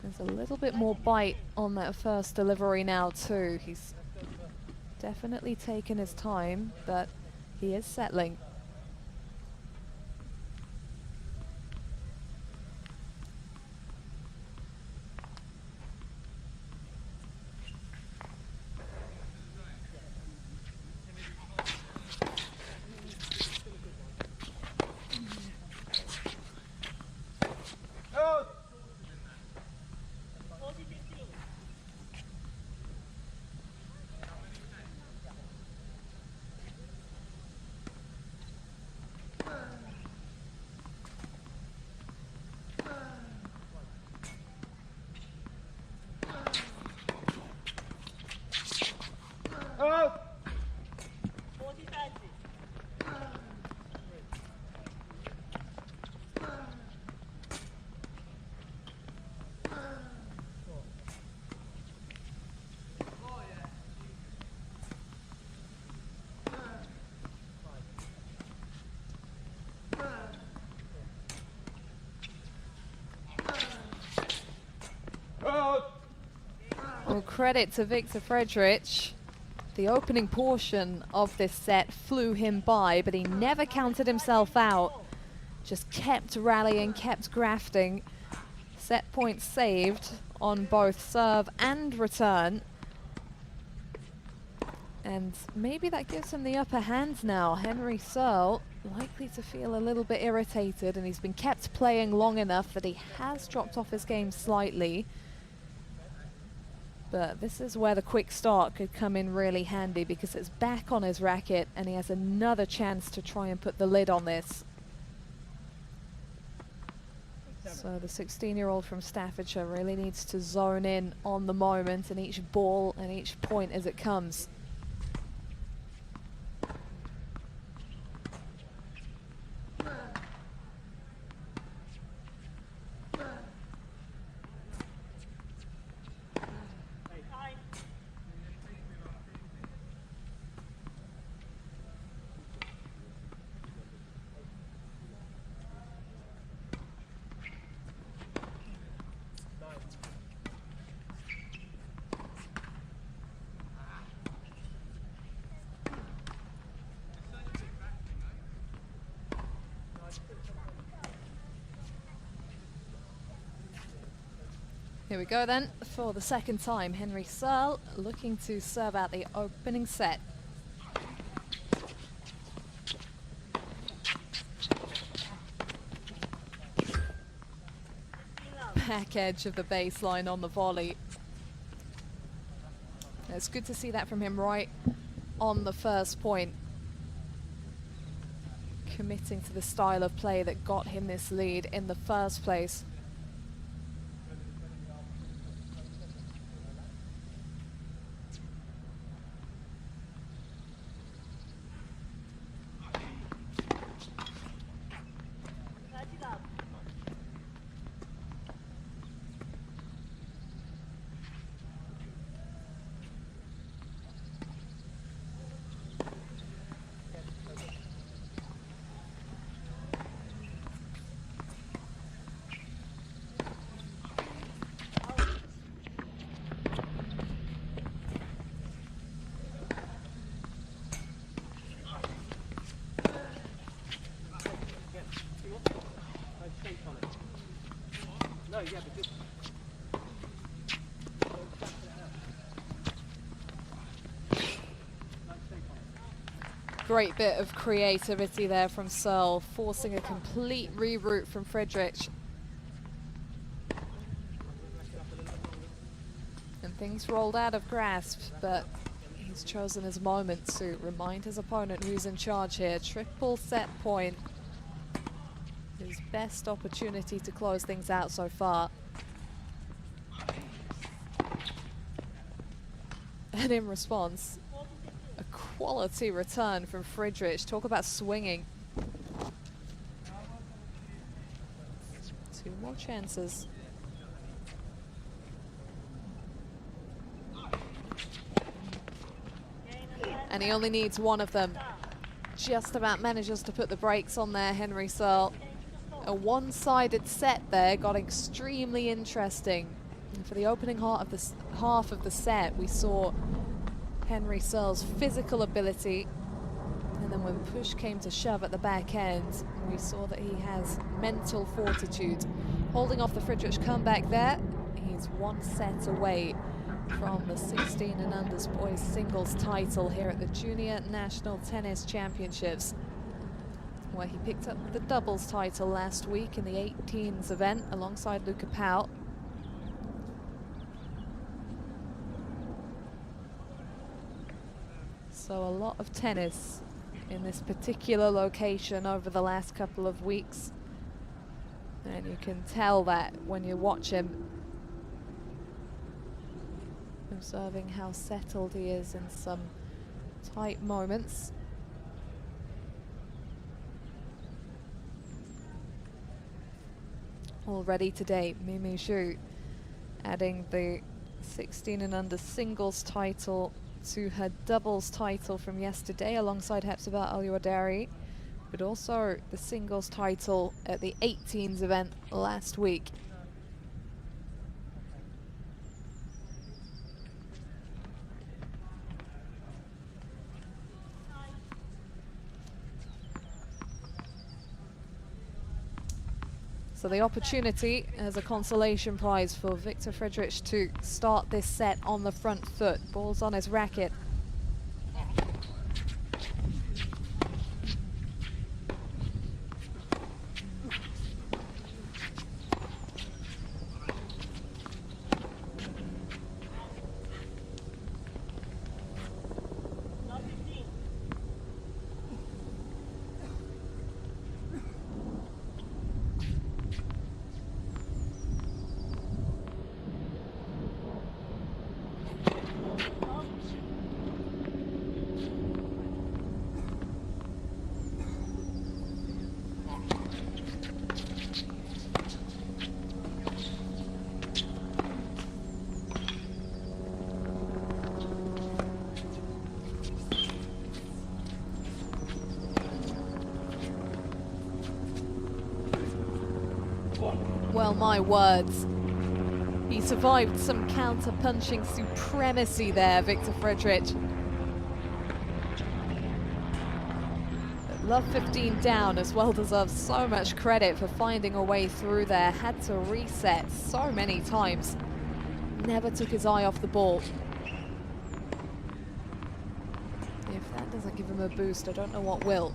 There's a little bit more bite on that first delivery now too. He's definitely taken his time, but he is settling. Well, credit to Victor Fredericks. The opening portion of this set flew him by, but he never counted himself out. Just kept rallying, kept grafting. Set points saved on both serve and return. And maybe that gives him the upper hand now. Henry Searle likely to feel a little bit irritated, and he's been kept playing long enough that he has dropped off his game slightly. But this is where the quick start could come in really handy, because it's back on his racket and he has another chance to try and put the lid on this. So the 16-year-old from Staffordshire really needs to zone in on the moment and each ball and each point as it comes. Here we go then, for the second time, Henry Searle looking to serve out the opening set. Back edge of the baseline on the volley. It's good to see that from him right on the first point. committing to the style of play that got him this lead in the first place. Great bit of creativity there from Searle, forcing a complete reroute from Friedrich. And things rolled out of grasp, but he's chosen his moment to remind his opponent who's in charge here. Triple set point. His best opportunity to close things out so far. And in response, a quality return from Friedrich. Talk about swinging. 2 more chances. And he only needs one of them. Just about manages to put the brakes on there, Henry Searle. A one-sided set there got extremely interesting. And for the opening half of the set, we saw Henry Searle's physical ability. And then when push came to shove at the back end, we saw that he has mental fortitude. Holding off the Friedrich comeback there, he's 1 set away from the 16 and unders boys singles title here at the Junior National Tennis Championships, where he picked up the doubles title last week in the 18s event alongside Luca Pau. So a lot of tennis in this particular location over the last couple of weeks. And you can tell that when you watch him, observing how settled he is in some tight moments. Already today, Mimi Zhu adding the 16 and under singles title to her doubles title from yesterday alongside Hepzibah Al-Yawadari, but also the singles title at the 18s event last week. So the opportunity as a consolation prize for Victor Friedrich to start this set on the front foot. Ball's on his racket. Well, my words. He survived some counter-punching supremacy there, Victor Friedrich. But Love 15 down as well deserves so much credit for finding a way through there. Had to reset so many times. Never took his eye off the ball. If that doesn't give him a boost, I don't know what will.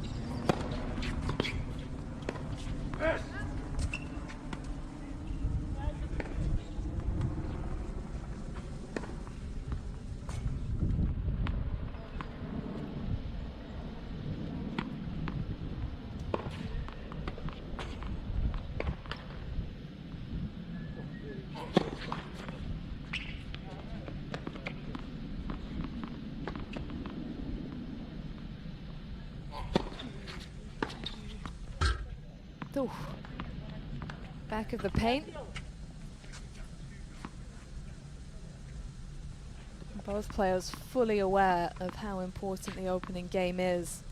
Ooh. Back of the paint. Both players fully aware of how important the opening game is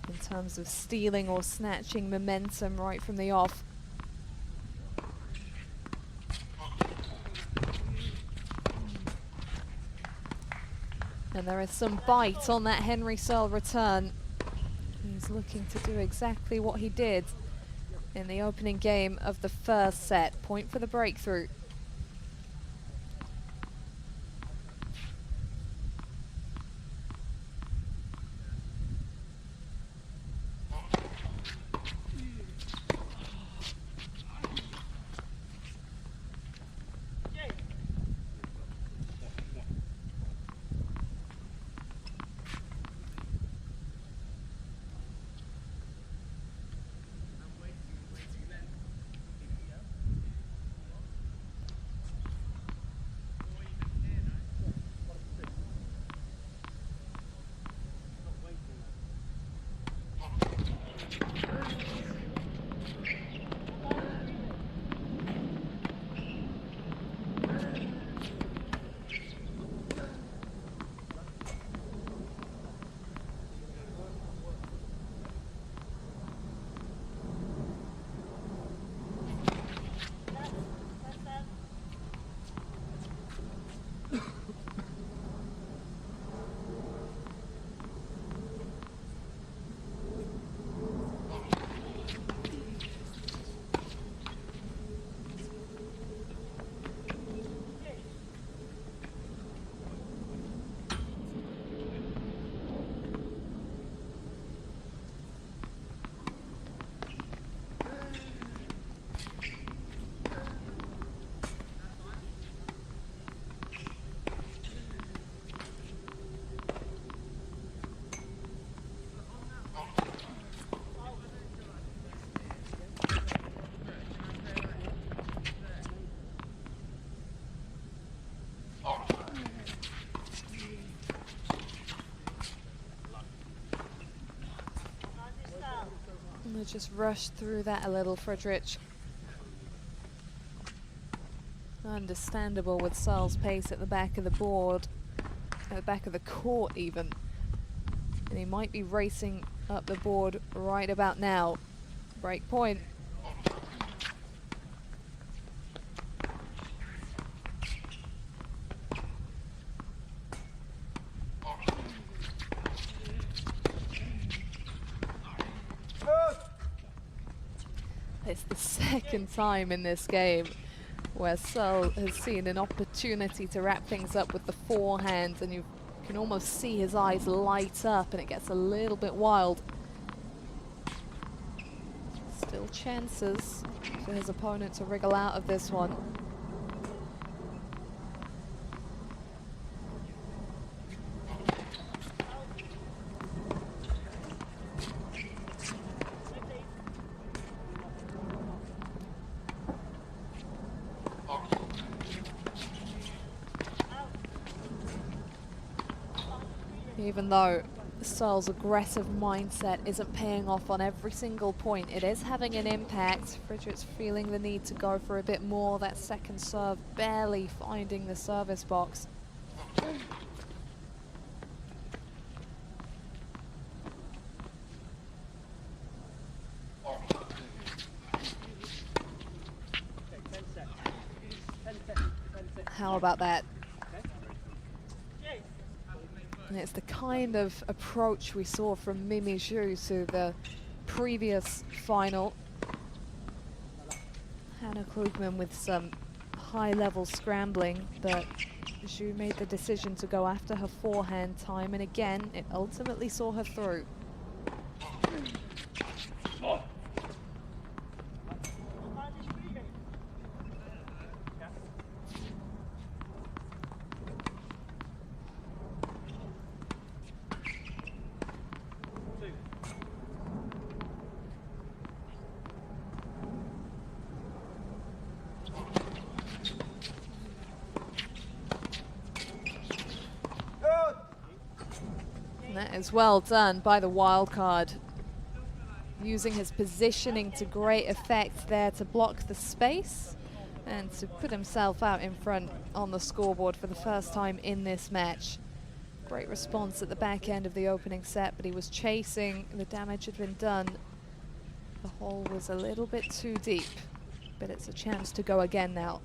in terms of stealing or snatching momentum right from the off. And there is some bite on that Henry Searle return. He's looking to do exactly what he did in the opening game of the first set. Point for the breakthrough. And they just rushed through that a little, Friedrich. Understandable with Searle's pace at the back of the board, at the back of the court even. And he might be racing up the board right about now. Break point. It's the second time in this game where Searle has seen an opportunity to wrap things up with the forehand, and you can almost see his eyes light up and it gets a little bit wild. Still chances for his opponent to wriggle out of this one. Even though Searle's aggressive mindset isn't paying off on every single point, it is having an impact. Friedrich's feeling the need to go for a bit more. That second serve barely finding the service box. How about that? And it's the kind of approach we saw from Mimi Zhu to the previous final. Hannah Klugman with some high-level scrambling, but Zhu made the decision to go after her forehand time, and again, it ultimately saw her through. That is well done by the wild card. using his positioning to great effect there to block the space and to put himself out in front on the scoreboard for the first time in this match. Great response at the back end of the opening set, but he was chasing. The damage had been done. The hole was a little bit too deep, but it's a chance to go again now.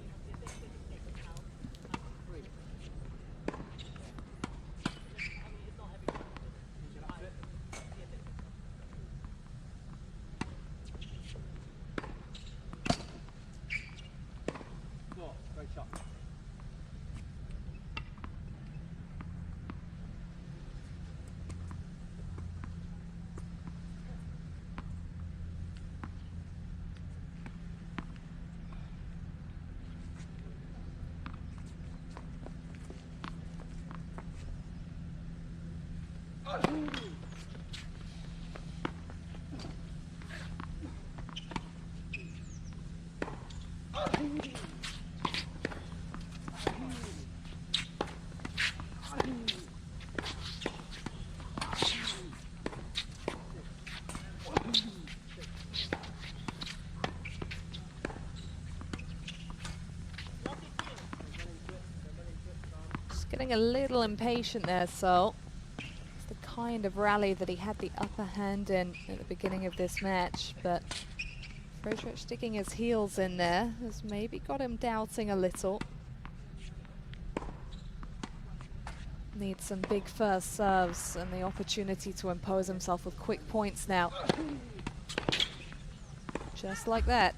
Getting a little impatient there, so it's the kind of rally that he had the upper hand in at the beginning of this match, but Friedrich sticking his heels in there has maybe got him doubting a little. Needs some big first serves and the opportunity to impose himself with quick points now. Just like that.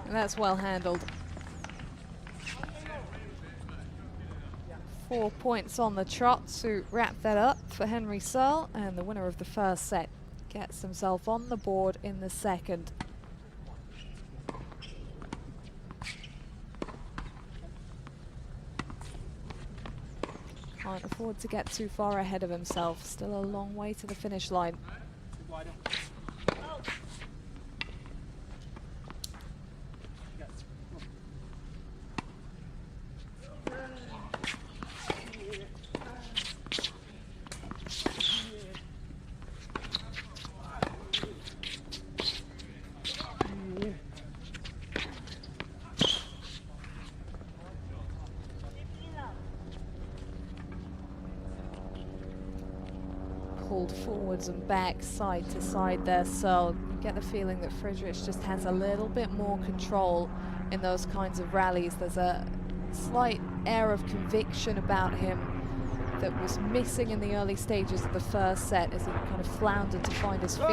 That's well handled. 4 points on the trot to wrap that up for Henry Searle, and the winner of the first set gets himself on the board in the second. Can't afford to get too far ahead of himself. Still a long way to the finish line. Pulled forwards and back, side to side there, so you get the feeling that Friedrich just has a little bit more control in those kinds of rallies. There's a slight air of conviction about him that was missing in the early stages of the first set as he kind of floundered to find his feet. It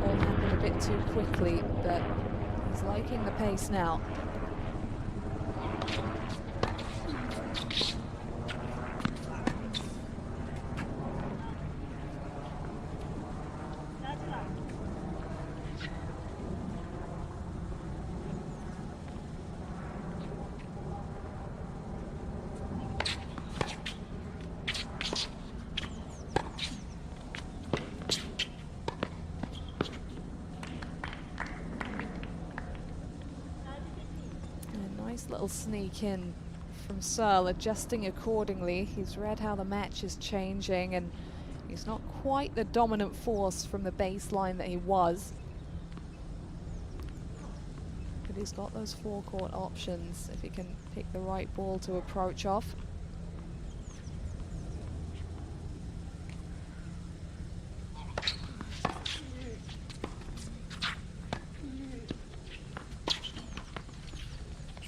all happened a bit too quickly, but he's liking the pace now. little sneak in from Searle, adjusting accordingly. He's read how the match is changing, and he's not quite the dominant force from the baseline that he was. But he's got those forecourt options if he can pick the right ball to approach off.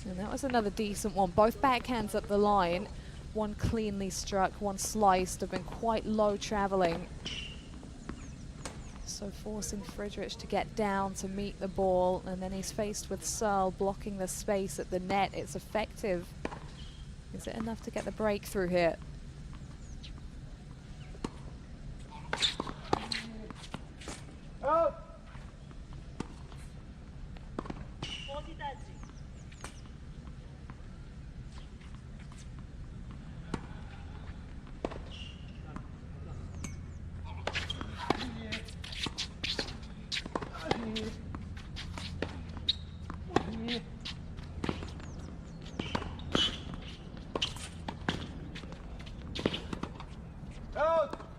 And that was another decent one. Both backhands up the line. One cleanly struck, one sliced, have been quite low traveling. So forcing Friedrich to get down to meet the ball, and then he's faced with Searle blocking the space at the net. It's effective. Is it enough to get the breakthrough here? Oh!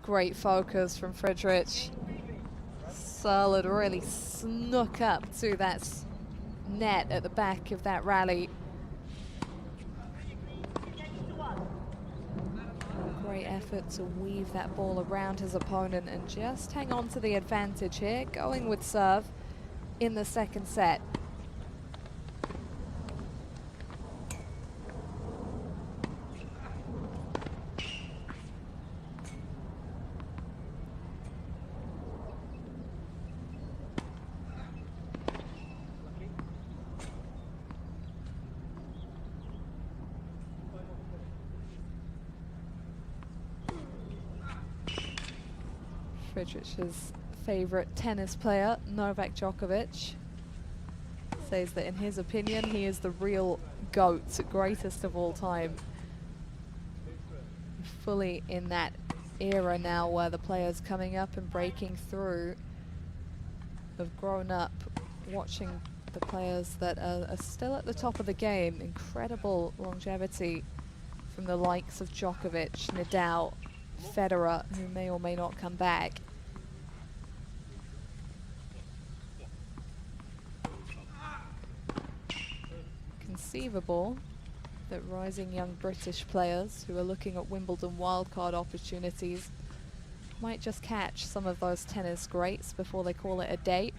Great focus from Friedrich. Searle had really snuck up to that net at the back of that rally. Great effort to weave that ball around his opponent and just hang on to the advantage here, going with serve in the second set. Friedrich's favorite tennis player, Novak Djokovic, says that in his opinion he is the real GOAT, greatest of all time. Fully in that era now where the players coming up and breaking through have grown up watching the players that are still at the top of the game. Incredible longevity from the likes of Djokovic, Nadal, Federer, who may or may not come back. Conceivable that rising young British players who are looking at Wimbledon wildcard opportunities might just catch some of those tennis greats before they call it a day.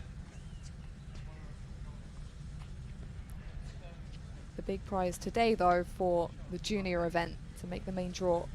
The big prize today, though, for the junior event to make the main draw.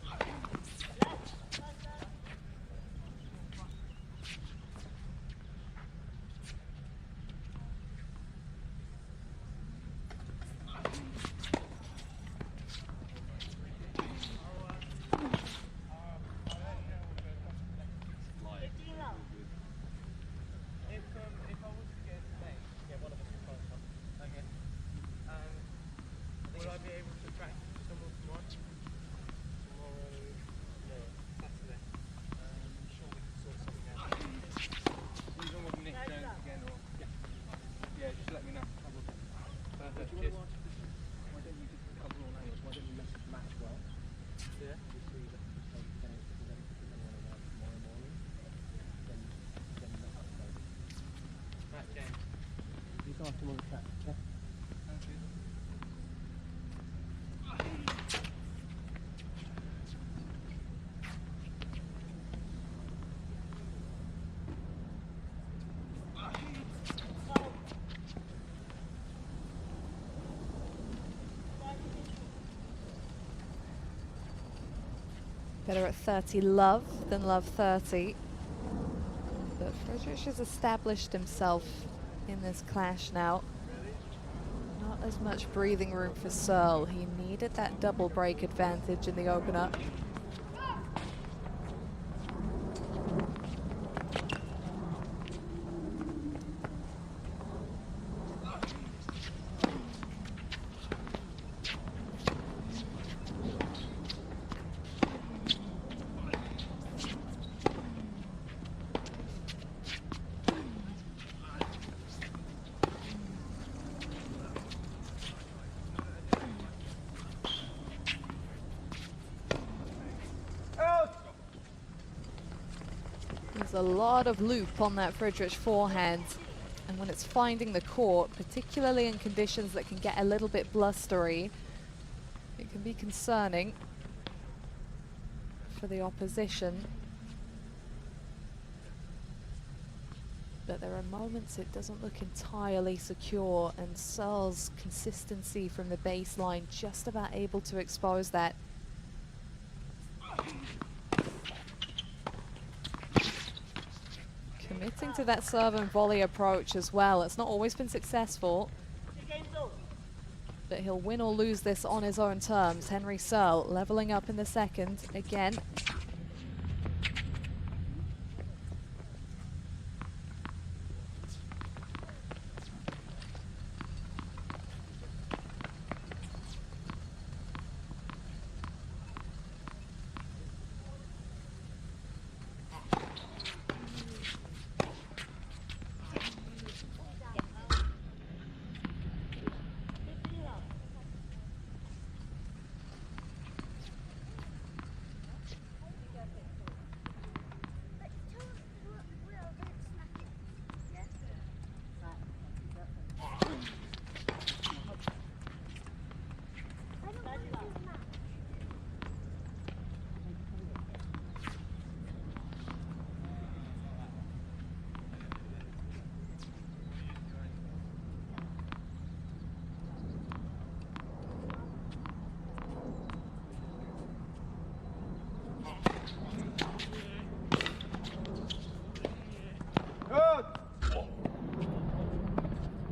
Better at 30 love than love 30. But Friedrich has established himself in this clash now. Not as much breathing room for Searle. He needed that double break advantage in the opener. a lot of loop on that Friedrich forehand. And when it's finding the court, particularly in conditions that can get a little bit blustery, it can be concerning for the opposition. But there are moments it doesn't look entirely secure, and Searle's consistency from the baseline just about able to expose that. Committing to that serve and volley approach as well. It's not always been successful, but he'll win or lose this on his own terms. Henry Searle leveling up in the second again.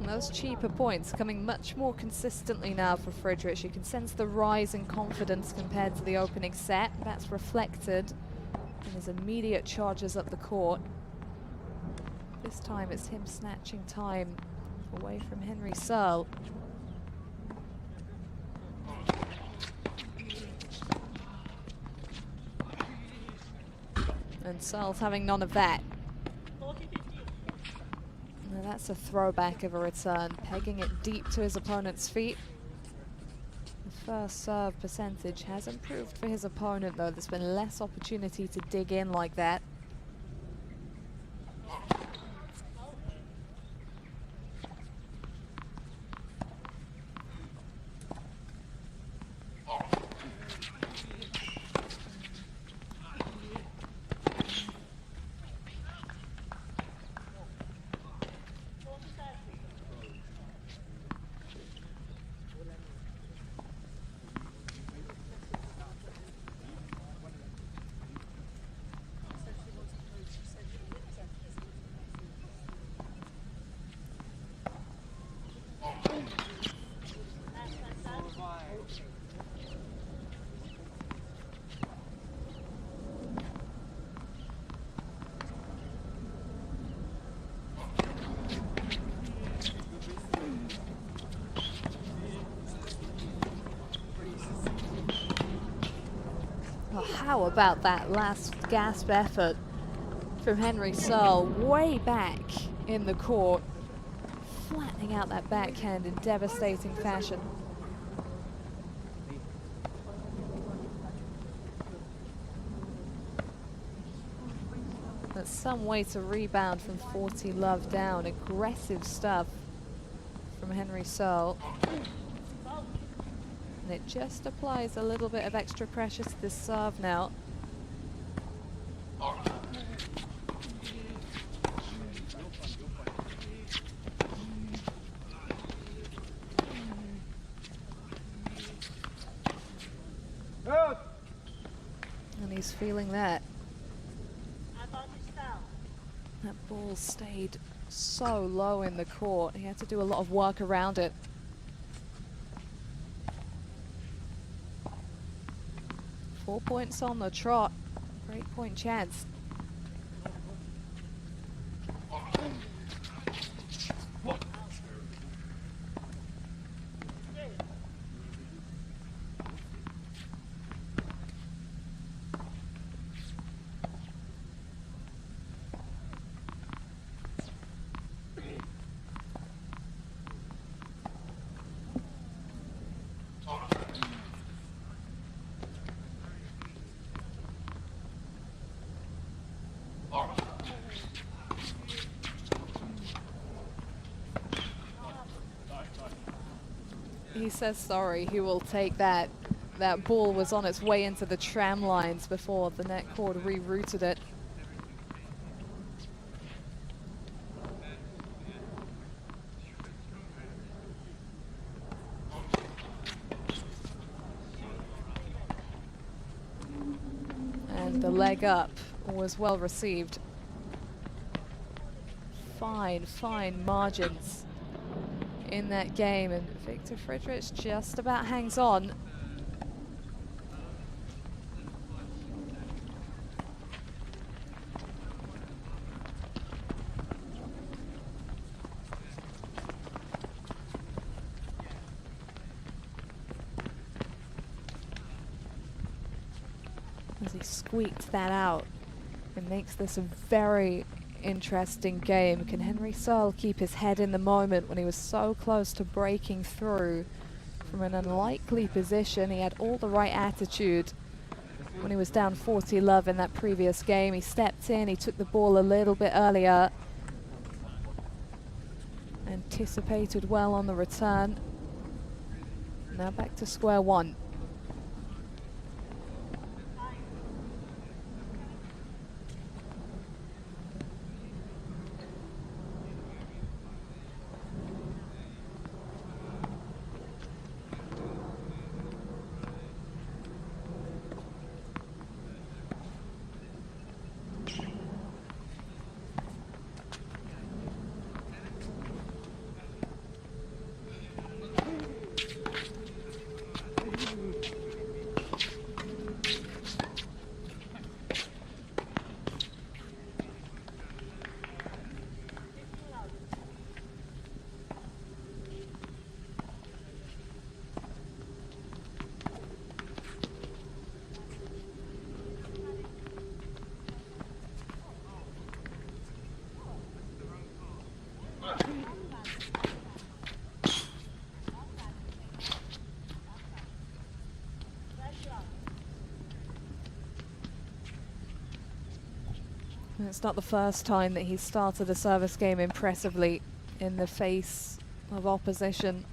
Those cheaper points coming much more consistently now for Friedrich. You can sense the rise in confidence compared to the opening set. That's reflected in his immediate charges up the court. This time it's him snatching time away from Henry Searle. And Searle's having none of that. Now that's a throwback of a return, pegging it deep to his opponent's feet. The first serve percentage has improved for his opponent, though. There's been less opportunity to dig in like that. How about that last gasp effort from Henry Searle way back in the court, flattening out that backhand in devastating fashion. That's some way to rebound from 40 love down. Aggressive stuff from Henry Searle. And it just applies a little bit of extra pressure to this serve now. And he's feeling that. That ball stayed so low in the court. He had to do a lot of work around it. Four points on the trot. Great point chance. he says sorry. He will take that. That ball was on its way into the tram lines before the net cord rerouted it. And the leg up was well received. Fine margins in that game, and Victor Friedrich just about hangs on. As he squeaks that out, it makes this a very interesting game. Can Henry Searle keep his head in the moment when he was so close to breaking through from an unlikely position? He had all the right attitude when he was down 40-love in that previous game. He stepped in, he took the ball a little bit earlier, anticipated well on the return. Now back to square one. It's not the first time that he's started a service game impressively in the face of opposition.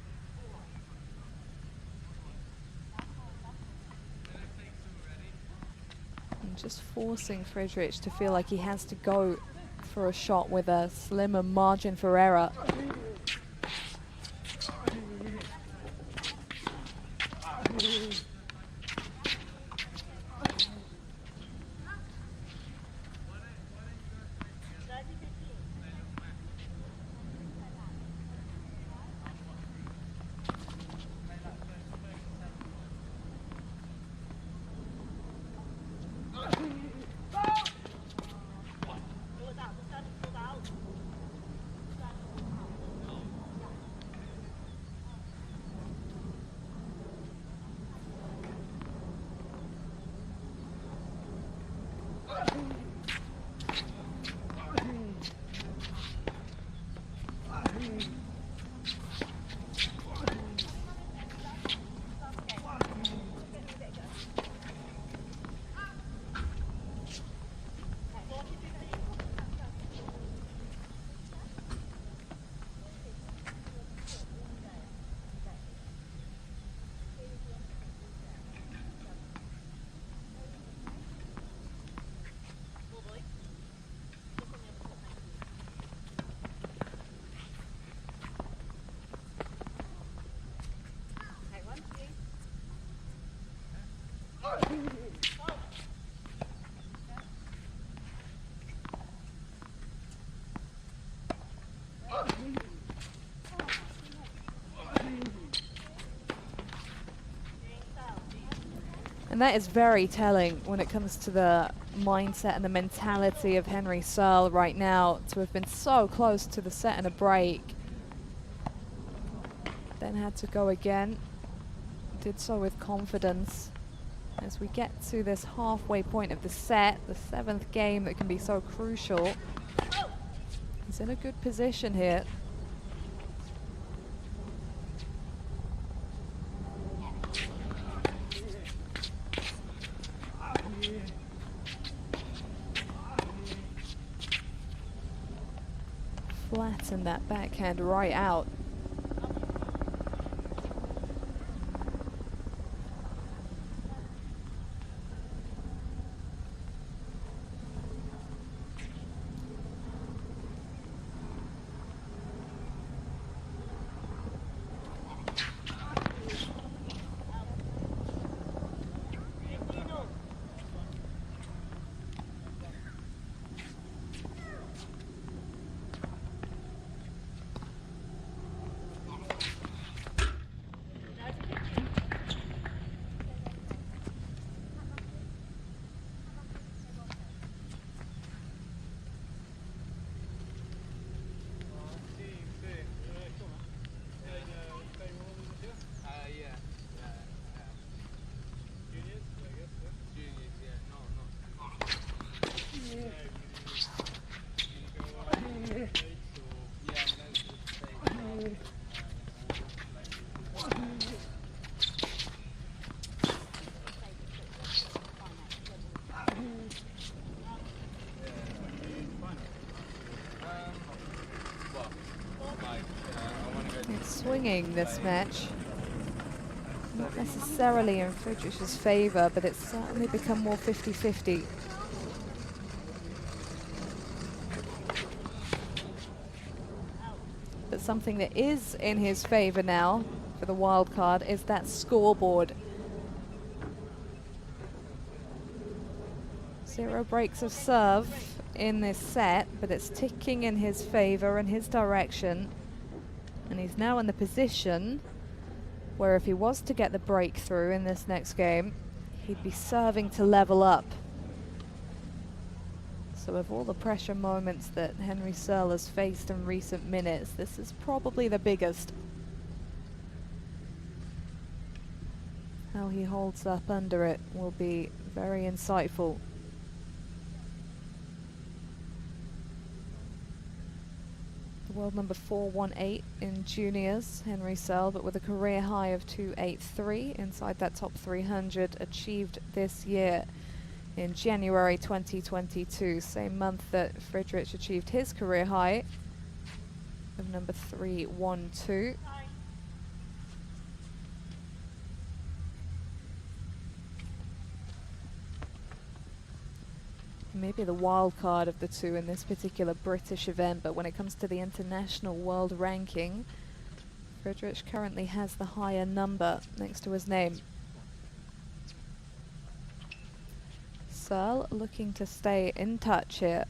And just forcing Friedrich to feel like he has to go for a shot with a slimmer margin for error. And that is very telling when it comes to the mindset and the mentality of Henry Searle right now, to have been so close to the set and a break. Then had to go again. Did so with confidence. As we get to this halfway point of the set, the seventh game that can be so crucial. He's in a good position here. Flatten that backhand right out. swinging this match. Not necessarily in Friedrich's favour, but it's certainly become more 50-50. But something that is in his favour now for the wild card is that scoreboard. 0 breaks of serve in this set, but it's ticking in his favour and his direction. And he's now in the position where if he was to get the breakthrough in this next game, he'd be serving to level up. So of all the pressure moments that Henry Searle has faced in recent minutes, this is probably the biggest. How he holds up under it will be very insightful. The world number 418 in juniors, Henry Searle, but with a career high of 283 inside that top 300 achieved this year in January 2022, same month that Friedrich achieved his career high of number 312. Maybe the wild card of the two in this particular British event, but when it comes to the international world ranking, Friedrich currently has the higher number next to his name. Searle looking to stay in touch here.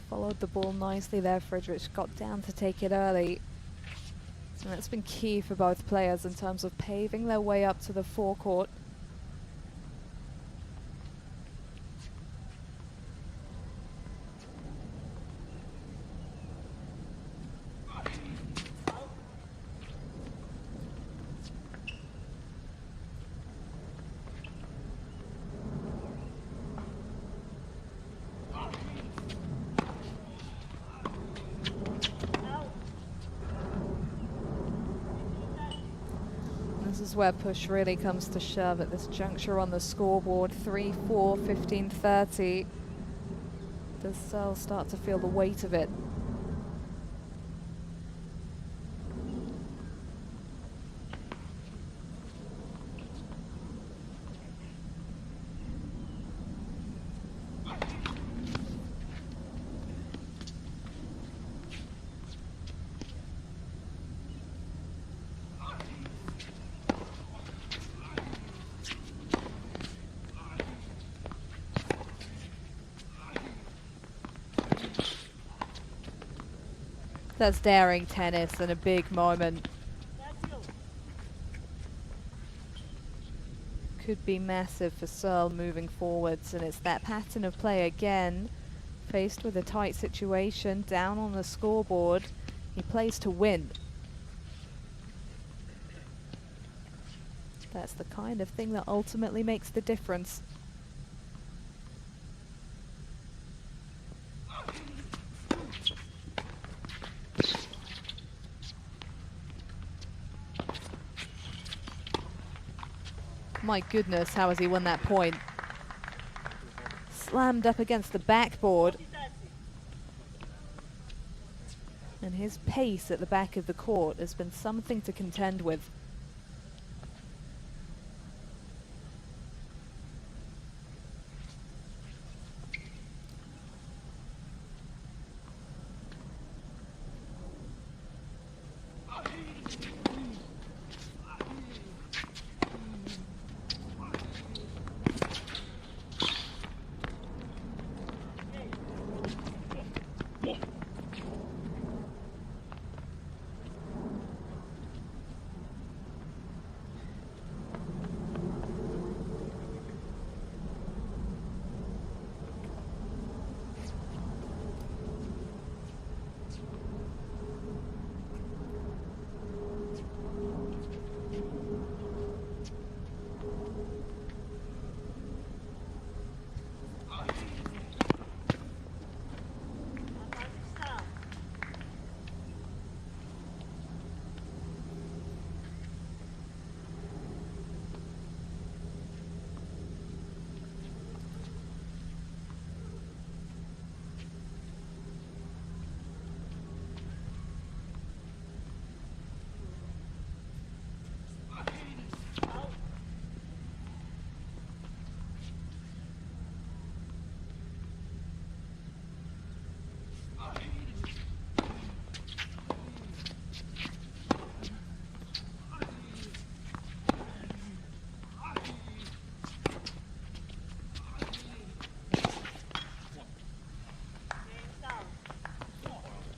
Followed the ball nicely there. Friedrich got down to take it early. And that's been key for both players in terms of paving their way up to the forecourt. This is where push really comes to shove at this juncture on the scoreboard. 3-4, 15-30. Does Searle start to feel the weight of it? That's daring tennis and a big moment. Could be massive for Searle moving forwards, and it's that pattern of play again. Faced with a tight situation, down on the scoreboard, he plays to win. That's the kind of thing that ultimately makes the difference. My goodness, how has he won that point? Slammed up against the backboard. And his pace at the back of the court has been something to contend with.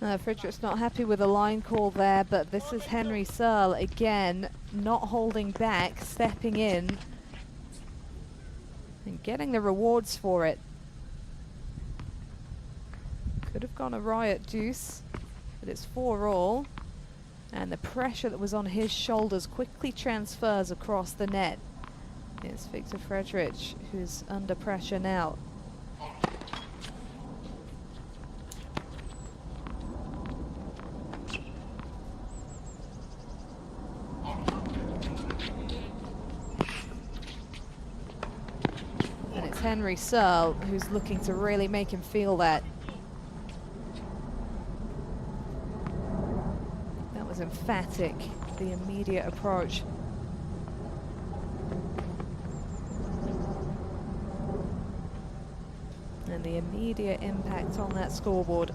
Friderich's not happy with the line call there, but this is Henry Searle again, not holding back, stepping in and getting the rewards for it. Could have gone awry at Deuce, but it's 4-all. And the pressure that was on his shoulders quickly transfers across the net. It's Victor Friedrich who's under pressure now. And it's Henry Searle who's looking to really make him feel that. That was emphatic, the immediate approach. And the immediate impact on that scoreboard.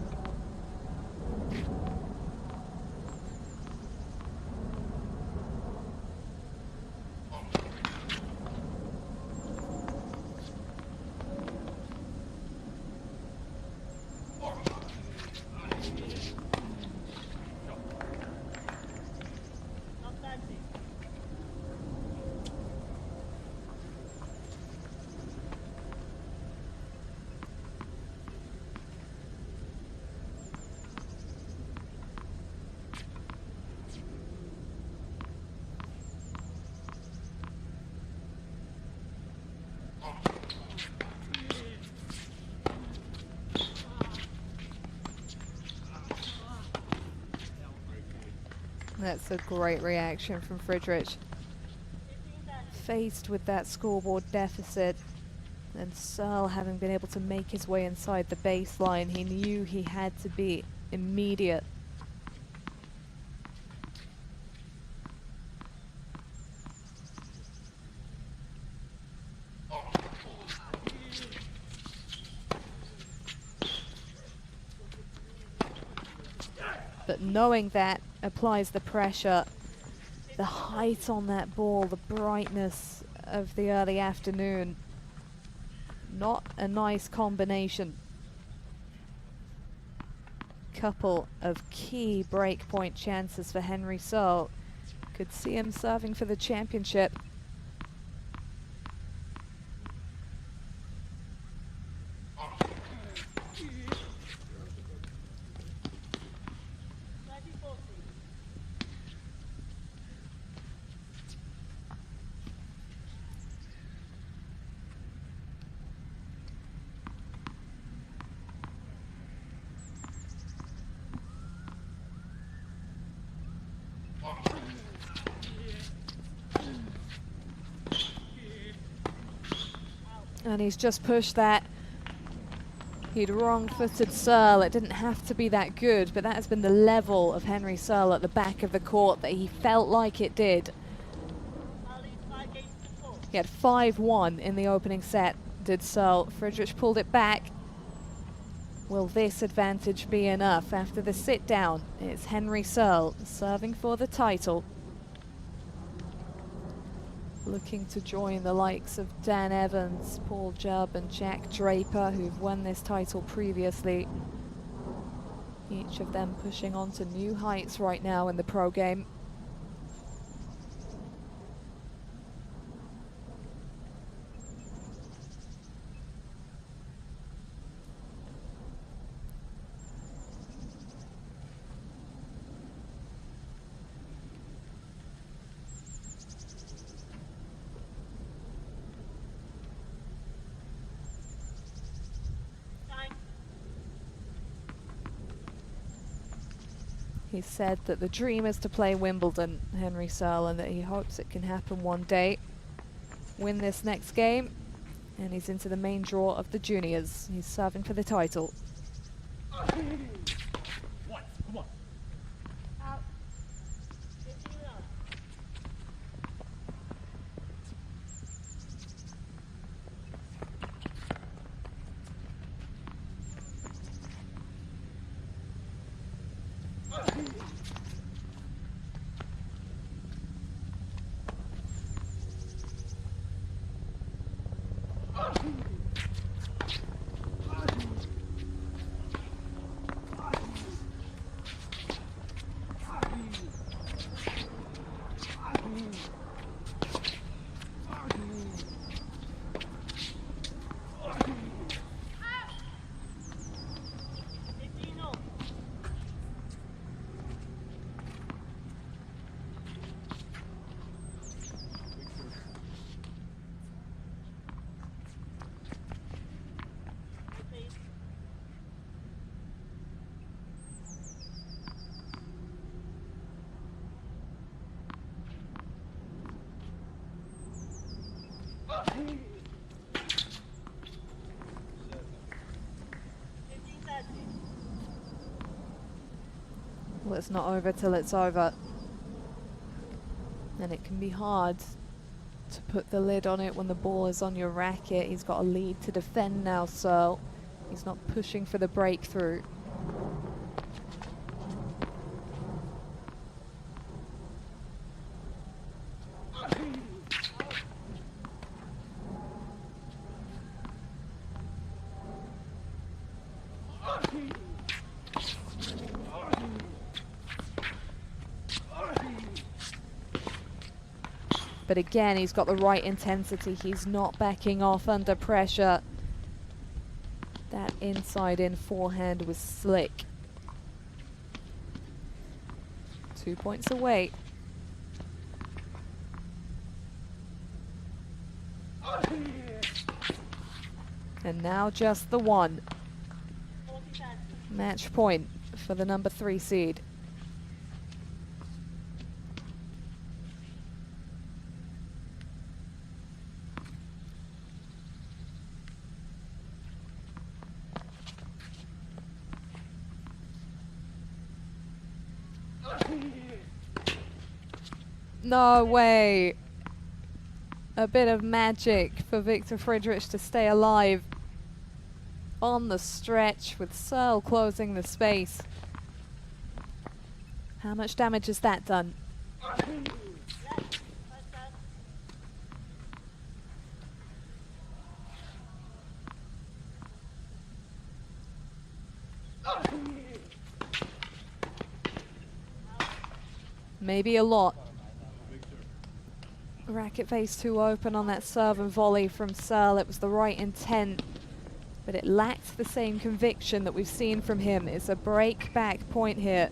That's a great reaction from Friedrich. Faced with that scoreboard deficit, and Searle having been able to make his way inside the baseline, he knew he had to be immediate. But knowing that applies the pressure, the height on that ball, the brightness of the early afternoon. Not a nice combination. Couple of key breakpoint chances for Henry Searle. Could see him serving for the championship. And he's just pushed that. He'd wrong-footed Searle. It didn't have to be that good, but that has been the level of Henry Searle at the back of the court that he felt like it did. He had 5-1 in the opening set, did Searle. Friedrich pulled it back. Will this advantage be enough? After the sit-down, it's Henry Searle serving for the title. Looking to join the likes of Dan Evans, Paul Jubb and Jack Draper, who've won this title previously. Each of them pushing on to new heights right now in the pro game. He said that the dream is to play Wimbledon, Henry Searle, and that he hopes it can happen one day. Win this next game, and he's into the main draw of the juniors. He's serving for the title. Well, it's not over till it's over. And it can be hard to put the lid on it when the ball is on your racket. He's got a lead to defend now, Searle. He's not pushing for the breakthrough. But again, he's got the right intensity. He's not backing off under pressure. That inside-in forehand was slick. 2 points away. And now just the one. Match point for the number 3 seed. No way. A bit of magic for Victor Friedrich to stay alive on the stretch, with Searle closing the space. How much damage has that done? Maybe a lot. Racket face too open on that serve and volley from Searle. It was the right intent, but it lacked the same conviction that we've seen from him. It's a break back point here.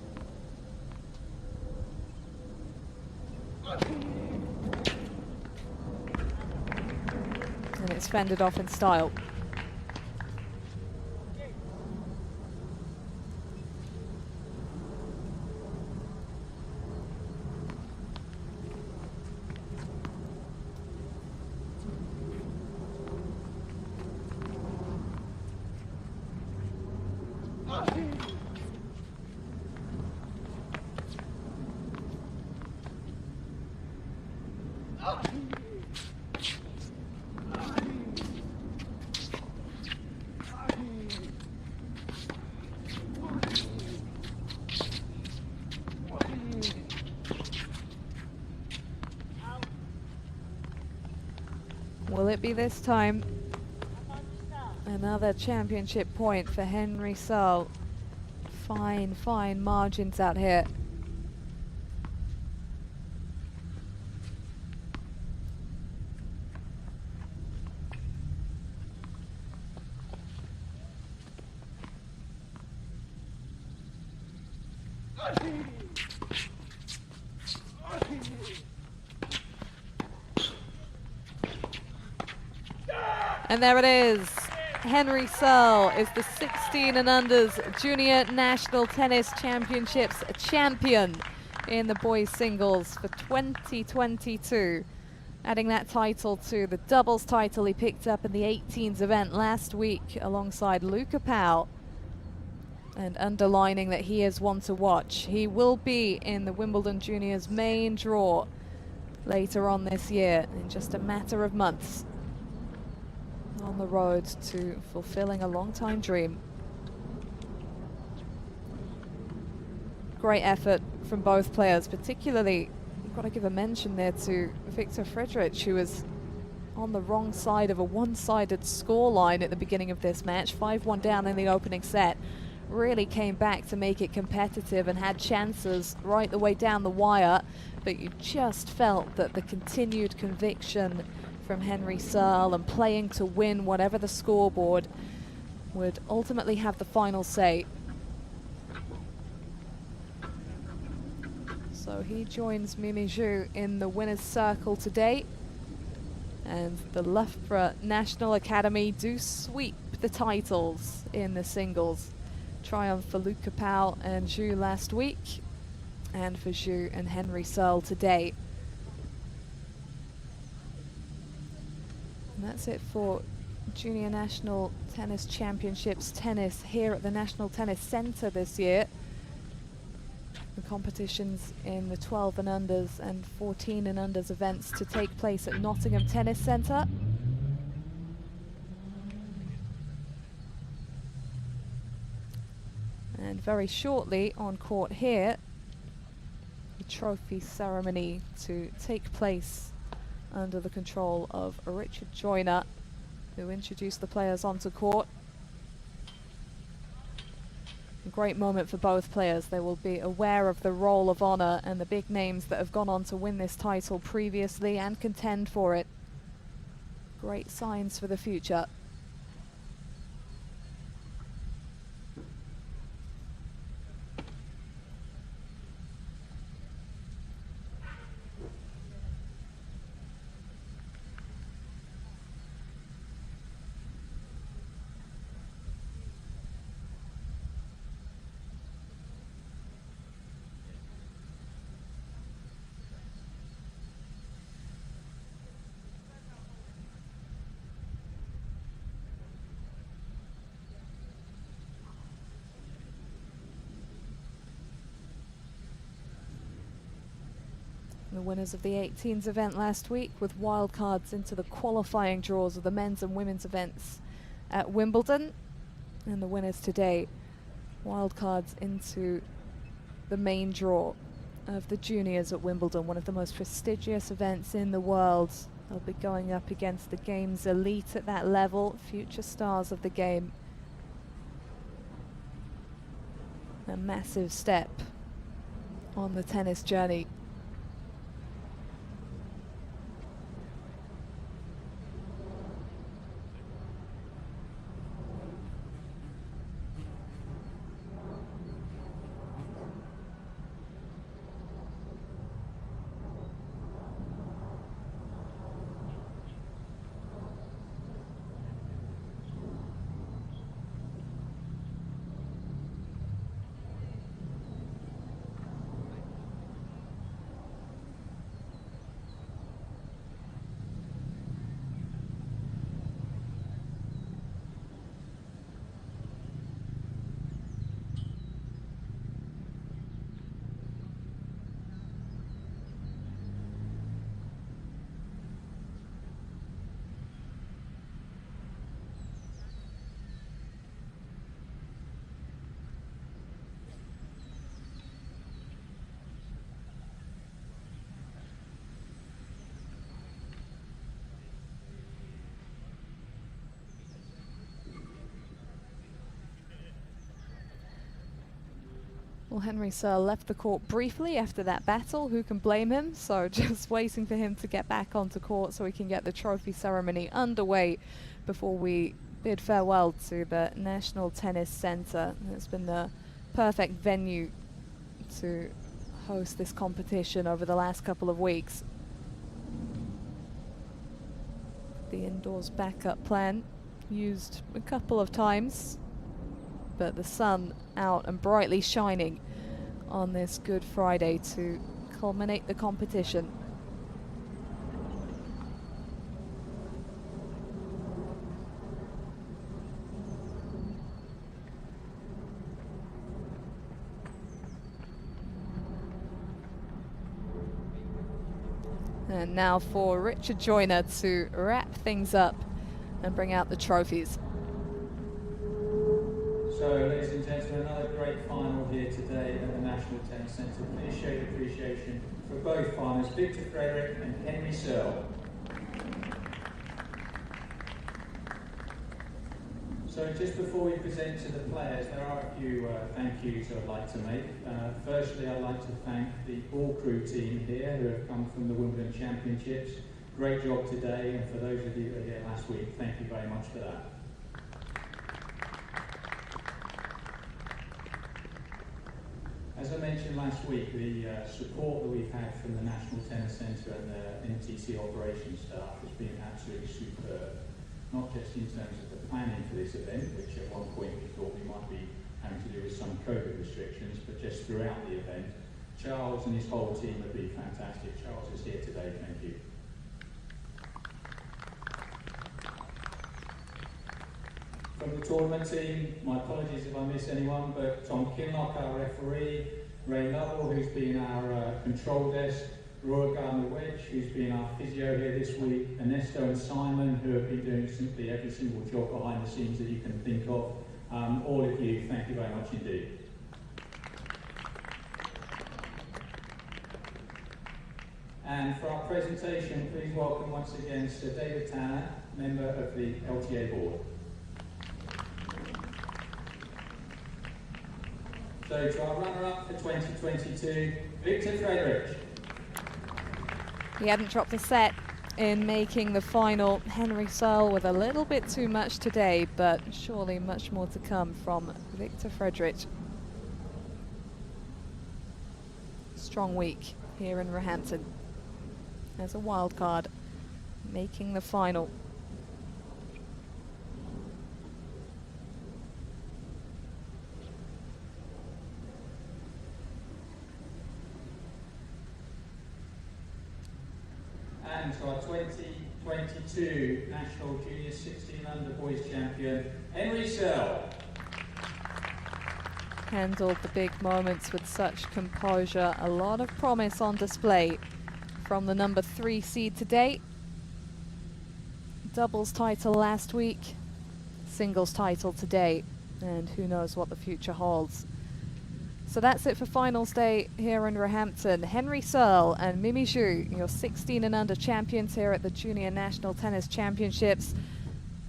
And it's fended off in style. Will it be this time? Another championship point for Henry Searle. Fine, fine margins out here. And there it is. Henry Searle is the 16 and unders Junior National Tennis Championships champion in the boys singles for 2022. Adding that title to the doubles title he picked up in the 18s event last week alongside Luca Pau. And underlining that he is one to watch. He will be in the Wimbledon Juniors main draw later on this year in just a matter of months, on the road to fulfilling a long-time dream. Great effort from both players, particularly, I've got to give a mention there to Victor Friedrich, who was on the wrong side of a one-sided scoreline at the beginning of this match, 5-1 down in the opening set. Really came back to make it competitive and had chances right the way down the wire, but you just felt that the continued conviction from Henry Searle and playing to win whatever the scoreboard would ultimately have the final say. So he joins Mimi Zhu in the winner's circle today, and the Loughborough National Academy do sweep the titles in the singles. Triumph for Luca Pau and Zhu last week, and for Zhu and Henry Searle today. And that's it for Junior National Tennis Championships tennis here at the National Tennis Centre this year. competitions in the 12 and unders and 14 and unders events to take place at Nottingham Tennis Centre. And very shortly on court here, the trophy ceremony to take place under the control of Richard Joyner, who introduced the players onto court. A great moment for both players. They will be aware of the Roll of Honour and the big names that have gone on to win this title previously and contend for it. Great signs for the future. The winners of the 18s event last week with wildcards into the qualifying draws of the men's and women's events at Wimbledon. And the winners today, wildcards into the main draw of the juniors at Wimbledon, one of the most prestigious events in the world. They'll be going up against the game's elite at that level, future stars of the game. A massive step on the tennis journey. Well, Henry Searle left the court briefly after that battle. Who can blame him? So just waiting for him to get back onto court so we can get the trophy ceremony underway before we bid farewell to the National Tennis Centre. It's been the perfect venue to host this competition over the last couple of weeks. The indoors backup plan used a couple of times, but the sun out and brightly shining on this Good Friday to culminate the competition. And now for Richard Joyner to wrap things up and bring out the trophies. So, ladies and gentlemen, another great final here today at the National Tennis Centre. Please show your appreciation for both finalists, Victor Frederick and Henry Searle. So, just before we present to the players, there are a few thank yous I'd like to make. Firstly, I'd like to thank the ball crew team here who have come from the Wimbledon Championships. Great job today, and for those of you who were here last week, thank you very much for that. As I mentioned last week, the support that we've had from the National Tennis Centre and the NTC operations staff has been absolutely superb. Not just in terms of the planning for this event, which at one point we thought we might be having to do with some COVID restrictions, but just throughout the event. Charles and his whole team have been fantastic. Charles is here today, thank you. From the tournament team, my apologies if I miss anyone, but Tom Kinlock, our referee, Ray Lovell, who's been our control desk, Roy Gardner-Wedge, who's been our physio here this week, Ernesto and Simon, who have been doing simply every single job behind the scenes that you can think of. All of you, thank you very much indeed. And for our presentation, please welcome once again Sir David Tanner, member of the LTA board. So to our runner-up for 2022, Victor Frederick. He hadn't dropped a set in making the final. Henry Searle with a little bit too much today, but surely much more to come from Victor Frederick. Strong week here in Roehampton as a wild card, making the final. And to our 2022 National Junior 16 Under Boys Champion, Henry Searle. Handled the big moments with such composure. A lot of promise on display from the number 3 seed today. Doubles title last week, singles title today, and who knows what the future holds. So that's it for finals day here in Roehampton. Henry Searle and Mimi Zhu, your 16 and under champions here at the Junior National Tennis Championships.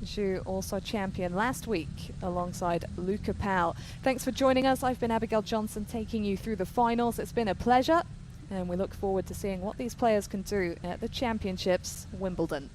Zhu also champion last week alongside Luca Pau. Thanks for joining us. I've been Abigail Johnson, taking you through the finals. It's been a pleasure, and we look forward to seeing what these players can do at the Championships, Wimbledon.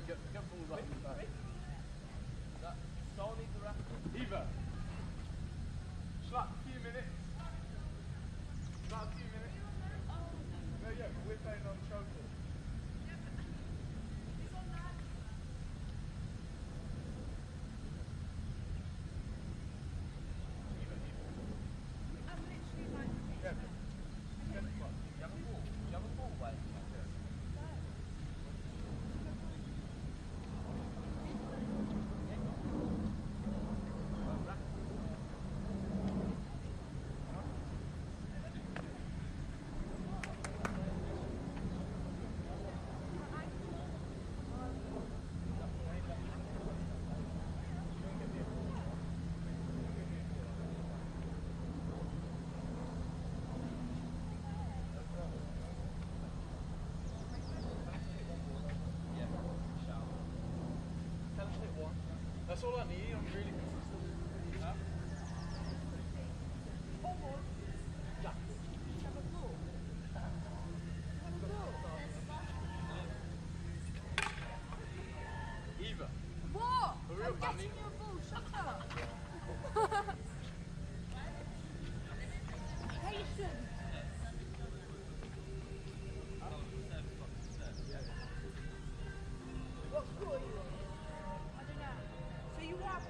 Get balls up in the back. That Sol needs the ref. Eva. Slap a few minutes. Slap a few minutes. No, yeah, but we're playing on choker. That's all I need. I'm really consistent. Huh? Yeah. Eva. What? Hurry I'm up, getting Manny. your ball. Shut up. Patient. What school are you in? I don't know. So you are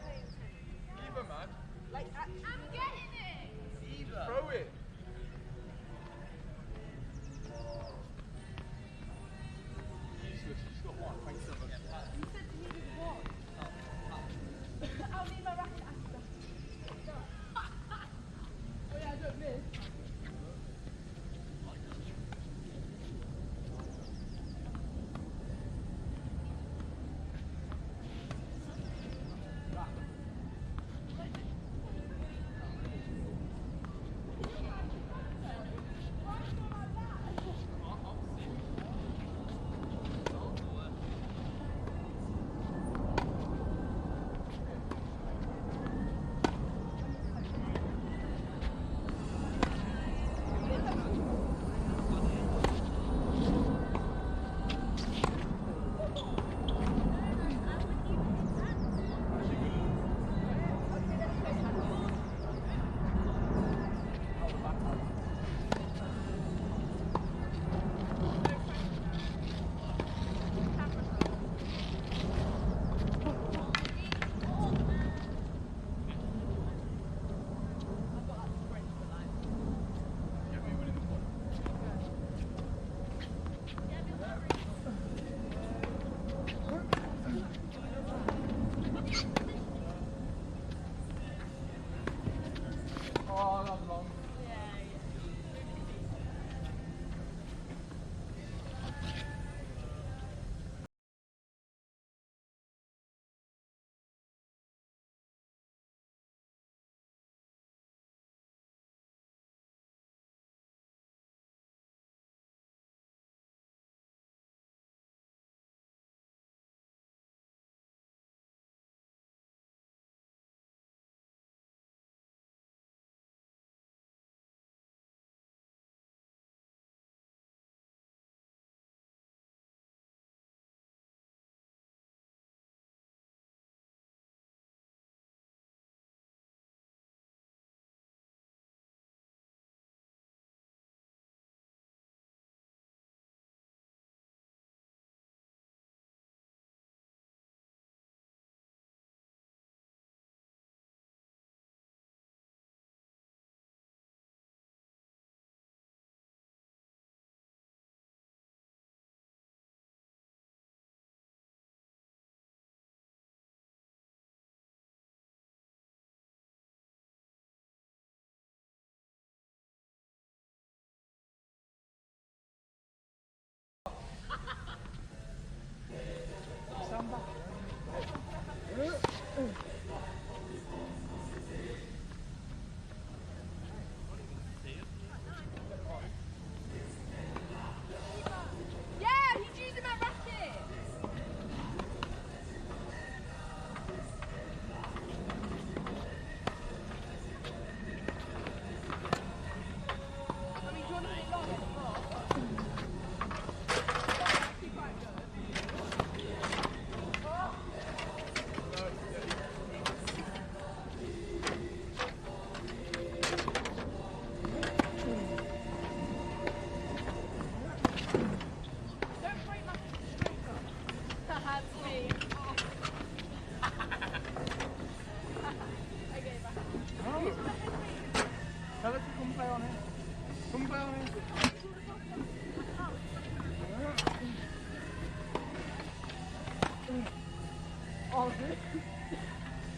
Oh, really?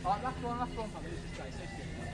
Alright, last one, family. This is great. So good.